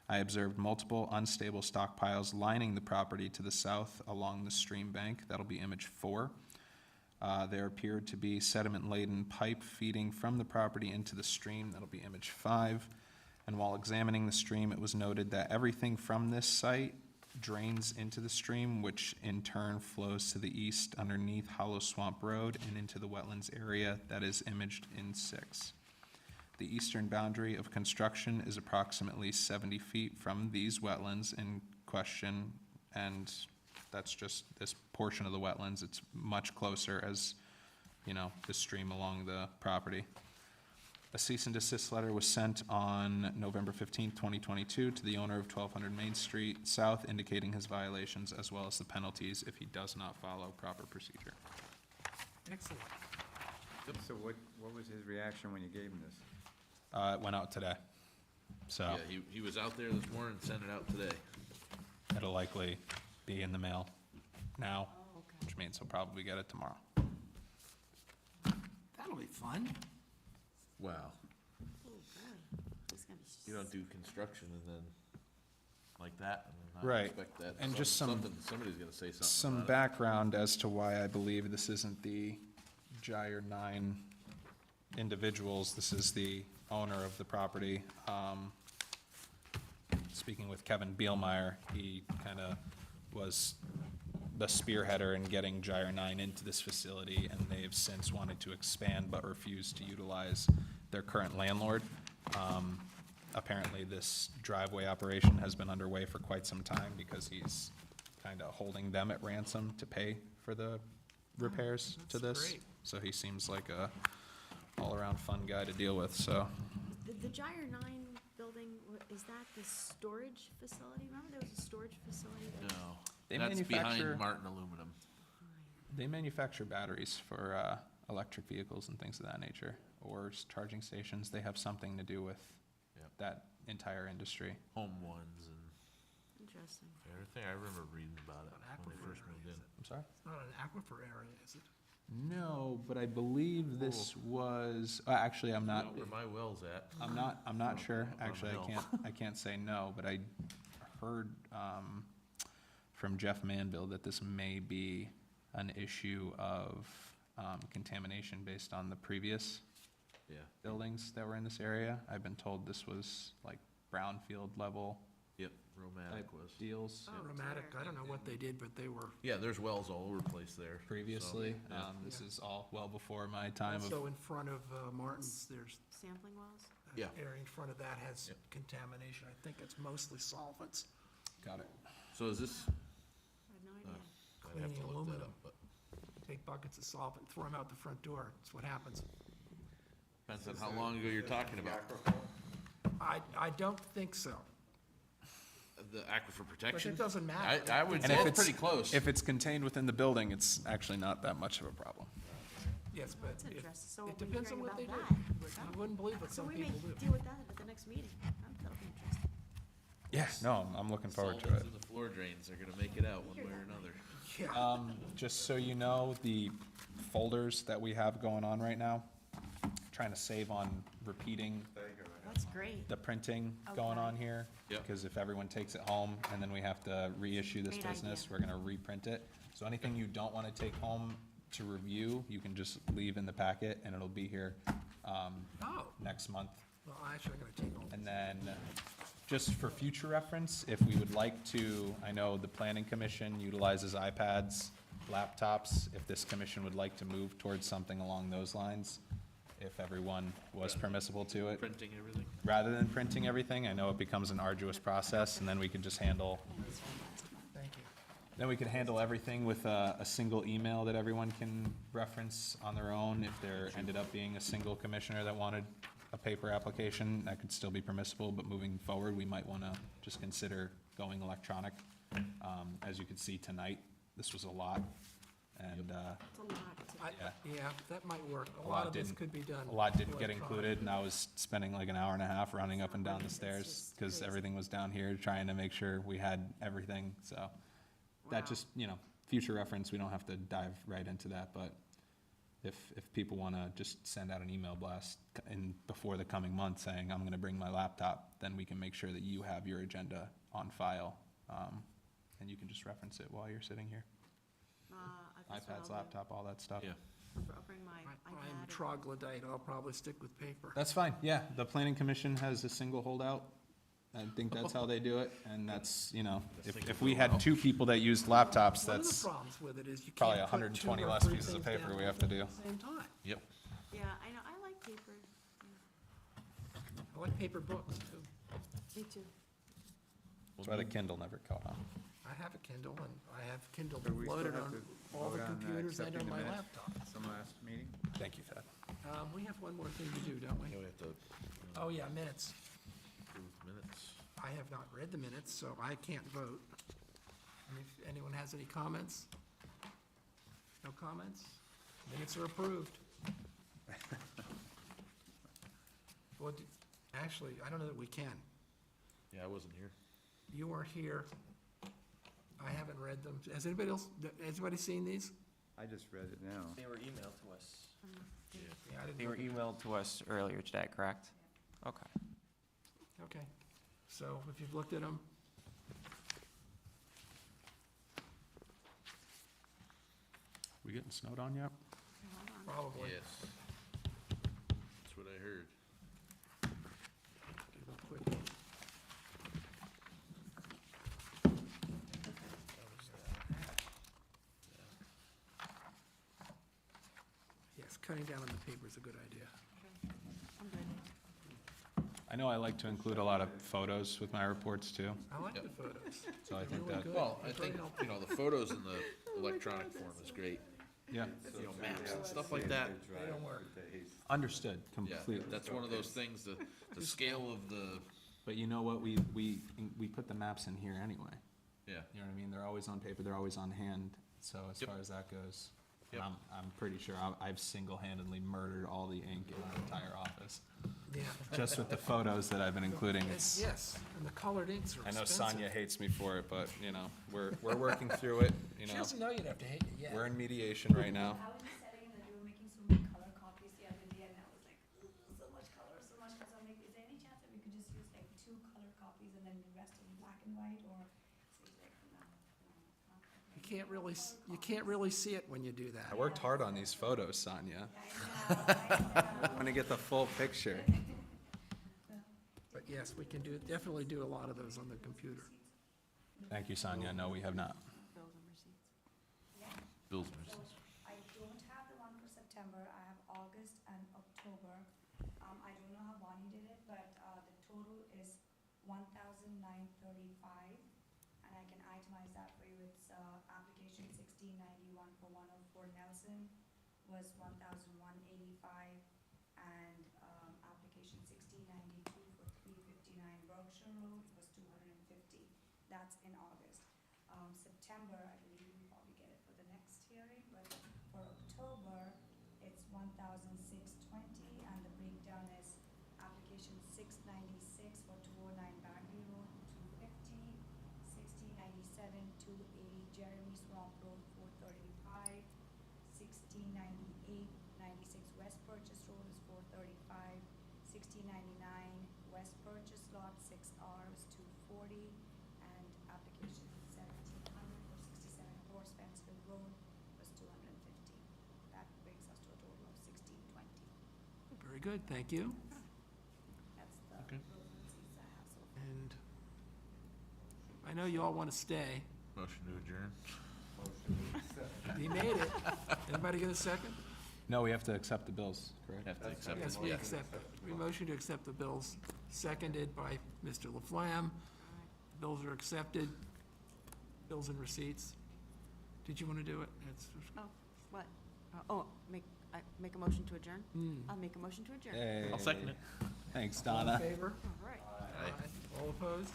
I observed multiple unstable stockpiles lining the property to the south along the stream bank. That'll be Image 4. There appeared to be sediment-laden pipe feeding from the property into the stream. That'll be Image 5. And while examining the stream, it was noted that everything from this site drains into the stream, which in turn flows to the east underneath Hollow Swamp Road and into the wetlands area that is imaged in 6. The eastern boundary of construction is approximately 70 feet from these wetlands in question, and that's just this portion of the wetlands. It's much closer as, you know, the stream along the property. A cease and desist letter was sent on November 15th, 2022 to the owner of 1200 Main Street South indicating his violations as well as the penalties if he does not follow proper procedure. Excellent. So what was his reaction when you gave him this? It went out today, so Yeah, he was out there this morning and sent it out today. it'll likely be in the mail now, Oh, okay. which means he'll probably get it tomorrow. That'll be fun. Wow. Oh, boy. It's gonna be. You don't do construction and then like that, and then Right. not expect that. And just Somebody's gonna say something Some about it. background as to why I believe this isn't the Gyre 9 individuals. This is the owner of the property. Speaking with Kevin Bielmeyer, he kind of was the spearheader in getting Gyre 9 into this facility, and they've since wanted to expand but refused to utilize their current landlord. Apparently, this driveway operation has been underway for quite some time because he's kind of holding them at ransom to pay for the repairs to that's this. great. So he seems like a all-around fun guy to deal with, so. The Gyre 9 building, is that the storage facility? Remember there was a storage facility there? No, They that's manufacture- behind Martin Aluminum. They manufacture batteries for electric vehicles and things of that nature, or charging stations. They have something to do with Yep. that entire industry. Home ones and Interesting. everything. I remember reading about it when they first moved in. I'm sorry? It's not an aquifer area, is it? No, but I believe this was, actually, I'm not, Not where my well's at. I'm not sure. Up on the Actually, hill. I can't say no, but I heard from Jeff Manville that this may be an issue of contamination based on the previous Yeah, buildings that were in this area. I've been told this was like brownfield level Yep, Romatic type was. deals Oh, Romatic, dear. I don't know what they did, but they were Yeah, there's wells all over the place there. previously. So, yeah. This is all well before my time of, also in front of Martin's, there's Sampling wells? Yeah. area in front of that has Yep. contamination. I think it's mostly solvents. got it. So is this, I have no idea. I'd have Cleaning to look that aluminum. up, but Take buckets of solvent, throw them out the front door. That's what happens. depends on how long ago you're talking about. I don't think so. The aquifer protection? But it doesn't matter. I would And say if it's it's pretty close. If it's contained within the building, it's actually not that much of a problem. Yes, but That's interesting. So it we'll be depends on hearing what they do. about But you wouldn't believe what So some we may people do. deal with that at the next meeting. That'll be interesting. Yes. No, I'm looking forward to Solvents it. in the floor drains are gonna make it out one way or another. Yeah. Just so you know, the folders that we have going on right now, trying to save on repeating That's great. the printing going Okay. on here. Yep. Because if everyone takes it home and then we have to reissue this Great business, idea. we're gonna reprint it. So anything you don't wanna take home to review, you can just leave in the packet and it'll be here, Oh, next month. well, actually, I'm gonna take all. And then, just for future reference, if we would like to, I know the planning commission utilizes iPads, laptops, if this commission would like to move towards something along those lines, if everyone was permissible to it. Printing everything. Rather than printing everything, I know it becomes an arduous process, and then we could just handle, Thank you. then we could handle everything with a single email that everyone can reference on their own. If there ended up being a single commissioner that wanted a paper application, that could still be permissible, but moving forward, we might wanna just consider going electronic. As you can see tonight, this was a lot, and, It's a lot to yeah. Yeah, that might work. A A lot lot of this didn't- could be done. A lot didn't get electronic. included, and I was spending like an hour and a half running up and down the stairs, just because crazy. everything was down here, trying to make sure we had everything, so. Wow. That just, future reference, we don't have to dive right into that, but if people wanna just send out an email blast before the coming month saying, I'm gonna bring my laptop, then we can make sure that you have your agenda on file, and you can just reference it while you're sitting here. I guess what iPads, I'll do, laptop, all that stuff. Yeah. I'll bring my I'm iPad. troglodyte. I'll probably stick with paper. That's fine, yeah, the planning commission has a single holdout, I think that's how they do it, and that's, if we had two people that used laptops, One of the that's problems with it is you probably can't put 120 two or less three pieces of things paper down we have to do. at the same time. Yep. Yeah, I know, I like paper. I like paper books, too. Me too. That's why the Kindle never caught on. I have a Kindle, and I have Kindle So we still loaded have on to all the vote on, computers and accepting on the my minutes laptop. from last meeting? Thank you, Thad. We have one more thing to do, don't we? Yeah, we have to Oh, yeah, minutes. approve minutes. I have not read the minutes, so I can't vote. And if anyone has any comments? No comments? Minutes are approved. Well, actually, I don't know that we can. Yeah, I wasn't here. You are here. I haven't read them. Has anybody else, seen these? I just read it now. They were emailed to us. Yeah, I didn't They were look at them. emailed to us earlier today, correct? Okay. Okay, so if you've looked at them, We getting snowed on yet? probably. Yes. That's what I heard. Real quick. Yes, cutting down on the paper is a good idea. I'm good. I know I like to include a lot of photos with my reports too, I like Yep. the photos. so I think Really that, good. Well, I They're very think, helpful. the photos in the electronic form is great. yeah, Maps and stuff like that. They don't work. understood Yeah, completely. that's one of those things, the scale of the, But you know what, we put the maps in here anyway. yeah. You know what I mean? They're always on paper, they're always on hand, so as Yep. far as that goes, Yep. I'm pretty sure I've single-handedly murdered all the ink in my entire office, Yeah. just with the photos that I've been including. It's- Yes, and the colored inks are I know expensive. Sonia hates me for it, but, we're working through it, She doesn't know you'd have to hate it yet. We're in mediation right now. I was just telling that we were making so many color copies the other day, and I was like, "Ooh, so much color, so much color." So I'm like, is there any chance that we could just use like 2 color copies and then the rest in black and white, or? So he's like, no, not that You can't really see it when you do that. I worked hard on these photos, Sonia. I know, I know. I'm gonna get the full picture. But Yes, we can definitely do a lot of those on the computer. Thank you, Sonia. No, we have not. Bills and receipts. Bills and So receipts. I don't have the one for September, I have August and October. I don't know how Bonnie did it, but, the total is 1,935, and I can itemize that for you. It's, application 1691 for 104 Nelson was 1,185, and, application 1692 for 359 Berkshire Road was 250. That's in August. September, I believe we'll probably get it for the next hearing, but for October, it's 1,620, and the breakdown is application 696 for 209 Bagley Road, 250, 1697, 280 Jeremy Swamp Road, 435, 1698, 96 West Purchase Road is 435, 1699 West Purchase Lot 6R is 240, and application 1700 for 67 Horse Fanceville Road was 250. That brings us to a total of 1620. Very good, thank you. That's the Okay. bills and receipts I have so far. And I know you all want to stay. Motion to adjourn. He made it. Anybody get a second? No, we have to accept the bills, correct? Have to accept Yes, it. we Yeah. accept it. We motion to accept the bills, seconded by Mr. Laflamme. Bills are accepted. Bills and receipts. Did you want to do it? Oh, what? Make a motion to adjourn? I'll make a motion to adjourn. Hey. I'll second it. Thanks, All in Donna. favor? All right. Aye. All opposed?